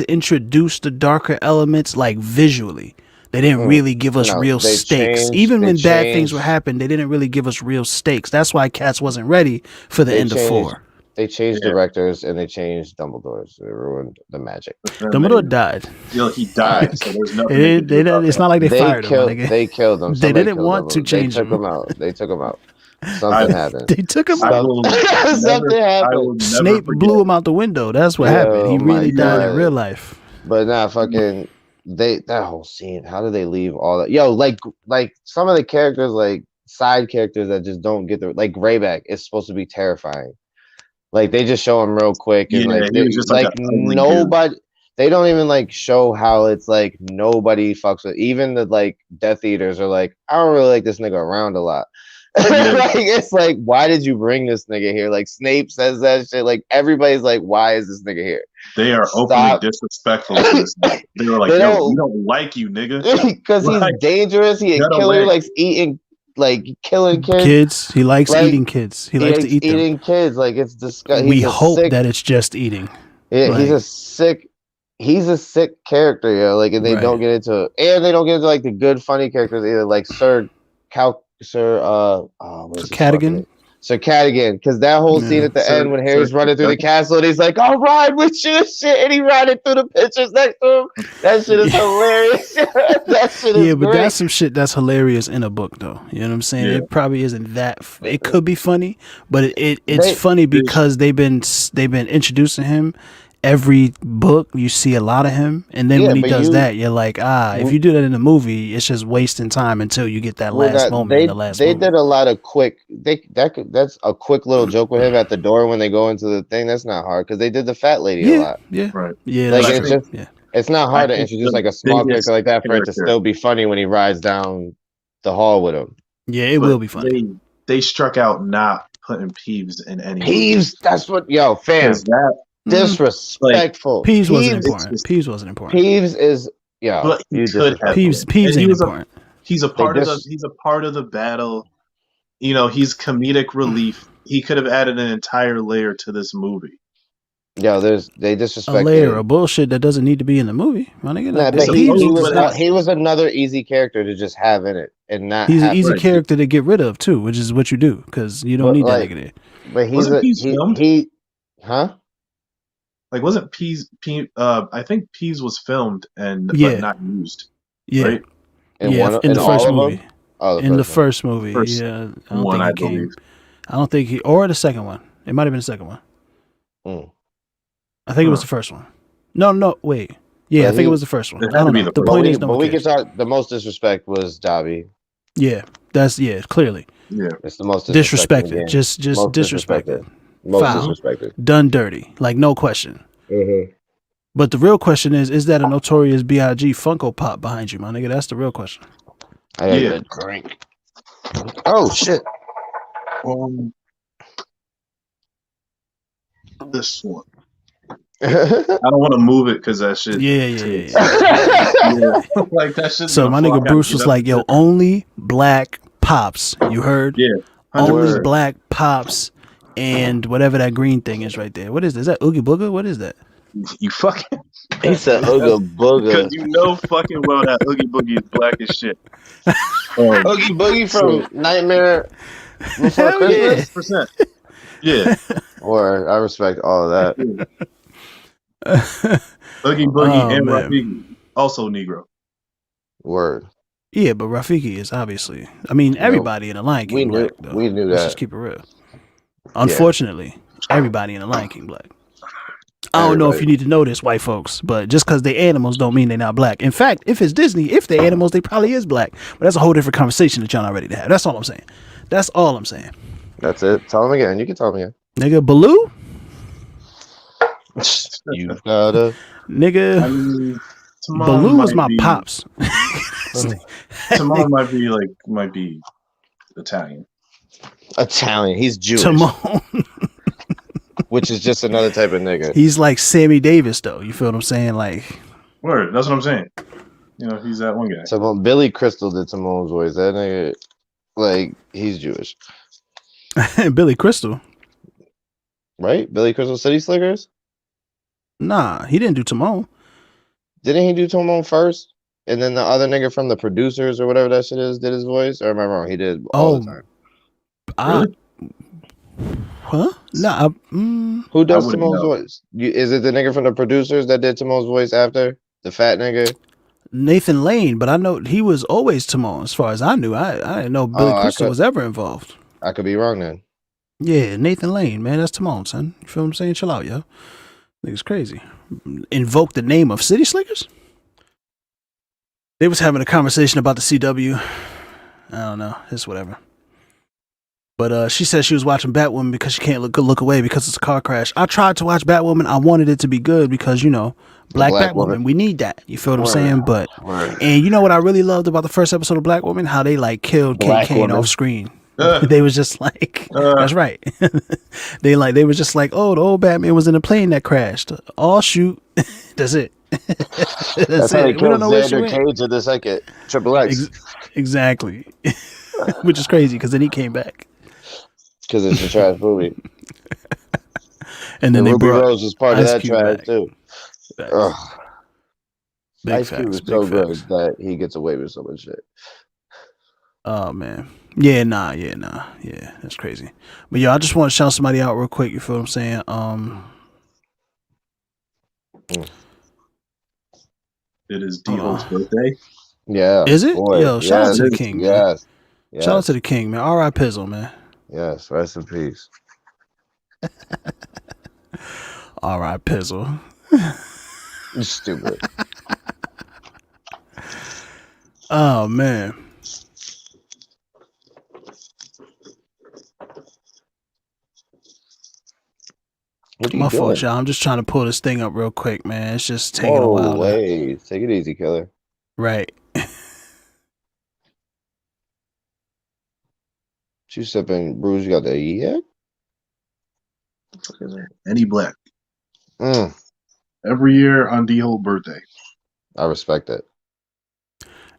[SPEAKER 4] introduce the darker elements like visually. They didn't really give us real stakes. Even when bad things were happening, they didn't really give us real stakes. That's why Cats wasn't ready for the end of 4.
[SPEAKER 2] They changed directors and they changed Dumbledore's. They ruined the magic.
[SPEAKER 4] Dumbledore died.
[SPEAKER 3] He died. So there's nothing.
[SPEAKER 4] It's not like they fired him.
[SPEAKER 2] They killed him.
[SPEAKER 4] They didn't want to change him.
[SPEAKER 2] They took him out. They took him out. Something happened.
[SPEAKER 4] They took him
[SPEAKER 3] I
[SPEAKER 4] out.
[SPEAKER 3] will
[SPEAKER 2] Something happened.
[SPEAKER 3] I will never
[SPEAKER 4] Snape
[SPEAKER 3] forget.
[SPEAKER 4] blew him out the window. That's what happened. He
[SPEAKER 2] my
[SPEAKER 4] really died in
[SPEAKER 2] God.
[SPEAKER 4] real life.
[SPEAKER 2] But nah, fucking that whole scene. How do they leave all that? Yo, like some of the characters, like side characters that just don't get the like Greyback is supposed to be terrifying. Like they just show him real quick and
[SPEAKER 3] Yeah, he was just like a ugly
[SPEAKER 2] nobody. They don't even like show how it's like nobody fucks with. Even the like Death Eaters are like, I don't really like this nigga around a lot. Like it's like, why did you bring this nigga here? Like Snape says that shit. Like everybody's like, why is this nigga here?
[SPEAKER 3] They are openly disrespectful to this nigga. They were like, yo, we don't like you, nigga.
[SPEAKER 2] Because he's dangerous. He a killer. He likes eating, like killing kids.
[SPEAKER 4] He likes eating kids. He likes to eat them.
[SPEAKER 2] Eating kids. Like it's disgusting.
[SPEAKER 4] We hope that it's just eating.
[SPEAKER 2] Yeah,
[SPEAKER 4] like,
[SPEAKER 2] he's a sick character, yo. Like, and they don't get into like the good funny characters either. Like Sir
[SPEAKER 4] Cadogan.
[SPEAKER 2] Circadian, because that whole scene at the end when Harry's running through the castle and he's like, "I'll ride with you," and shit, and he riding through the pictures next to him. That shit is hilarious. That shit is
[SPEAKER 4] but
[SPEAKER 2] great.
[SPEAKER 4] that's some shit that's hilarious in a book, though. You know what I'm saying? It probably isn't that. It could be funny, but it's funny because they've been introducing him. Every book you see a lot of him, and then when he does that, you're like, if you do that in a movie, it's just wasting time until you get that last moment in the last movie.
[SPEAKER 2] They did a lot of quick. That's a quick little joke with him at the door when they go into the thing. That's not hard because they did the fat lady a lot.
[SPEAKER 4] Yeah,
[SPEAKER 3] right.
[SPEAKER 4] Yeah,
[SPEAKER 2] like it's not hard to introduce like a small character like that for it to still be funny when he rides down the hall with him.
[SPEAKER 4] Yeah, it will be funny.
[SPEAKER 3] They struck out not putting Peeves in any.
[SPEAKER 2] Peeves, that's what fam. Disrespectful.
[SPEAKER 4] Peeves wasn't important. Peeves wasn't important.
[SPEAKER 2] Peeves is
[SPEAKER 3] but
[SPEAKER 4] Peeves ain't important.
[SPEAKER 3] He's a part of the battle. You know, he's comedic relief. He could have added an entire layer to this movie.
[SPEAKER 2] They disrespect
[SPEAKER 4] a layer of bullshit that doesn't need to be in the movie. My
[SPEAKER 2] nigga, he was another easy character to just have in it and not.
[SPEAKER 4] He's an easy character to get rid of too, which is what you do because you don't need that nigga there.
[SPEAKER 2] But
[SPEAKER 3] like wasn't Peeves? I think Peeves was filmed but not used.
[SPEAKER 4] Yeah,
[SPEAKER 2] right?
[SPEAKER 4] In the first movie. In the first movie, yeah. I don't think he came. I don't think or the second one. It might have been the second one. I think it was the first one. No, wait. Yeah, I think it was the first one. I don't know. The point is,
[SPEAKER 2] but we can talk. The most disrespect was Dobby.
[SPEAKER 4] Yeah, that's clearly.
[SPEAKER 3] Yeah,
[SPEAKER 2] it's the most
[SPEAKER 4] disrespected. Just disrespected.
[SPEAKER 2] Most disrespected.
[SPEAKER 4] Done dirty, like no question.
[SPEAKER 2] Mm-hmm.
[SPEAKER 4] But the real question is that a Notorious B.I.G. Funko Pop behind you, my nigga? That's the real question.
[SPEAKER 2] I got a drink. Oh shit.
[SPEAKER 3] This one. I don't want to move it because that shit.
[SPEAKER 4] Yeah.
[SPEAKER 3] Like that shit.
[SPEAKER 4] So my nigga Bruce was like, "Yo, only black pops." You heard?
[SPEAKER 3] Yeah. 100%.
[SPEAKER 4] Only black pops and whatever that green thing is right there. What is this? Is that Oogie Booger? What is that?
[SPEAKER 3] You fucking.
[SPEAKER 2] He said Oogie Booger
[SPEAKER 3] because you know fucking well that Oogie Boogie is black as shit.
[SPEAKER 2] Oogie Boogie from Nightmare Before Christmas.
[SPEAKER 3] Yeah.
[SPEAKER 2] Or I respect all of that.
[SPEAKER 3] Oogie Boogie and Rafiki, also Negro.
[SPEAKER 2] Word.
[SPEAKER 4] Yeah, but Rafiki is obviously. I mean, everybody in the Lion King black. Though.
[SPEAKER 2] We knew that.
[SPEAKER 4] Let's just keep it real. Unfortunately, everybody in the Lion King black. I don't know if you need to know this, white folks, but just because they animals don't mean they're not black. In fact, if it's Disney, if they're animals, they probably is black. But that's a whole different conversation that y'all not ready to have. That's all I'm saying. That's all I'm saying.
[SPEAKER 2] That's it. Tell them again. You can tell them again.
[SPEAKER 4] Nigga, Baloo?
[SPEAKER 2] You gotta.
[SPEAKER 4] Nigga.
[SPEAKER 3] I mean,
[SPEAKER 4] Baloo was my pops.
[SPEAKER 3] Timon might be Italian.
[SPEAKER 2] Italian. He's Jewish.
[SPEAKER 4] Timon.
[SPEAKER 2] Which is just another type of nigga.
[SPEAKER 4] He's like Sammy Davis, though. You feel what I'm saying? Like,
[SPEAKER 3] word. That's what I'm saying. You know, he's that one guy.
[SPEAKER 2] So Billy Crystal did Timon's voice. That nigga, like, he's Jewish.
[SPEAKER 4] Billy Crystal,
[SPEAKER 2] right? Billy Crystal City Slickers.
[SPEAKER 4] Nah, he didn't do Timon.
[SPEAKER 2] Didn't he do Timon first? And then the other nigga from the producers or whatever that shit is did his voice? Or am I wrong? He did all the time.
[SPEAKER 3] Really?
[SPEAKER 4] Huh? Nah.
[SPEAKER 2] Who does Timon's voice? Is it the nigga from the producers that did Timon's voice after? The fat nigga?
[SPEAKER 4] Nathan Lane, but I know he was always Timon as far as I knew. I didn't know Billy Crystal was ever involved.
[SPEAKER 2] I could be wrong then.
[SPEAKER 4] Yeah, Nathan Lane, man. That's Timon, son. You feel what I'm saying? Chill out, yo. Nigga's crazy. Invoke the name of City Slickers? They was having a conversation about the CW. I don't know. It's whatever. But she said she was watching Batwoman because she can't look away because it's a car crash. I tried to watch Batwoman. I wanted it to be good because, you know, Black Batwoman. We need that. You feel what I'm saying? But and you know what I really loved about the first episode of Black Woman? How they like killed Kate Kane off screen. They was just like, that's right. they was just like, oh, the old Batman was in a plane that crashed. All shoot. That's it.
[SPEAKER 2] That's how they killed Xander Cage in the second Triple X.
[SPEAKER 4] Exactly. Which is crazy because then he came back.
[SPEAKER 2] Because it's a trash movie.
[SPEAKER 4] And then
[SPEAKER 2] Ruby Rose was part of that trash
[SPEAKER 4] back.
[SPEAKER 2] too.
[SPEAKER 4] Big
[SPEAKER 2] Ice Cube
[SPEAKER 4] facts,
[SPEAKER 2] is so good that he gets away with so much shit.
[SPEAKER 4] Oh man. Yeah, that's crazy. But yeah, I just want to shout somebody out real quick. You feel what I'm saying?
[SPEAKER 3] It is D-Holt's birthday.
[SPEAKER 2] Yeah.
[SPEAKER 4] Is it?
[SPEAKER 2] Boy.
[SPEAKER 4] Yo, shout out to the
[SPEAKER 3] Yes.
[SPEAKER 4] king, man.
[SPEAKER 2] Yes.
[SPEAKER 4] Shout out to the king, man. R.I. Pizzle, man.
[SPEAKER 2] Yes. Rest in peace.
[SPEAKER 4] R.I. Pizzle.
[SPEAKER 2] You stupid.
[SPEAKER 4] Oh man.
[SPEAKER 2] What are you
[SPEAKER 4] My
[SPEAKER 2] doing?
[SPEAKER 4] fault, y'all. I'm just trying to pull this thing up real quick, man. It's just taking a while.
[SPEAKER 2] Wait. Take it easy, killer.
[SPEAKER 4] Right.
[SPEAKER 2] You sipping Bruce? You got the yet?
[SPEAKER 3] Eddie Black.
[SPEAKER 2] Mm.
[SPEAKER 3] Every year on D-Holt birthday.
[SPEAKER 2] I respect it.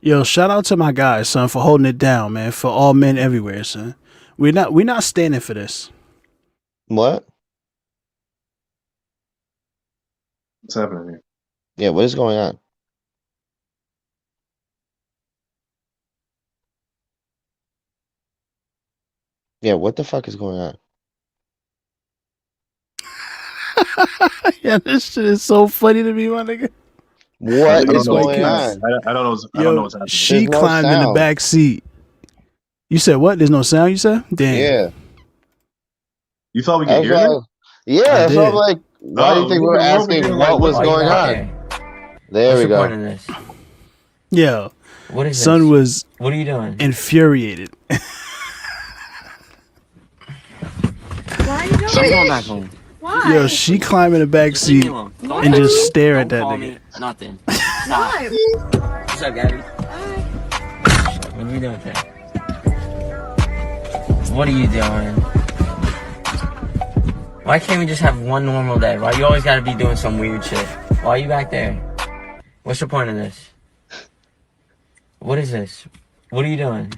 [SPEAKER 4] Yo, shout out to my guys, son, for holding it down, man. For all men everywhere, son. We're not standing for this.
[SPEAKER 2] What?
[SPEAKER 3] What's happening here?
[SPEAKER 2] Yeah, what is going on? Yeah, what the fuck is going on?
[SPEAKER 4] Yeah, this shit is so funny to me, my nigga.
[SPEAKER 2] What is going on?
[SPEAKER 3] I don't know. I don't know what's happening.
[SPEAKER 4] She climbed in the back seat. You said what? There's no sound, you said? Damn.
[SPEAKER 2] Yeah.
[SPEAKER 3] You thought we could hear it?
[SPEAKER 2] Yeah, so I'm like, why do you think we're asking what was going on? There we go.
[SPEAKER 9] What's the point of this?
[SPEAKER 4] Yo.
[SPEAKER 9] What is
[SPEAKER 4] Son
[SPEAKER 9] this?
[SPEAKER 4] was
[SPEAKER 9] What are you doing?
[SPEAKER 4] Infuriated.
[SPEAKER 10] Why are you doing
[SPEAKER 9] I'm going back home.
[SPEAKER 10] Why?
[SPEAKER 4] Yo, she climbed in the back seat and just stare at that
[SPEAKER 9] Don't call
[SPEAKER 4] nigga.
[SPEAKER 9] me nothing.
[SPEAKER 10] Why?
[SPEAKER 9] What's up, Gabby? What are you doing today? What are you doing? Why can't we just have one normal day? Why you always gotta be doing some weird shit? Why are you back there? What's the point of this? What is this? What are you doing?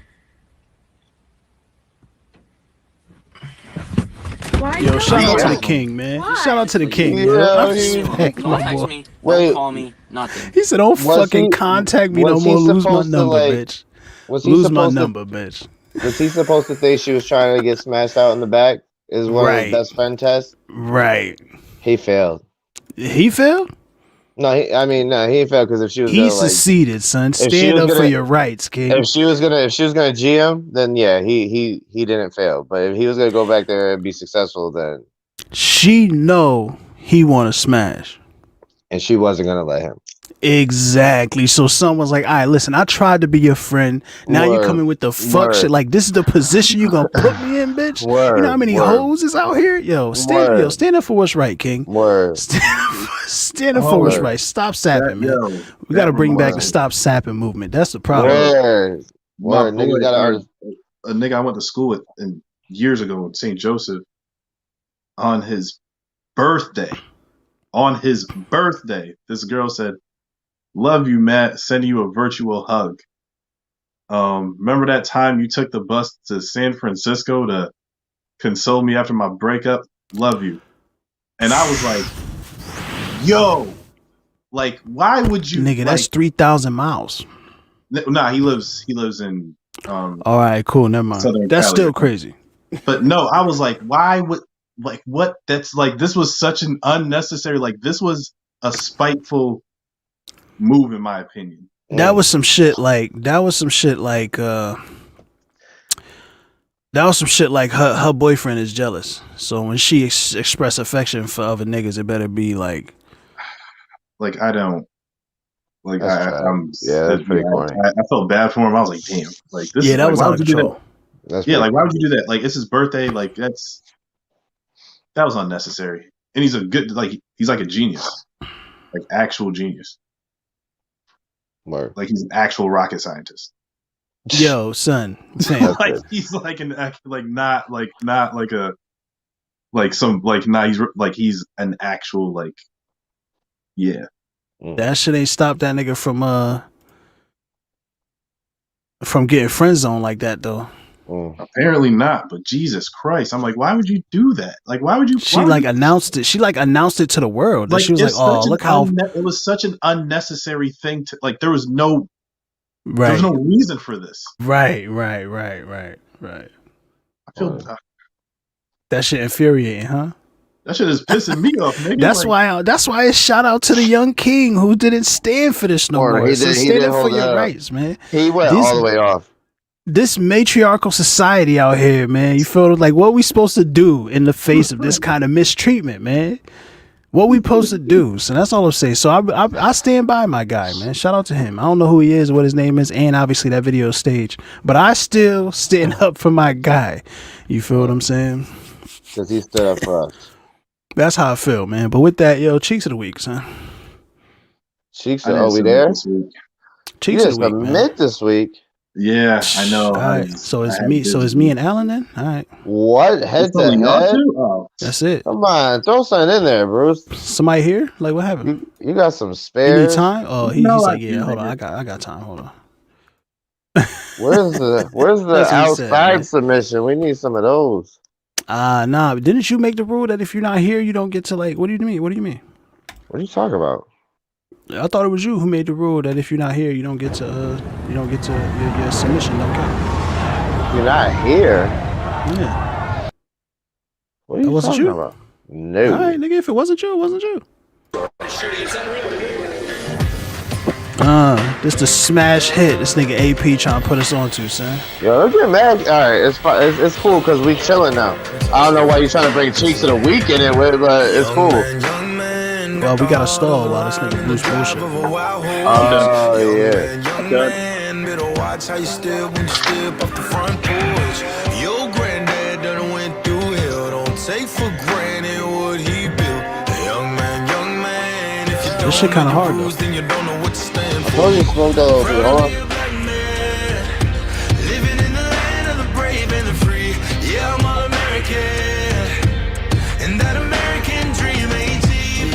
[SPEAKER 10] Why
[SPEAKER 4] Yo, shout out to the king, man. Shout out to the king, yo. I respect
[SPEAKER 9] Don't
[SPEAKER 4] my
[SPEAKER 9] text
[SPEAKER 4] boy.
[SPEAKER 9] me. Don't call me. Nothing.
[SPEAKER 4] He said, "Don't fucking contact me no more. Lose my number, bitch. Lose my number, bitch."
[SPEAKER 2] Was he supposed to think she was trying to get smashed out in the back? Is one of his best friend tests?
[SPEAKER 4] Right.
[SPEAKER 2] He failed.
[SPEAKER 4] He failed?
[SPEAKER 2] No, he failed because if she was
[SPEAKER 4] he succeeded, son. Stand up for your rights, king.
[SPEAKER 2] If she was gonna GM, then yeah, he didn't fail. But if he was gonna go back there and be successful, then
[SPEAKER 4] she know he want to smash,
[SPEAKER 2] and she wasn't gonna let him.
[SPEAKER 4] Exactly. So someone's like, all right, listen, I tried to be your friend. Now you coming with the fuck shit. Like, this is the position you gonna put me in, bitch. You know how many hoes is out here? Yo, stand up for what's right, king. Stand up for what's right. Stop sapping, man. We gotta bring back the stop sapping movement. That's the problem.
[SPEAKER 3] Nigga a nigga I went to school with years ago in St. Joseph on his birthday. This girl said, "Love you, Matt. Sending you a virtual hug. Remember that time you took the bus to San Francisco to console me after my breakup? Love you." And I was like, yo, like, why would you?
[SPEAKER 4] Nigga, that's 3,000 miles.
[SPEAKER 3] Nah, he lives in.
[SPEAKER 4] All right, cool. Never mind.
[SPEAKER 3] Southern
[SPEAKER 4] That's
[SPEAKER 3] Cali.
[SPEAKER 4] still crazy.
[SPEAKER 3] But no, I was like, why would, like, what? That's like, this was such an unnecessary, like, this was a spiteful move, in my opinion.
[SPEAKER 4] That was some shit like her boyfriend is jealous. So when she express affection for other niggas, it better be like
[SPEAKER 3] I don't like.
[SPEAKER 2] That's pretty corny.
[SPEAKER 3] I felt bad for him. I was like, damn, like this.
[SPEAKER 4] Yeah, that was out of control.
[SPEAKER 3] Like, why would you do that? Like, it's his birthday. Like, that was unnecessary. And he's he's like a genius, like actual genius. Like, he's an actual rocket scientist.
[SPEAKER 4] Yo, son,
[SPEAKER 3] like, he's like he's an actual yeah.
[SPEAKER 4] That shit ain't stopped that nigga from getting friend zone like that though.
[SPEAKER 3] Apparently not, but Jesus Christ, I'm like, why would you do that? Like, why would you?
[SPEAKER 4] She announced it. She announced it to the world. Like, she was like, "Oh, look how
[SPEAKER 3] it was such an unnecessary thing to like." There was no reason for this.
[SPEAKER 4] Right. Right.
[SPEAKER 3] I feel
[SPEAKER 4] that shit infuriating, huh?
[SPEAKER 3] That shit is pissing me off, nigga.
[SPEAKER 4] That's why it's shout out to the young king who didn't stand for this no more.
[SPEAKER 2] He
[SPEAKER 4] stand
[SPEAKER 2] up
[SPEAKER 4] for your rights, man.
[SPEAKER 2] He went all the way off.
[SPEAKER 4] This matriarchal society out here, man. You feel like what we supposed to do in the face of this kind of mistreatment, man? What we supposed to do? So that's all I'm saying. So I stand by my guy, man. Shout out to him. I don't know who he is, what his name is, and obviously that video is staged. But I still stand up for my guy. You feel what I'm saying?
[SPEAKER 2] Because he stood up for us.
[SPEAKER 4] That's how I feel, man. But with that, yo, cheeks of the week, son.
[SPEAKER 2] Cheeks of we there?
[SPEAKER 4] Cheeks of the week, man.
[SPEAKER 2] This week.
[SPEAKER 3] Yeah, I know.
[SPEAKER 4] All right. So it's me and Alan then? All right.
[SPEAKER 2] What? Head to head?
[SPEAKER 3] Oh.
[SPEAKER 4] That's it.
[SPEAKER 2] Come on, throw something in there, Bruce.
[SPEAKER 4] Somebody here? Like what happened?
[SPEAKER 2] You got some spares?
[SPEAKER 4] You need time? Oh, he's like, yeah, hold on. I got time. Hold on.
[SPEAKER 2] Where's the outside submission? We need some of those.
[SPEAKER 4] Nah. Didn't you make the rule that if you're not here, you don't get to like? What do you mean? What do you mean?
[SPEAKER 2] What are you talking about?
[SPEAKER 4] I thought it was you who made the rule that if you're not here, you don't get to your submission. Okay.
[SPEAKER 2] You're not here.
[SPEAKER 4] Yeah.
[SPEAKER 2] What are you talking about? No.
[SPEAKER 4] All right, nigga. If it wasn't you, it wasn't you. This the smash hit. This nigga AP trying to put us on to, son.
[SPEAKER 2] Yo, don't get mad. All right, it's cool because we chilling now. I don't know why you trying to bring cheeks of the week in it with, but it's cool.
[SPEAKER 4] Well, we gotta stall while this nigga Bruce bullshit.
[SPEAKER 2] Oh yeah.
[SPEAKER 11] Watch how you step when you step off the front porch. Your granddad done went through hell. Don't take for granted what he built. Young man, if you don't
[SPEAKER 4] this shit kind of hard though.
[SPEAKER 11] then you don't know what to stand for.
[SPEAKER 2] I told you smoked that over. Hold on.
[SPEAKER 11] Living in the land of the brave and the free. Yeah, I'm all American. And that American dream ain't cheap.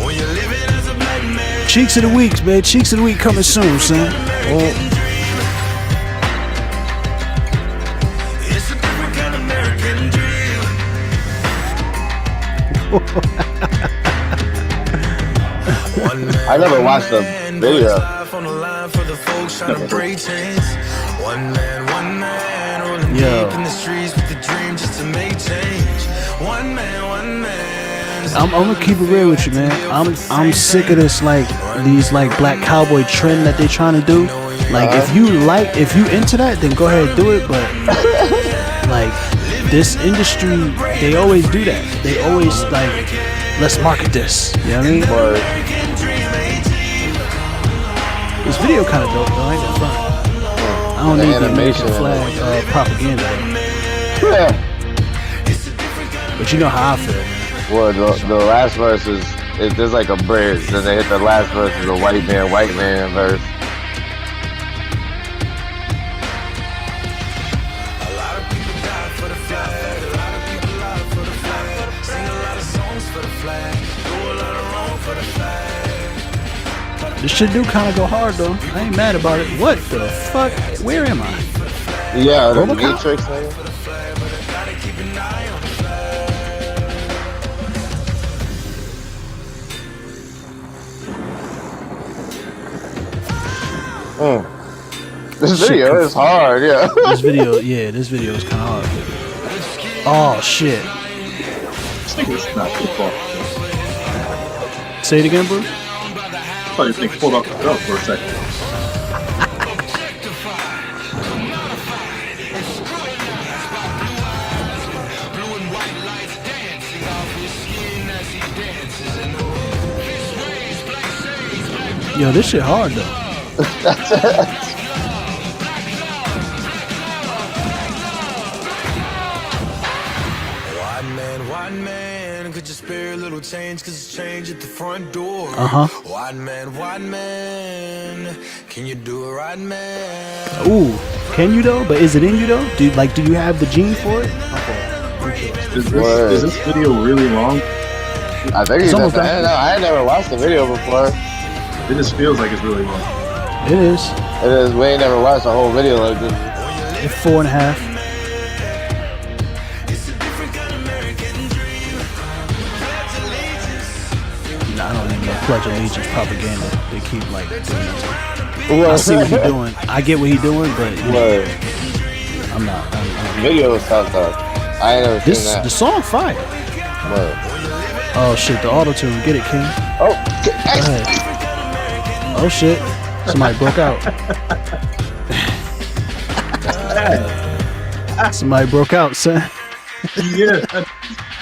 [SPEAKER 11] When you're living as a black man.
[SPEAKER 4] Cheeks of the week, man. Cheeks of the week coming soon, son.
[SPEAKER 11] It's a different kind of American dream.
[SPEAKER 2] I never watched the video.
[SPEAKER 11] One man, rolling deep in the streets with the dream just to make change. One man.
[SPEAKER 4] I'm gonna keep it real with you, man. I'm sick of this these black cowboy trend that they trying to do. Like if you into that, then go ahead and do it. But like this industry, they always do that. They always let's market this. You know what I mean? This video kind of dope though. I ain't gonna front. I don't need the American flag propaganda.
[SPEAKER 2] Yeah.
[SPEAKER 4] But you know how I feel, man.
[SPEAKER 2] Well, the last verse is there's like a bridge. Then they hit the last verse is a white man verse.
[SPEAKER 11] A lot of people die for the flag. A lot of people lie for the flag. Sing a lot of songs for the flag. Do a lot of wrong for the flag.
[SPEAKER 4] This shit do kind of go hard though. I ain't mad about it. What the fuck? Where am I?
[SPEAKER 2] Yeah, the Matrix thing. This video is hard, yeah.
[SPEAKER 4] This video is kind of hard. Oh shit! Say it again, Bruce.
[SPEAKER 3] I thought you think pulled off the belt for a second.
[SPEAKER 4] Yo, this shit hard though.
[SPEAKER 11] One man, could you spare a little change? Cause it's change at the front door. One man, can you do it right, man?
[SPEAKER 4] Ooh, can you though? But is it in you though? Do you have the gene for it?
[SPEAKER 3] Is this video really long?
[SPEAKER 2] I think it's almost I ain't never watched the video before.
[SPEAKER 3] It just feels like it's really long.
[SPEAKER 4] It is.
[SPEAKER 2] It is. We ain't never watched a whole video like this.
[SPEAKER 4] It's 4.5. Nah, I don't even know Pledge Allegiance propaganda. They keep doing that. I see what he's doing. I get what he's doing, but I'm not.
[SPEAKER 2] Video sounds tough. I ain't never seen that.
[SPEAKER 4] The song fire.
[SPEAKER 2] Word.
[SPEAKER 4] Oh shit, the auto tune. Get it, King.
[SPEAKER 2] Oh,
[SPEAKER 4] go ahead. Oh shit, somebody broke out. Somebody broke out, son.
[SPEAKER 3] Yeah,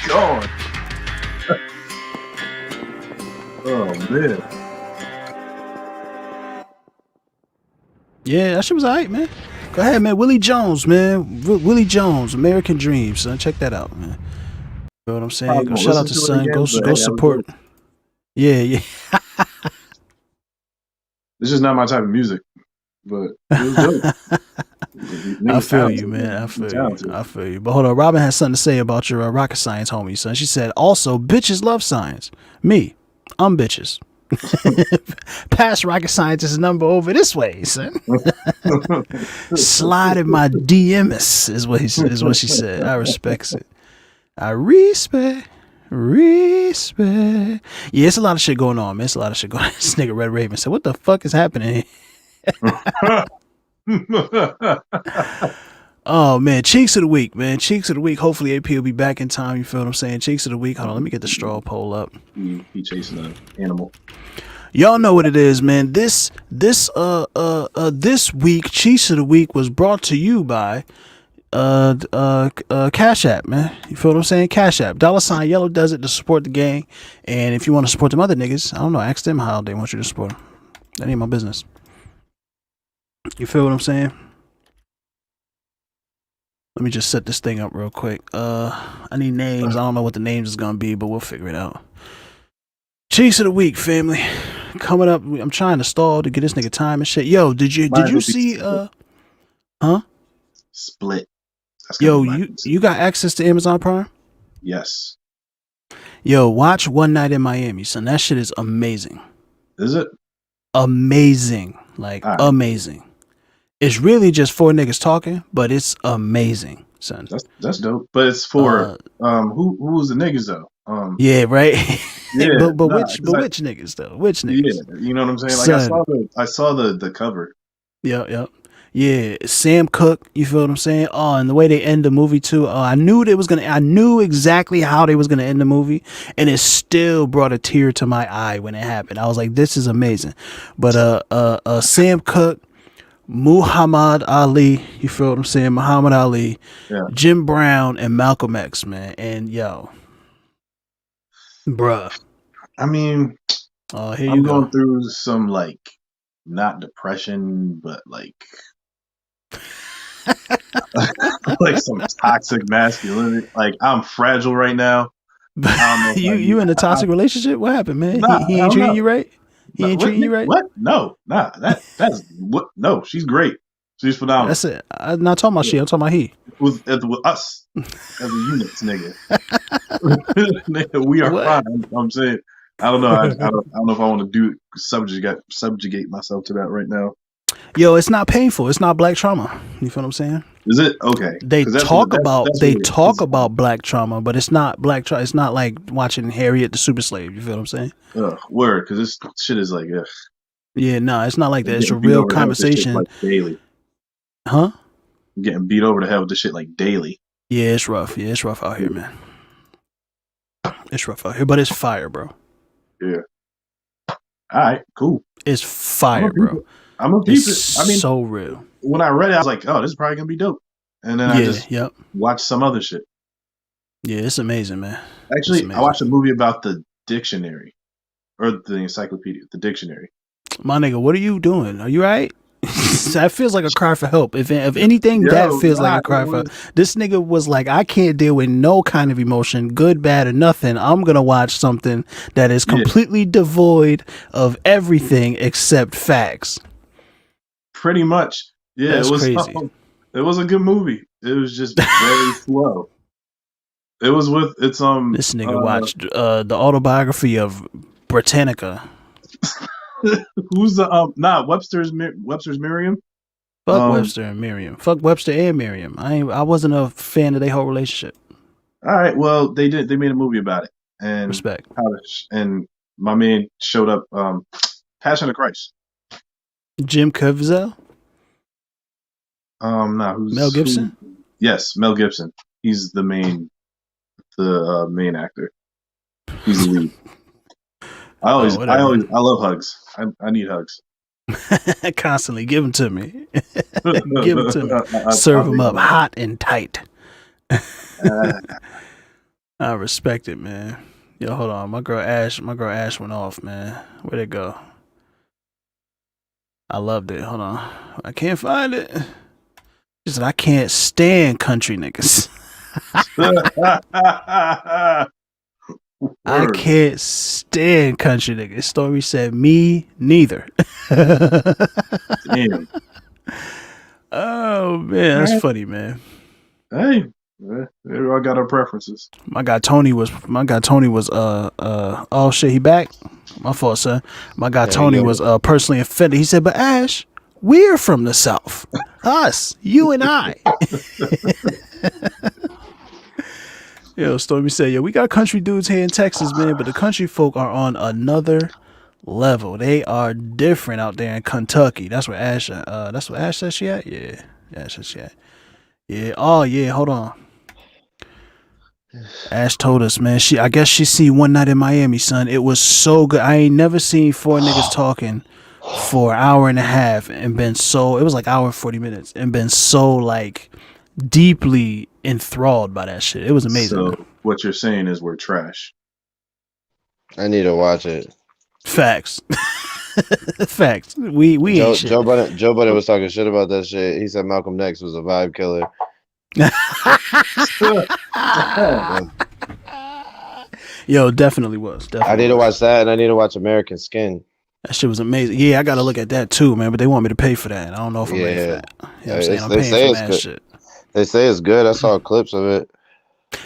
[SPEAKER 3] God. Oh man.
[SPEAKER 4] Yeah, that shit was alright, man. Go ahead, man. Willie Jones, man. Willie Jones, American Dream, son. Check that out, man. You know what I'm saying? Go shout out to son. Go support. Yeah.
[SPEAKER 3] This is not my type of music, but it was dope.
[SPEAKER 4] I feel you, man. I feel you. But hold on, Robin has something to say about your rocket science homie, son. She said, also, bitches love science. Me, I'm bitches. Pass rocket scientist number over this way, son. Slide in my DMs is what she said. I respect it. I respect. Yeah, it's a lot of shit going on, man. It's a lot of shit going on. This nigga Red Raven said, what the fuck is happening here? Oh man, Cheeks of the Week, man. Cheeks of the Week. Hopefully AP will be back in time. You feel what I'm saying? Cheeks of the Week. Hold on, let me get the straw poll up.
[SPEAKER 3] He chasing an animal.
[SPEAKER 4] Y'all know what it is, man. This week, Cheeks of the Week was brought to you by Cash App, man. You feel what I'm saying? Cash App. $ Yellow does it to support the gang. And if you want to support them other niggas, I don't know, ask them how they want you to support them. That ain't my business. You feel what I'm saying? Let me just set this thing up real quick. I need names. I don't know what the names is gonna be, but we'll figure it out. Cheeks of the Week, family. Coming up. I'm trying to stall to get this nigga time and shit. Yo, did you see huh?
[SPEAKER 3] Split.
[SPEAKER 4] Yo, you got access to Amazon Prime?
[SPEAKER 3] Yes.
[SPEAKER 4] Yo, watch One Night in Miami, son. That shit is amazing.
[SPEAKER 3] Is it?
[SPEAKER 4] Amazing. Like amazing. It's really just 4 niggas talking, but it's amazing, son.
[SPEAKER 3] That's dope. But it's for who's the niggas though?
[SPEAKER 4] Yeah, right.
[SPEAKER 3] Yeah,
[SPEAKER 4] but which niggas though? Which niggas?
[SPEAKER 3] Yeah, you know what I'm saying? Like son, I saw the cover.
[SPEAKER 4] Yeah. Sam Cooke, you feel what I'm saying? Oh, and the way they end the movie too. I knew exactly how they was gonna end the movie, and it still brought a tear to my eye when it happened. I was like, this is amazing. But Sam Cooke, Muhammad Ali, you feel what I'm saying? Muhammad Ali, Jim Brown, and Malcolm X, man. And yo, bruh.
[SPEAKER 3] I mean,
[SPEAKER 4] I'm
[SPEAKER 3] going through some like not depression, but like like some toxic masculinity. Like I'm fragile right now.
[SPEAKER 4] You in a toxic relationship? What happened, man? He ain't treating you right? He ain't treating you right?
[SPEAKER 3] What? No, that's what? No, she's great. She's phenomenal.
[SPEAKER 4] That's it. I'm not talking about she. I'm talking about he.
[SPEAKER 3] With us as a unit, nigga. We are fine. I'm saying. I don't know. I don't know if I want to subjugate myself to that right now.
[SPEAKER 4] Yo, it's not painful. It's not black trauma. You feel what I'm saying?
[SPEAKER 3] Is it? Okay.
[SPEAKER 4] They talk about black trauma, but it's not black trauma. It's not like watching Harriet the Super Slave. You feel what I'm saying?
[SPEAKER 3] Word, because this shit is like,
[SPEAKER 4] yeah, no, it's not like that. It's a real conversation.
[SPEAKER 3] Like daily.
[SPEAKER 4] Huh?
[SPEAKER 3] I'm getting beat over the head with this shit like daily.
[SPEAKER 4] Yeah, it's rough. Yeah, it's rough out here, man. It's rough out here, but it's fire, bro.
[SPEAKER 3] Yeah. All right, cool.
[SPEAKER 4] It's fire, bro.
[SPEAKER 3] I'm a piece. I mean,
[SPEAKER 4] so real.
[SPEAKER 3] When I read it, I was like, "Oh, this is probably gonna be dope," and then I just watched some other shit.
[SPEAKER 4] Yeah, it's amazing, man.
[SPEAKER 3] Actually, I watched a movie about the dictionary or the encyclopedia, the dictionary.
[SPEAKER 4] My nigga, what are you doing? Are you right? That feels like a cry for help. If anything, that feels like a cry for help. This nigga was like, I can't deal with no kind of emotion, good, bad, or nothing. I'm gonna watch something that is completely devoid of everything except facts.
[SPEAKER 3] Pretty much. Yeah,
[SPEAKER 4] that's crazy.
[SPEAKER 3] It was a good movie. It was just very slow. It was with this
[SPEAKER 4] nigga watched the autobiography of Britannica.
[SPEAKER 3] Who's the Webster's Merriam?
[SPEAKER 4] Fuck Webster and Merriam. Fuck Webster and Merriam. I wasn't a fan of their whole relationship.
[SPEAKER 3] All right, well they made a movie about it. And
[SPEAKER 4] respect.
[SPEAKER 3] And my man showed up Passion of Christ.
[SPEAKER 4] Jim Caviezel?
[SPEAKER 3] No,
[SPEAKER 4] Mel Gibson?
[SPEAKER 3] Yes, Mel Gibson. He's the main actor. He's the lead. I love hugs. I need hugs.
[SPEAKER 4] Constantly give them to me. Give them to me. Serve them up hot and tight. I respect it, man. Yo, hold on. My girl Ash went off, man. Where'd it go? I loved it. Hold on. I can't find it. She said, I can't stand country niggas. I can't stand country niggas. Story said, me neither.
[SPEAKER 3] Damn.
[SPEAKER 4] Oh, man. That's funny, man.
[SPEAKER 3] Hey. We all got our preferences.
[SPEAKER 4] My guy Tony was oh shit, he back? My fault, son. My guy Tony was personally offended. He said, but Ash, we're from the South. Us, you and I. Yo, Stormy said, yo, we got country dudes here in Texas, man, but the country folk are on another level. They are different out there in Kentucky. That's where Ash says she at? Yeah. Yeah, says she at. Yeah. Oh yeah, hold on. Ash told us, man. I guess she seen One Night in Miami, son. It was so good. I ain't never seen four niggas talking for an hour and a half and been so. It was like hour and 40 minutes and been so like deeply enthralled by that shit. It was amazing.
[SPEAKER 3] So what you're saying is we're trash.
[SPEAKER 2] I need to watch it.
[SPEAKER 4] Facts. Facts. We ain't shit.
[SPEAKER 2] Joe Budden was talking shit about that shit. He said Malcolm X was a vibe killer.
[SPEAKER 4] Yo, definitely was. Definitely
[SPEAKER 2] I need to watch that, and I need to watch American Skin.
[SPEAKER 4] That shit was amazing. Yeah, I gotta look at that too, man. But they want me to pay for that. I don't know if I'm ready for that. You know what I'm saying? I'm paying for that shit.
[SPEAKER 2] They say it's good. I saw clips of it.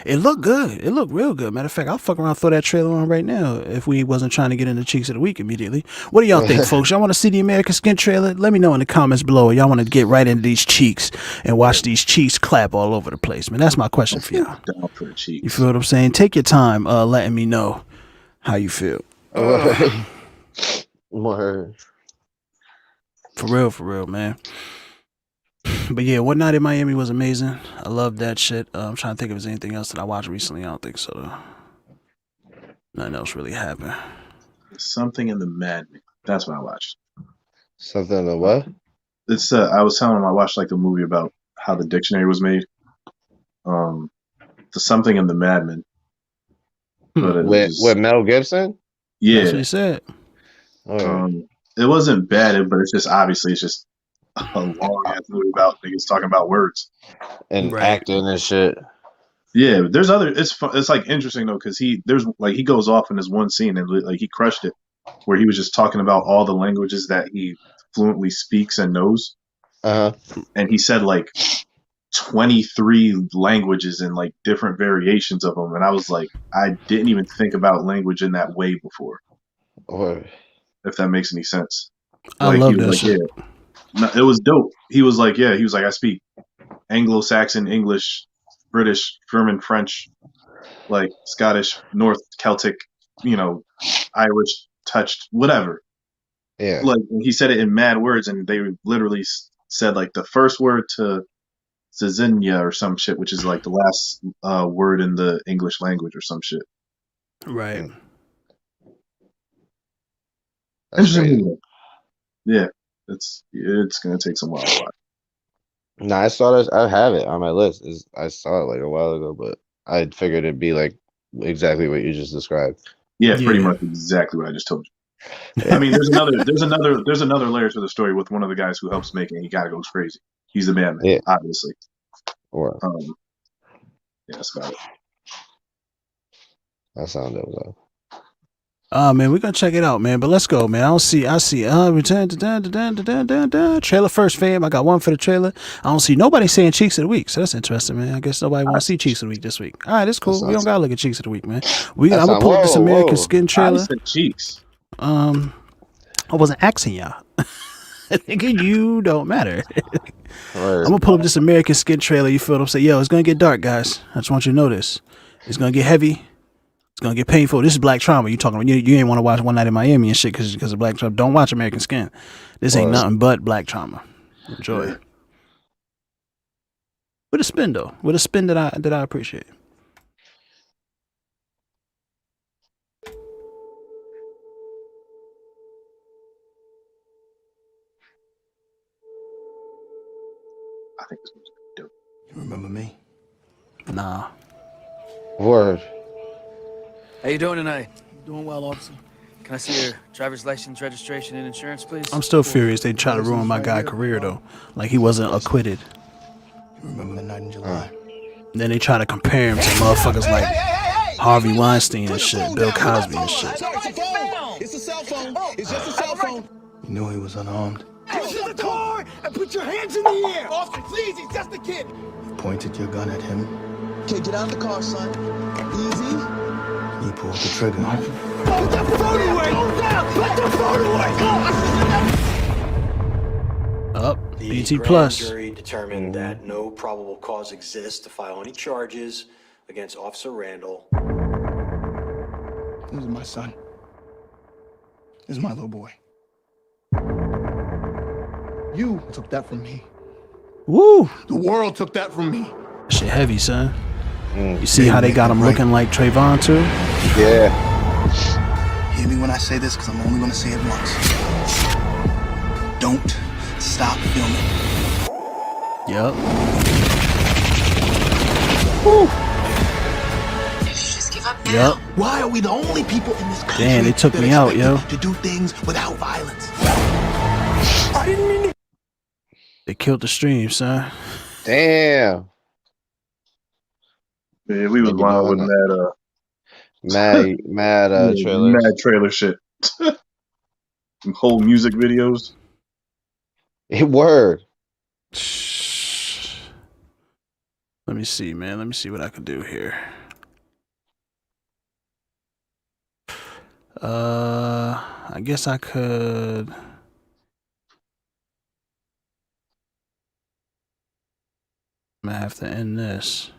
[SPEAKER 4] It looked good. It looked real good. Matter of fact, I'll fuck around, throw that trailer on right now if we wasn't trying to get into Cheeks of the Week immediately. What do y'all think, folks? Y'all want to see the American Skin trailer? Let me know in the comments below. Y'all want to get right into these cheeks and watch these cheeks clap all over the place, man. That's my question for y'all.
[SPEAKER 3] Down for the cheeks.
[SPEAKER 4] You feel what I'm saying? Take your time letting me know how you feel.
[SPEAKER 2] More.
[SPEAKER 4] For real, man. But yeah, One Night in Miami was amazing. I love that shit. I'm trying to think if there's anything else that I watched recently. I don't think so, though. Nothing else really happened.
[SPEAKER 3] Something in the Madman. That's what I watched.
[SPEAKER 2] Something in the what?
[SPEAKER 3] It's I was telling him I watched like a movie about how the dictionary was made. The Something in the Madman. But
[SPEAKER 2] with Mel Gibson?
[SPEAKER 3] Yeah.
[SPEAKER 4] That's what he said.
[SPEAKER 3] It wasn't bad, but it's just obviously it's just a long ass movie about niggas talking about words
[SPEAKER 2] and acting and shit.
[SPEAKER 3] Yeah, there's other. It's like interesting though because he goes off in this one scene and like he crushed it, where he was just talking about all the languages that he fluently speaks and knows. And he said like 23 languages and like different variations of them, and I was like, I didn't even think about language in that way before. If that makes any sense.
[SPEAKER 4] I love that shit.
[SPEAKER 3] Yeah. No, it was dope. He was like, I speak Anglo-Saxon, English, British, German, French, like Scottish, North Celtic, Irish, touched, whatever.
[SPEAKER 2] Yeah.
[SPEAKER 3] Like he said it in mad words, and they literally said like the first word to Zizinya or some shit, which is like the last word in the English language or some shit.
[SPEAKER 4] Right.
[SPEAKER 3] Interesting. Yeah. It's gonna take some while to watch.
[SPEAKER 2] Nah, I saw this. I have it on my list. I saw it like a while ago, but I figured it'd be like exactly what you just described.
[SPEAKER 3] Yeah, pretty much exactly what I just told you. I mean, there's another layer to the story with one of the guys who helps make it. He gotta goes crazy. He's the man, obviously.
[SPEAKER 2] Or
[SPEAKER 3] yeah, that's about it.
[SPEAKER 2] That sounded though.
[SPEAKER 4] Man, we're gonna check it out, man. But let's go, man. I see return to trailer first, fam. I got one for the trailer. I don't see nobody saying Cheeks of the Week, so that's interesting, man. I guess nobody want to see Cheeks of the Week this week. All right, it's cool. We don't gotta look at Cheeks of the Week, man. I'm gonna pull up this American Skin trailer.
[SPEAKER 3] I said Cheeks.
[SPEAKER 4] I wasn't asking y'all. Nigga, you don't matter. I'm gonna pull up this American Skin trailer. You feel what I'm saying? Yo, it's gonna get dark, guys. I just want you to know this. It's gonna get heavy. It's gonna get painful. This is Black Trauma. You talking? You ain't want to watch One Night in Miami and shit because of Black Trauma. Don't watch American Skin. This ain't nothing but Black Trauma. Enjoy.
[SPEAKER 3] Yeah.
[SPEAKER 4] With a spin though. With a spin that I appreciate.
[SPEAKER 3] I think this was dope.
[SPEAKER 12] You remember me?
[SPEAKER 4] Nah.
[SPEAKER 2] Word.
[SPEAKER 13] How you doing tonight? Doing well, officer. Can I see your driver's license, registration, and insurance, please?
[SPEAKER 4] I'm still furious they try to ruin my guy's career though. Like he wasn't acquitted.
[SPEAKER 12] You remember the night in July?
[SPEAKER 4] Then they try to compare him to motherfuckers like Harvey Weinstein and shit, Bill Cosby and shit.
[SPEAKER 11] It's a cell phone. It's just a cell phone.
[SPEAKER 12] You knew he was unarmed.
[SPEAKER 11] Get to the car and put your hands in the air. Officer, please, he's just a kid.
[SPEAKER 12] You pointed your gun at him.
[SPEAKER 11] Okay, get out of the car, son. Easy.
[SPEAKER 12] He pulled the trigger.
[SPEAKER 11] Put the phone away. Put the phone away.
[SPEAKER 4] Up.
[SPEAKER 14] The
[SPEAKER 4] BT
[SPEAKER 14] grand
[SPEAKER 4] Plus.
[SPEAKER 14] jury determined that no probable cause exists to file any charges against Officer Randall.
[SPEAKER 12] This is my son. This is my little boy. You took that from me.
[SPEAKER 4] Woo!
[SPEAKER 12] The world took that from me.
[SPEAKER 4] Shit heavy, son. You see how they got him looking like Trayvon too?
[SPEAKER 2] Yeah.
[SPEAKER 12] Hear me when I say this, because I'm only going to say it once. Don't stop filming.
[SPEAKER 4] Yep.
[SPEAKER 8] Woo. Did you just give up now?
[SPEAKER 4] Yep.
[SPEAKER 12] Why are we the only people in this country
[SPEAKER 4] Damn, they took me out, yo.
[SPEAKER 12] to do things without violence?
[SPEAKER 11] I didn't mean to.
[SPEAKER 4] They killed the stream, son.
[SPEAKER 2] Damn.
[SPEAKER 3] Yeah, we was wild with that
[SPEAKER 2] mad trailers.
[SPEAKER 3] Mad trailer shit. Whole music videos.
[SPEAKER 2] Word.
[SPEAKER 4] Let me see, man. Let me see what I can do here. I guess I could. I'm gonna have to end this.